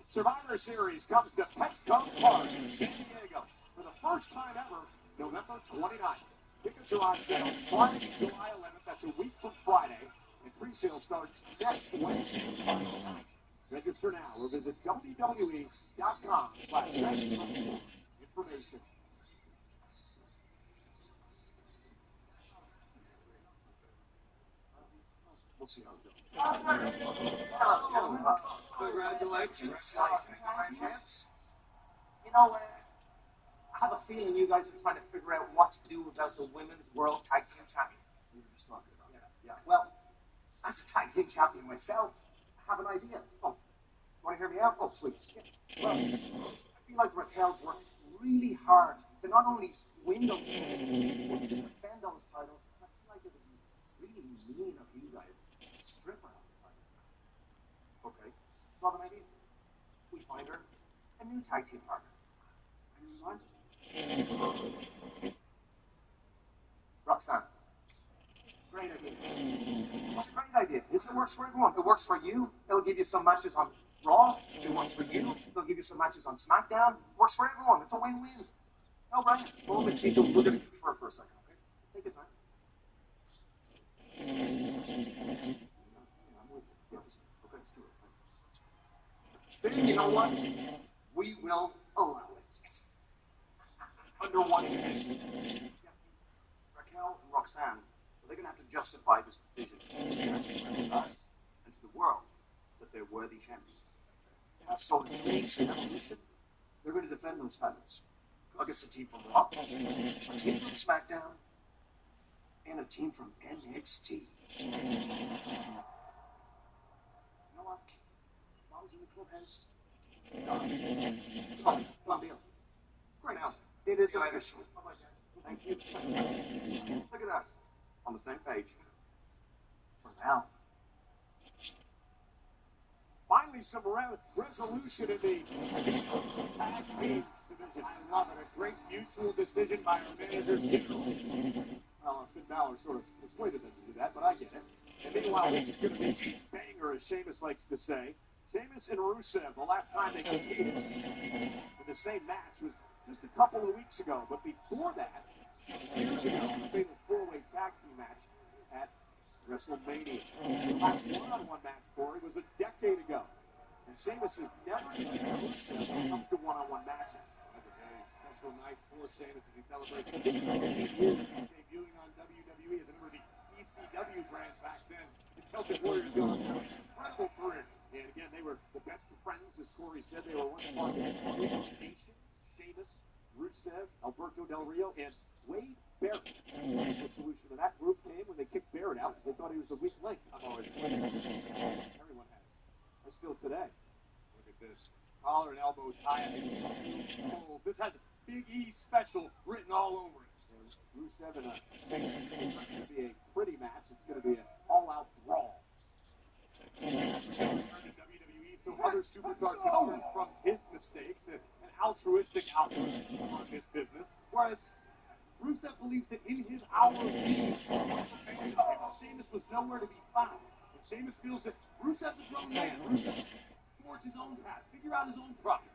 L: Survivor Series comes to Petco Park in San Diego for the first time ever, November 29th. Tickets are on sale Friday, July 11th. That's a week from Friday. And pre-sale starts next Wednesday. Register now or visit WWE.com/information. We'll see how it goes. Congratulations, champs.
G: You know, I have a feeling you guys are trying to figure out what to do about the Women's World Tag Team Champions.
L: We were just talking about that.
G: Yeah. Well, as a tag team champion myself, I have an idea. Oh, want to hear me out? Oh, please. Yeah. Well, I feel like Raquel's worked really hard to not only win those titles, but to defend those titles. I feel like it would be really mean of you guys to strip her of the titles.
L: Okay.
G: Well, then maybe we find her a new tag team partner. Roxanne. Great idea. It's a great idea. It works for everyone. It works for you. It'll give you some matches on Raw. It works for you. It'll give you some matches on SmackDown. It works for everyone. It's a win-win. No brainer. Well, we're going to defer for a second, okay? Take your time.
L: Okay, let's do it.
G: Then, you know what? We will allow it.
O: Under one condition. Raquel and Roxanne, they're going to have to justify this decision to us and to the world that they're worthy champions. So in 2 weeks in Evolution, they're going to defend those titles against a team from Raw, a team from SmackDown, and a team from NXT. You know what? If I was in the clubhouse, it's fine. Done deal. Great. Now, it is official. Thank you. Look at us. On the same page. For now.
L: Finally, some resolution in the tag team division. I love it. A great mutual decision by our manager. Well, Finn Balor sort of persuaded them to do that, but I get it. And meanwhile, this is going to be a banger, as Sheamus likes to say. Sheamus and Rusev, the last time they competed in the same match was just a couple of weeks ago. But before that, 6 years ago, the fatal four-way tag team match at WrestleMania. The last one-on-one match, Corey, was a decade ago. And Sheamus has never beaten Rusev when it comes to one-on-one matches. That's a very special night for Sheamus as he celebrates 16 years since debuting on WWE as a member of the ECW brand back then. The Celtic Warriors go on an incredible career. And again, they were the best of friends, as Corey said. They were one part of the Nation, Sheamus, Rusev, Alberto Del Rio, and Wade Barrett. The solution to that group came when they kicked Barrett out. They thought he was the weak link. I'm always everyone has. I still today. Look at this. Collar and elbow tie. Oh, this has Big E special written all over it. And Rusev and it's going to be a pretty match. It's going to be an all-out brawl. WWE, so other superstars can learn from his mistakes and altruistic outlook on this business. Whereas Rusev believes that in his hour of need, Sheamus was nowhere to be found. And Sheamus feels that Rusev's a grown man. Rusev forged his own path, figure out his own problem.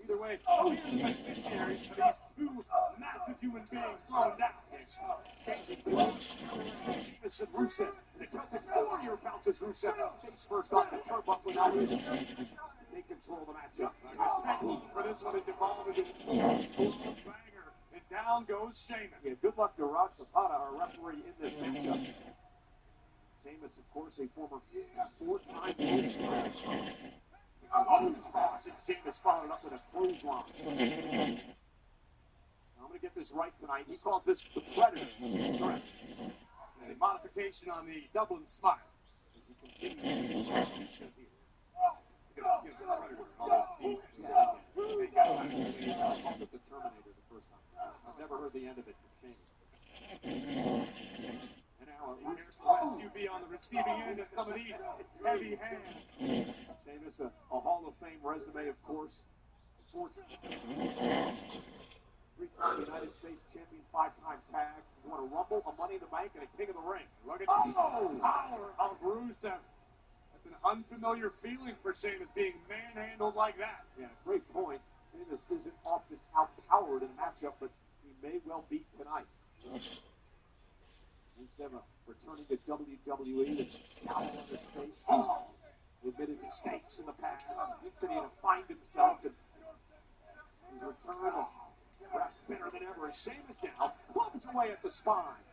L: Either way, we're the beneficiaries of these two massive human beings thrown down. Sheamus and Rusev. And the Celtic Warrior bounces Rusev face first off the turnbuckle. Now take control of the matchup. For this one, it devolved into a banger. And down goes Sheamus. Yeah, good luck to Rod Zapata, our referee in this matchup. Sheamus, of course, a former four-time world champion. Toss, and Sheamus followed up with a clothesline. Now, I'm going to get this right tonight. He calls this the Predator. Correct. A modification on the Dublin Smile. The Terminator the first time. I've never heard the end of it from Sheamus. And now you be on the receiving end of some of these heavy hands. Sheamus, a Hall of Fame resume, of course. Three-time United States champion, five-time tag. You want a Rumble, a Money in the Bank, and a King of the Ring. Look at the power of Rusev. That's an unfamiliar feeling for Sheamus being manhandled like that. Yeah, great point. Sheamus isn't often outpowered in a matchup, but he may well be tonight. Rusev returning to WWE with a scowl on his face. He admitted mistakes in the past. Continuing to find himself. And his return, perhaps better than ever. Sheamus now clubs away at the spine.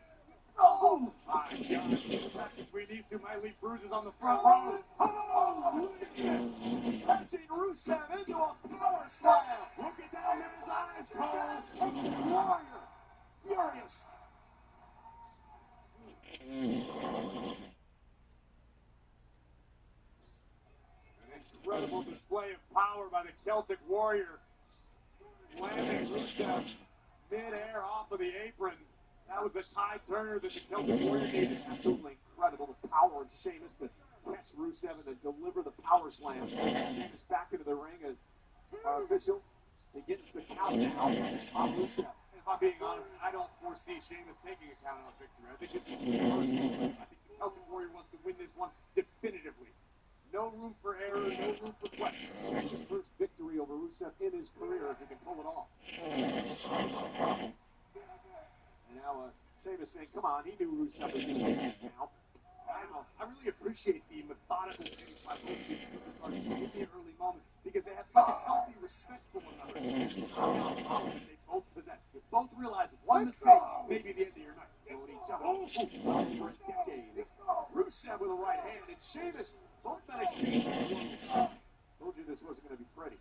L: Oh, my God. Between these two might leave bruises on the front row. Oh, Sheamus catching Rusev into a power slam. Looking down in his eyes, Cole. Warrior. Furious. An incredible display of power by the Celtic Warrior. Slamming Rusev mid-air off of the apron. That was the tie turner that the Celtic Warrior needed. Absolutely incredible. The power of Sheamus to catch Rusev and then deliver the power slam. Sheamus back into the ring as our official. They get into the count now on Rusev. If I'm being honest, I don't foresee Sheamus taking a count-out victory. I think it's personal. I think the Celtic Warrior wants to win this one definitively. No room for error, no room for questions. His first victory over Rusev in his career if he can pull it off. And now Sheamus saying, come on, he knew Rusev was going to count. I really appreciate the methodical pace by both teams in the early moments because they have such a healthy respect for one another. They both possess. They both realize one mistake may be the end of your night. Throwing each other for a decade. Rusev with a right hand and Sheamus. Both men exchanging. Told you this wasn't going to be pretty.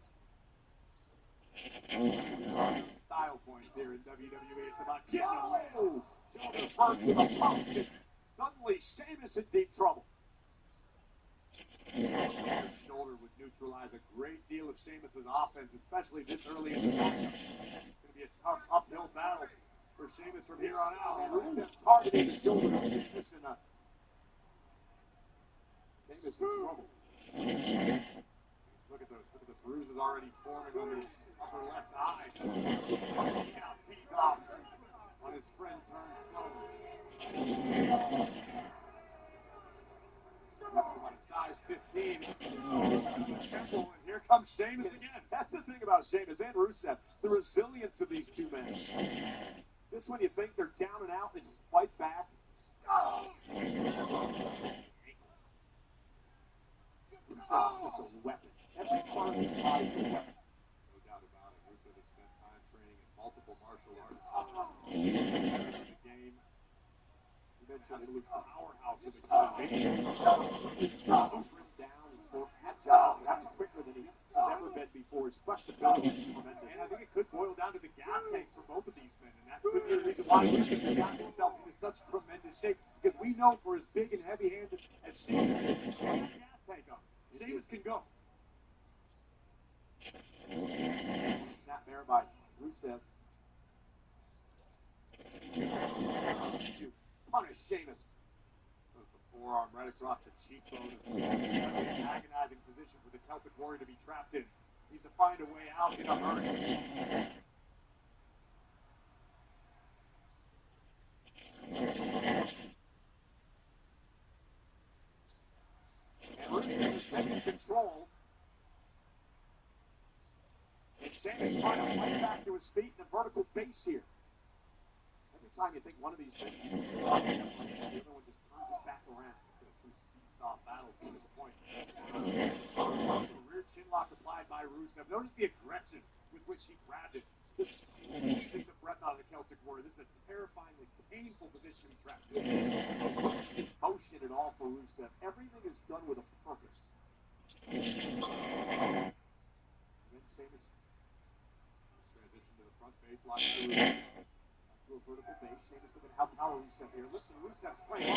L: Style points here in WWE. It's about getting away. Shoulder first to the post. Suddenly, Sheamus in deep trouble. Shoulder would neutralize a great deal of Sheamus' offense, especially this early in the matchup. It's going to be a tough uphill battle for Sheamus from here on out. Rusev targeting the shoulder of Sheamus and Sheamus in trouble. Look at the bruises already forming on the upper left eye. He now tees off on his friend turned foe. About a size 15. And here comes Sheamus again. That's the thing about Sheamus and Rusev, the resilience of these two men. This one you think they're down and out, they just fight back. Rusev is just a weapon. Every part of his body is a weapon. No doubt about it. Rusev has spent time training in multiple martial arts. The game. You mentioned absolute powerhouse of the game. Trimmed down and more agile, perhaps quicker than he has ever been before. His flexibility is tremendous. And I think it could boil down to the gas tanks for both of these men. And that could be the reason why Rusev has gotten himself into such tremendous shape. Because we know for as big and heavy-handed as Sheamus is, he's got a gas tank on. Sheamus can go. Snap there by Rusev. Punish Sheamus. The forearm right across the cheekbone. An agonizing position for the Celtic Warrior to be trapped in. Needs to find a way out in a hurry. And Rusev is taking control. And Sheamus trying to play back to his feet in a vertical base here. Every time you think one of these things, the other one just turns it back around. It's a true seesaw battle to this point. The rear chinlock applied by Rusev. Notice the aggression with which he grabbed it. Just take the breath out of the Celtic Warrior. This is a terrifyingly painful position to be trapped in. Constant motion and all for Rusev. Everything is done with a purpose. And then Sheamus transition to the front baseline. To a vertical base. Sheamus looking to outpower Rusev here. Listen, Rusev's playing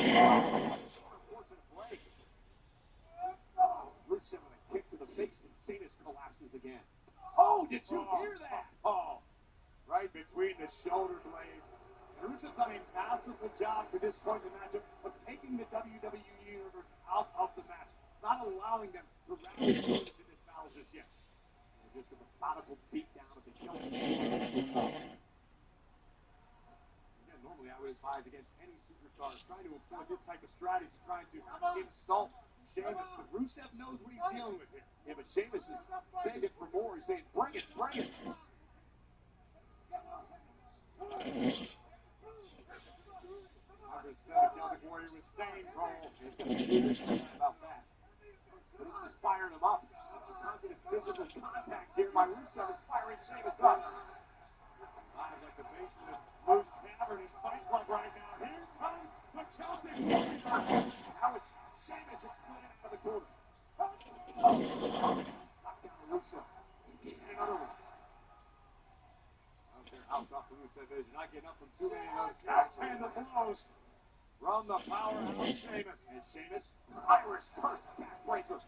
L: forcing a break. Rusev with a kick to the face, and Sheamus collapses again. Oh, did you hear that? Oh, right between the shoulder blades. And Rusev's done a masterful job to this point in the matchup of taking the WWE Universe out of the match, not allowing them to rally Sheamus in this battle just yet. And just a methodical beatdown of the Celtic. Again, normally I would advise against any superstars trying to employ this type of strategy, trying to insult Sheamus, but Rusev knows what he's dealing with here. Yeah, but Sheamus is begging for more. He's saying, bring it, bring it. Number 7, Celtic Warrior with staying role. He's about that. But he's just firing him up. Constant physical contact here by Rusev is firing Sheamus up. Live at the basement of Moose Tavern and Fight Club right now. Here comes the Celtic Warrior. Now it's Sheamus exploding out of the corner. Knocked down Rusev. And another one. Out there, out off the Rusev vision. Not getting up from too many of those guys. And the blows from the powerhouse Sheamus. And Sheamus, Irish curse backbreaker.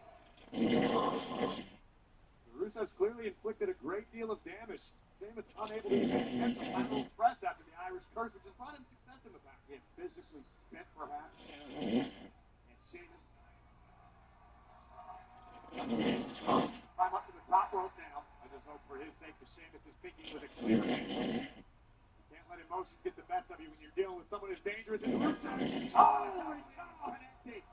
L: Rusev's clearly inflicted a great deal of damage. Sheamus unable to use his lateral press after the Irish curse, which has brought him success in the past. He physically spent, perhaps. And Sheamus. Climb up to the top rope now. I just hope for his sake that Sheamus is thinking with a clear head. You can't let emotions get the best of you when you're dealing with someone as dangerous as Rusev. Holy cow!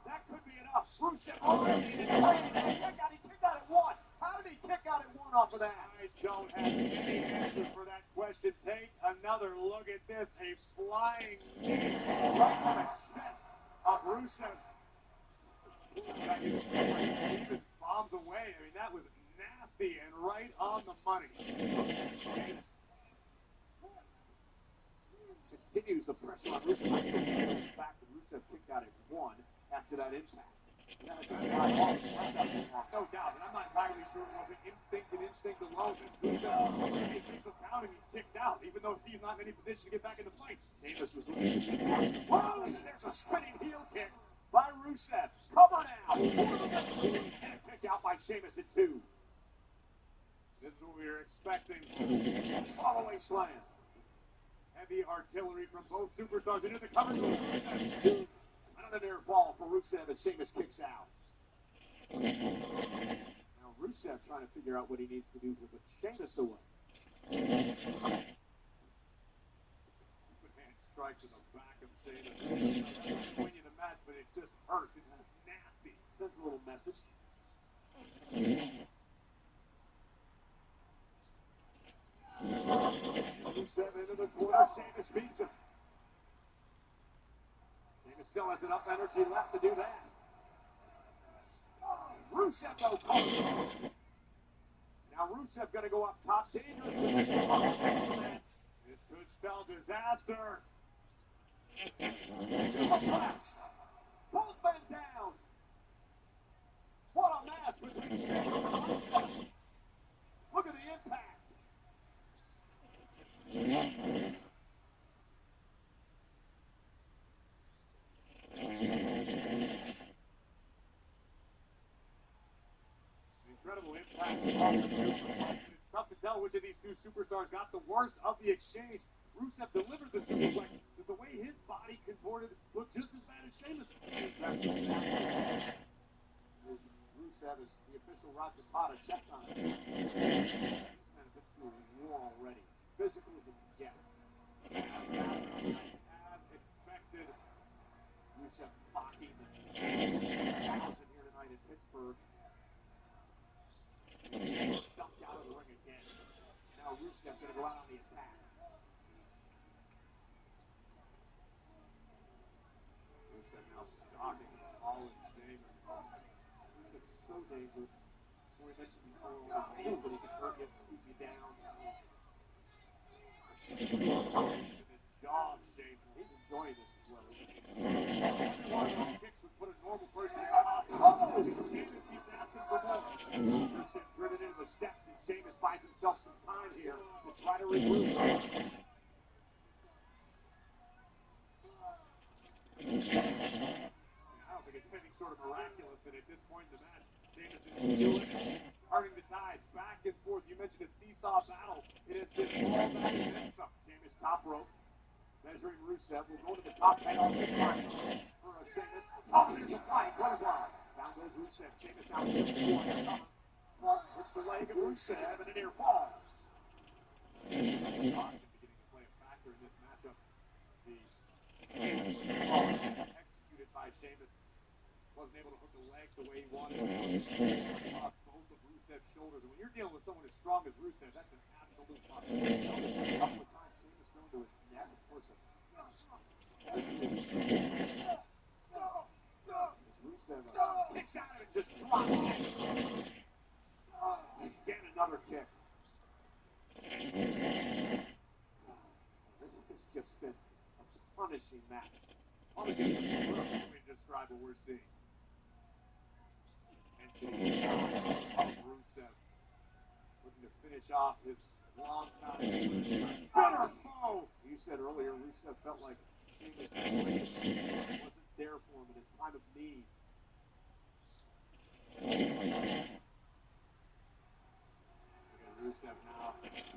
L: That could be enough. Rusev already in the ring. He kicked out at 1. How did he kick out at 1 off of that? I don't have any answers for that question. Take another look at this. A flying knee right on the chest of Rusev. Even bombs away. I mean, that was nasty and right on the money. Continues the pressure on Rusev. The fact that Rusev kicked out at 1 after that impact. No doubt, and I'm not entirely sure it wasn't instinct and instinct alone. Rusev thinks of counting, he kicked out, even though he's not in any position to get back in the fight. Sheamus was looking to get whoa, there's a spinning heel kick by Rusev. Cover now. And a kick out by Sheamus at 2. This is what we were expecting. Follow-away slam. Heavy artillery from both superstars. And here's a cover to Rusev. Another near fall for Rusev as Sheamus kicks out. Now Rusev trying to figure out what he needs to do to put Sheamus away. Hand strike to the back of Sheamus. Doesn't win you the match, but it just hurts. It's nasty. Sends a little message. Rusev into the corner. Sheamus beats him. Sheamus still has enough energy left to do that. Rusev though calls. Now Rusev gonna go up top. Dangerous. This could spell disaster. Superplex. Both men down. What a match between Sheamus and Rusev. Look at the impact. Incredible impact. It's tough to tell which of these two superstars got the worst of the exchange. Rusev delivered the superplex, but the way his body contorted looked just as bad as Sheamus. Rusev is the official Rocket Potter checks on it. This man has been through a war already. Physical as it can get. As expected, Rusev mocking the 1,000 here tonight in Pittsburgh. Ducked out of the ring again. Now Rusev going to go out on the attack. Rusev now stalking all in Sheamus. Rusev is so dangerous. We mentioned before, but he can hurt you, keep you down. Dog shape. He's enjoying this as well. One of those kicks would put a normal person in the hospital. Sheamus keeps asking for more. Rusev driven into the steps, and Sheamus buys himself some time here to try to regroup. I don't think it's anything sort of miraculous that at this point in the match, Sheamus is still turning the tides back and forth. You mentioned a seesaw battle. It has been all that and then some. Sheamus top rope, measuring Rusev. We'll go to the top panel this time for Sheamus. Oh, there's a flying clothesline. Down goes Rusev. Sheamus now just hits the leg of Rusev and a near fall. Beginning to play a factor in this matchup. The executed by Sheamus wasn't able to hook the leg the way he wanted. Both of Rusev's shoulders. And when you're dealing with someone as strong as Rusev, that's an absolute must. A couple of times Sheamus going to his neck. Of course, Rusev kicks out of it, just drops it. Again, another kick. This has just been a punishing match. Punishing is the way to describe what we're seeing. And Rusev looking to finish off his long time bitter foe. You said earlier Rusev felt like Sheamus wasn't there for him in his time of need. Rusev now.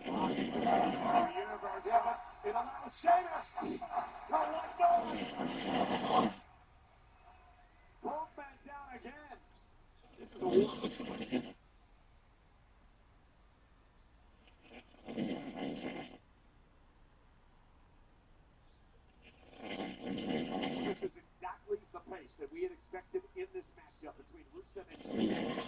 L: Universe, yeah, but it allows Sheamus. Both men down again. This is a war. This is exactly the pace that we had expected in this matchup between Rusev and Sheamus.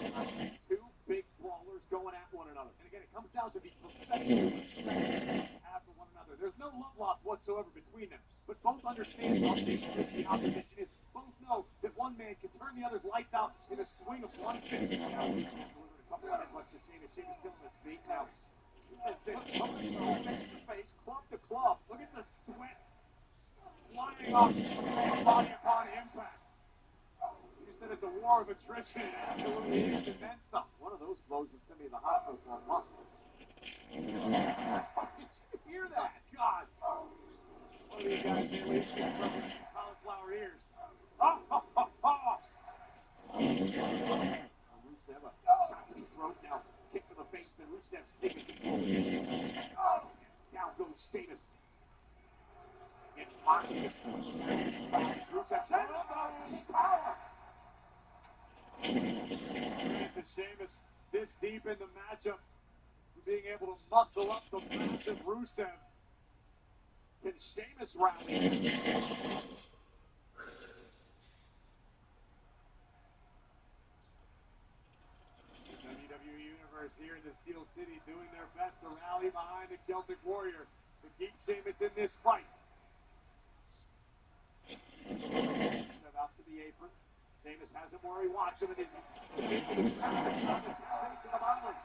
L: Two big brawlers going at one another. And again, it comes down to the professional respect they have for one another. There's no love lost whatsoever between them. But both understand how dangerous the opposition is. Both know that one man can turn the other's lights out in a swing of one fist. Now, he's delivered a couple of headbutts to Sheamus. Sheamus still on his feet. Now, face to face, club to club. Look at the sweat flying off body upon impact. You said it's a war of attrition. It absolutely is, and then some. One of those blows would send me to the hospital for a muscle. Did you hear that? God. One of these guys at least get cauliflower ears. Rusev, a shot to the throat. Now kick to the face, and Rusev's taking control. Down goes Sheamus. It's mocking his Rusev. Power. Sheamus this deep in the matchup, being able to muscle up the massive Rusev. Can Sheamus rally? WWE Universe here in the Steel City doing their best to rally behind the Celtic Warrior to keep Sheamus in this fight. Out to the apron. Sheamus has him where he wants him, and he's trying to the bottom.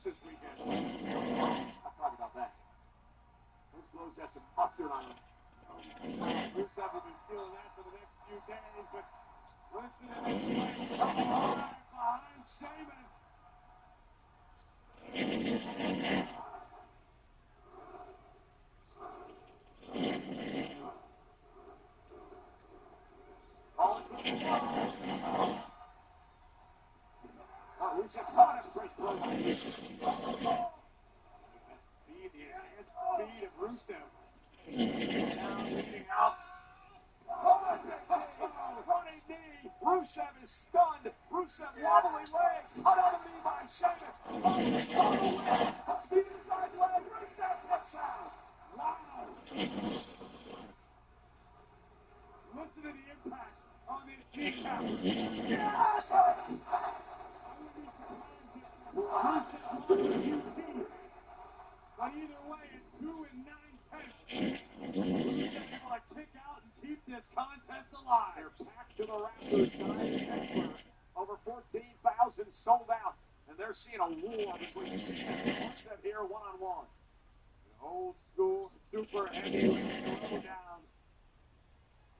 L: This weekend. I'll talk about that. Those blows had some mustard on them. Rusev will be feeling that for the next few days, but listen to this place behind Sheamus. Rusev caught him. Great throw. That speed, the enhanced speed of Rusev. Now leading out. Running knee. Rusev is stunned. Rusev wobbling legs. Cut out of knee by Sheamus. The inside leg. Rusev picks out. Wow. Listen to the impact on this kneecap. Yes! I wouldn't be
B: But either way, it's 2 9/10. Who's able to kick out and keep this contest alive?
L: They're packed to the rafters tonight in Pittsburgh. Over 14,000 sold out. And they're seeing a war between Sheamus and Rusev here one-on-one.
B: An old school super heavyweight throwdown.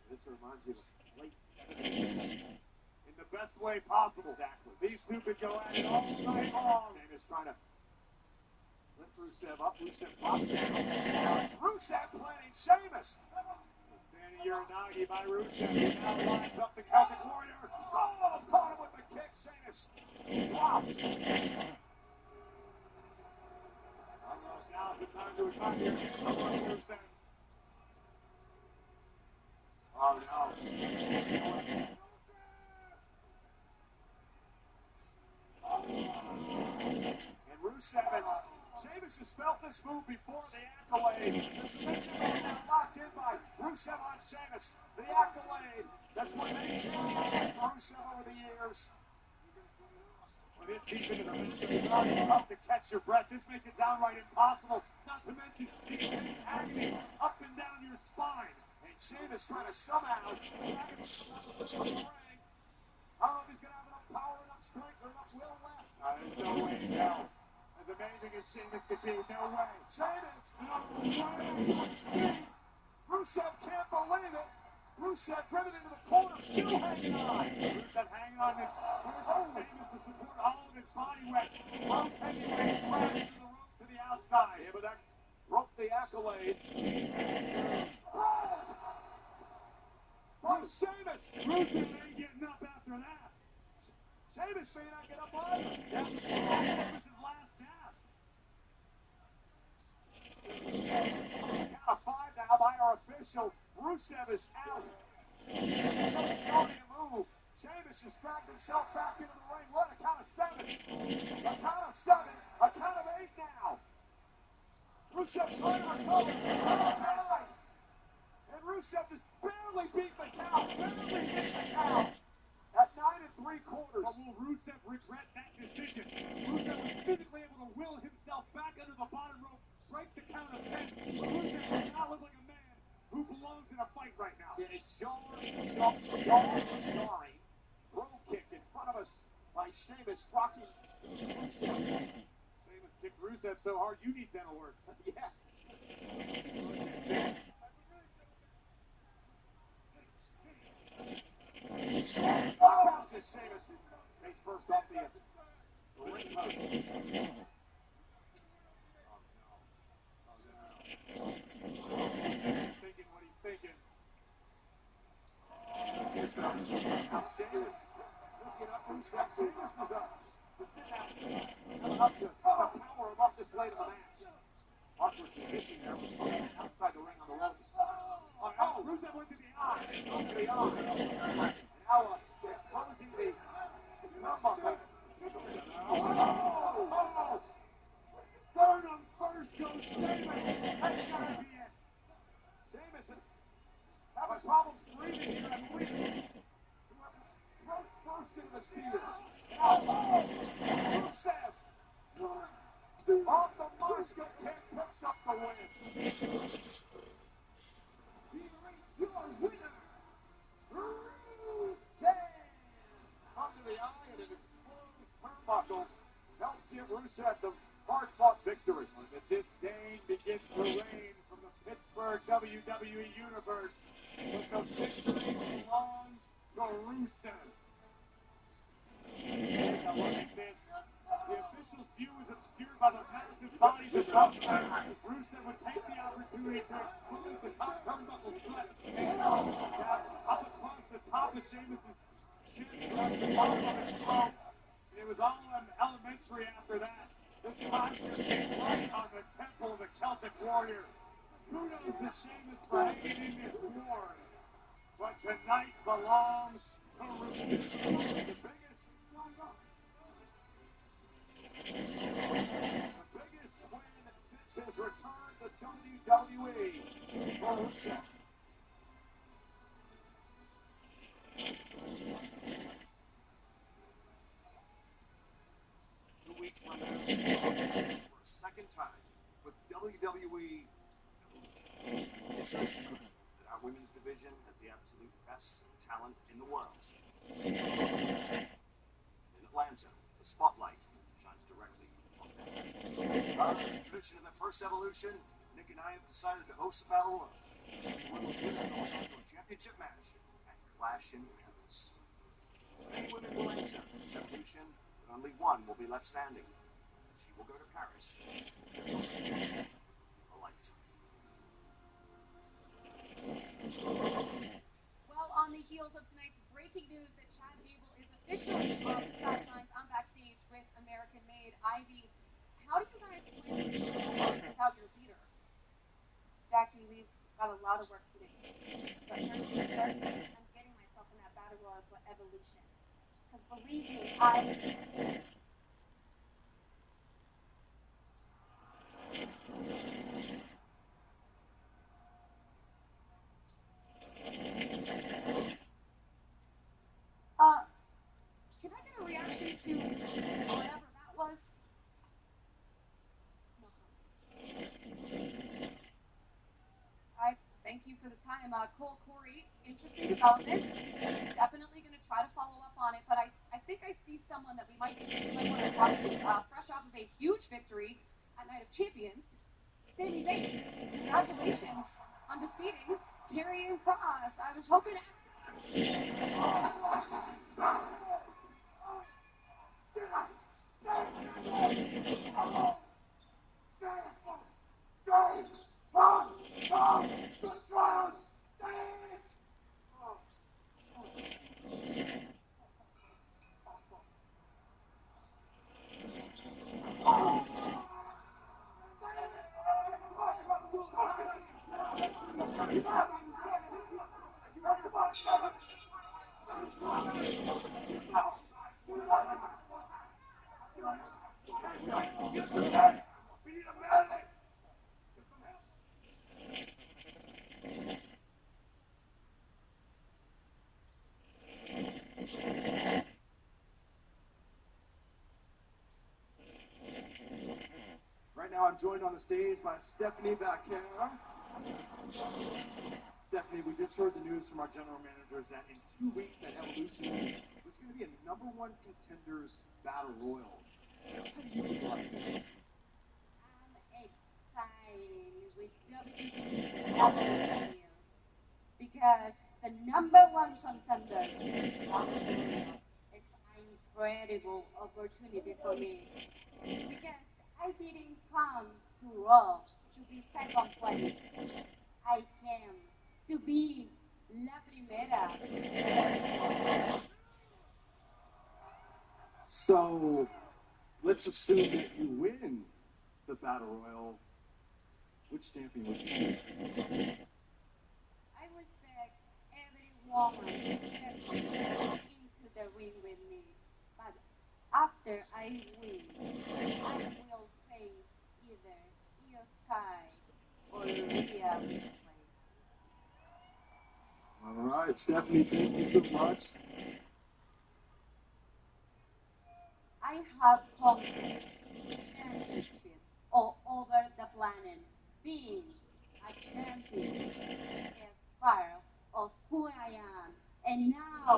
B: This reminds you of late 70s. In the best way possible.
L: Exactly.
B: These two could go at it all night long.
L: Sheamus trying to lift Rusev up. Rusev drops down. Rusev planning Sheamus.
B: Standing Uranagi by Rusev. He now lines up the Celtic Warrior.
L: Oh, caught him with the kick. Sheamus dropped.
B: Now the time to attack your Rusev. Oh no.
L: And Rusev and Sheamus has felt this move before the accolade. The submission is now locked in by Rusev on Sheamus. The accolade. That's what many champions did for Rusev over the years.
B: When it's deep into the match, it's already tough to catch your breath. This makes it downright impossible. Not to mention the agony up and down your spine.
L: And Sheamus trying to somehow drag himself out of the ring.
B: I don't know if he's going to have enough power, enough strength, or enough will left. There's no way in hell. As amazing as Sheamus could be, no way.
L: Sheamus! No way! Rusev can't believe it. Rusev driven into the corner, still hanging on.
B: Rusev hanging on to Sheamus to support all of his body weight. Rotating and crashing to the rope to the outside.
L: Yeah, but that broke the accolade. Oh, Sheamus!
B: Rusev ain't getting up after that.
L: Sheamus may not get up either.
B: That's Sheamus' last gasp.
L: Count of 5 now by our official. Rusev is out. Just starting to move. Sheamus has dragged himself back into the ring. What a count of 7. A count of 7. A count of 8 now. Rusev trying to recover. And Rusev just barely beat the count. Barely beat the count. At 9 3/4.
B: But will Rusev regret that decision? Rusev was physically able to will himself back under the bottom rope, break the count of 10. Rusev does not look like a man who belongs in a fight right now.
L: Yeah, it's jarring. Road kick in front of us by Sheamus, rocking Rusev.
B: Sheamus kicked Rusev so hard, you need dental work.
L: Yeah. Bounces Sheamus. Face first off the ring post.
B: Thinking what he's thinking.
L: Sheamus looking up Rusev. Sheamus is up. Up to the power of up this late in the match. Awkward position there. Outside the ring on the ropes.
B: Oh, Rusev went to the eye.
L: To the eye. Now exposing the turnbuckle.
B: Oh! Sternum first goes Sheamus. That's gotta be it.
L: Sheamus having problems breathing here, I believe. Broke first into the spear. Now, Rusev. Off the Moscow kick picks up the win. Your winner, Rusev. Under the eye and an exposed turnbuckle helps give Rusev the hard-fought victory.
B: The disdain begins to reign from the Pittsburgh WWE Universe. But the victory belongs to Rusev. Take a look at this. The official's view is obscured by the massive bodies of both men. Rusev would take the opportunity to expose the top turnbuckle strut and up across the top of Sheamus' chin, across the bottom of his throat. It was all elementary after that. This monster came right on the temple of the Celtic Warrior. Kudos to Sheamus for hanging in this war. But tonight belongs to Rusev.
L: The biggest win since his return to WWE for Rusev. 2 weeks
O: But WWE is no secret that our women's division has the absolute best talent in the world. In Atlanta, the spotlight shines directly on them. In tradition of the first Evolution, Nick and I have decided to host the Battle Royal. One will win a championship match at Clash in Paris. Many women will enter this Evolution, but only one will be left standing. She will go to Paris for a lifetime.
N: Well, on the heels of tonight's breaking news that Chad Gable is officially off the sidelines, I'm backstage with American Made Ivy. How do you guys plan to show up without your leader?
F: Jackie, we've got a lot of work to do. But first things first, I'm getting myself in that battle royal for Evolution. Because believe me,
N: Can I get a reaction to whatever that was? No comment. All right, thank you for the time. Cole Corey, interesting development. Definitely going to try to follow up on it, but I think I see someone that we might want to talk to. Fresh off of a huge victory at Night of Champions, Sami Zayn. Congratulations on defeating Karrion Kross. I was hoping to...
D: Right now, I'm joined on the stage by Stephanie Bacchera. Stephanie, we just heard the news from our general managers that in 2 weeks at Evolution, there's going to be a #1 contenders battle royal. How do you feel like this?
F: I'm excited with WWE because the #1 contender is an incredible opportunity for me because I didn't come to Raw to be second place. I came to be la primera.
D: So, let's assume that you win the battle royal. Which champion would you choose?
F: I respect every woman that steps into the ring with me, but after I win, I will face either Io Sky or Rhea Ripley.
D: All right, Stephanie, thank you so much.
F: I have conquered championship all over the planet. Being a champion is part of who I am. And now I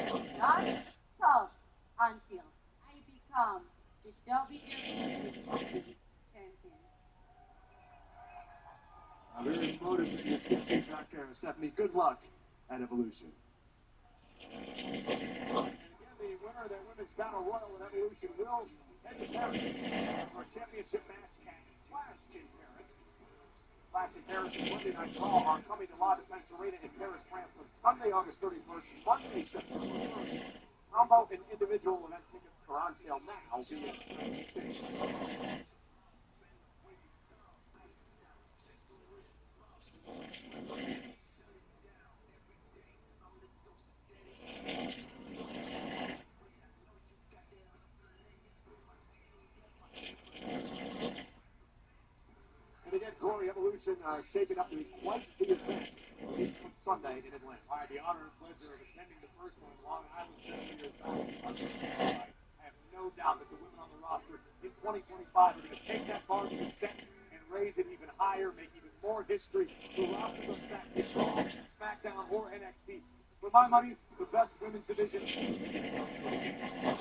F: will not stop until I become the WWE Women's Champion.
D: Very motivated to get back there. Stephanie, good luck at Evolution. And again, the winner of the Women's Battle Royal at Evolution will head to Paris for a championship match at Clash in Paris. Clash in Paris and Monday Night Raw are coming to La Defense Arena in Paris, France on Sunday, August 31st, Monday, September 1st. Combo and individual event tickets are on sale now via And again, Corey, Evolution shaping up to be quite the event Sunday in Atlanta. I had the honor and pleasure of attending the first one in Long Island 7 years back. I have
L: no doubt that the women on the roster in 2025 are going to take that bar set and raise it even higher, make even more history throughout the SmackDown, SmackDown or NXT. For my money, the best women's division. It's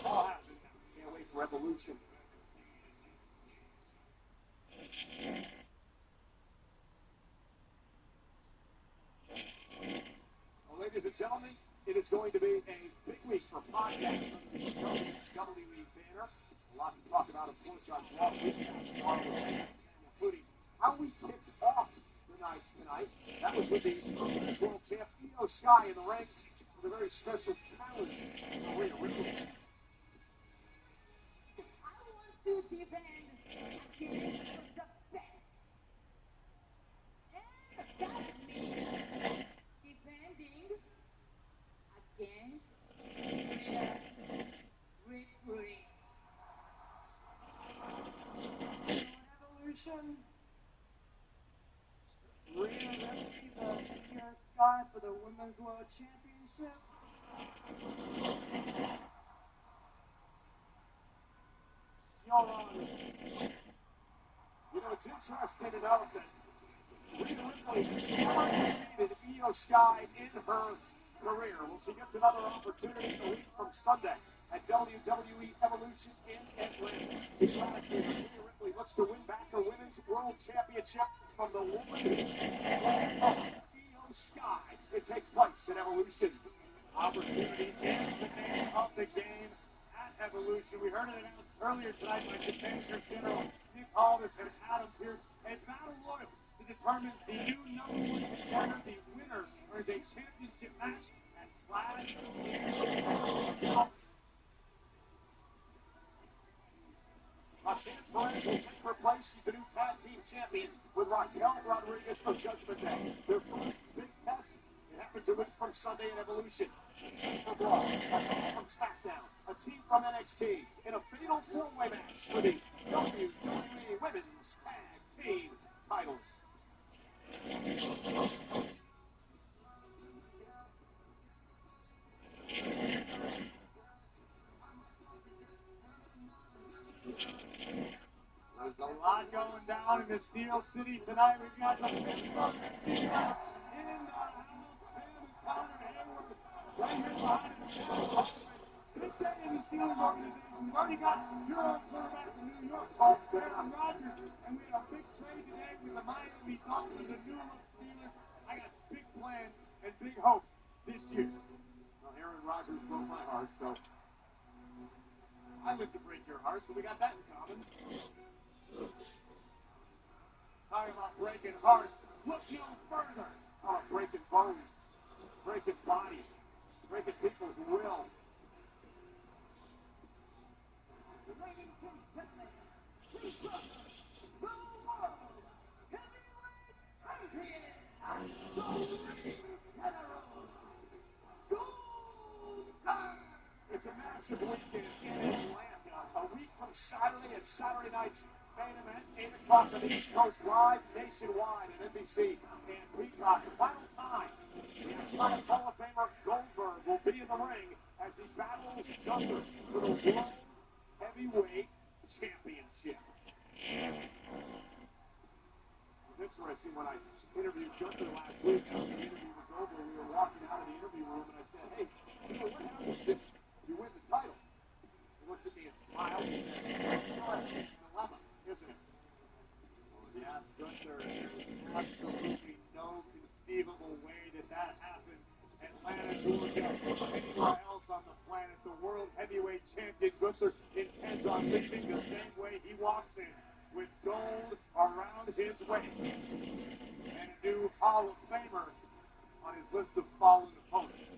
L: all happening now. Can't wait for Evolution. Well, ladies and gentlemen, it is going to be a big week for podcasts under the WWE banner. A lot to talk about, of course, on Raw Weekend, including how we kicked off the night tonight. That was with the World Champ Io Sky in the ring with a very special challenge. Rhea Ripley.
H: I want to defend against the best. And that means defending against Ripley.
B: Evolution. Rhea Ripley, the Io Sky for the Women's World Championship.
L: You're on. You know, it's interesting to note that Rhea Ripley never defeated Io Sky in her career. Well, she gets another opportunity a week from Sunday at WWE Evolution in Atlanta. Rhea Ripley looks to win back her Women's World Championship from the woman Io Sky. It takes place at Evolution. Opportunity is the name of the game at Evolution. We heard it announced earlier tonight by Defenders General Nick Aldis and Adam Pearce. A battle royal to determine the new number one contender. The winner earns a championship match at Clash. Roxanne Perez will take her place. She's the new tag team champion with Raquel Rodriguez of Judgment Day. Their first big test. It happens a week from Sunday in Evolution. A team from Raw, a team from SmackDown, a team from NXT in a fatal four-way match for the WWE Women's Tag Team titles. There's a lot going down in the Steel City tonight. We've got the big brother in the house. Right here behind us. Big day in the Steelers organization. We've already got your old quarterback from New York, Aaron Rodgers, and we had a big trade today with the Miami Dolphins, the New York Steelers. I got big plans and big hopes this year. Well, Aaron Rodgers broke my heart, so I live to break your heart, so we got that in common. Talking about breaking hearts, look no further. Oh, breaking bones, breaking bodies, breaking people's will. Ladies and gentlemen, please welcome the World Heavyweight Champion, the General Gold. It's a massive weekend in Atlanta. A week from Saturday and Saturday night's main event, 8 o'clock on the East Coast, live nationwide at NBC and Peacock. The final time, the Atlanta Hall of Famer Goldberg will be in the ring as he battles Gunther for the World Heavyweight Championship. It was interesting when I interviewed Gunther last week. After the interview was over, we were walking out of the interview room, and I said, "Hey, you know what happens if you win the title?" He looked at me and smiled and said, "It's a dilemma, isn't it?" Well, yeah, Gunther, there's absolutely no conceivable way that happens. Atlanta, Georgia, anywhere else on the planet, the World Heavyweight Champion Gunther intends on leaving the same way he walks in, with gold around his waist and a new Hall of Famer on his list of fallen opponents.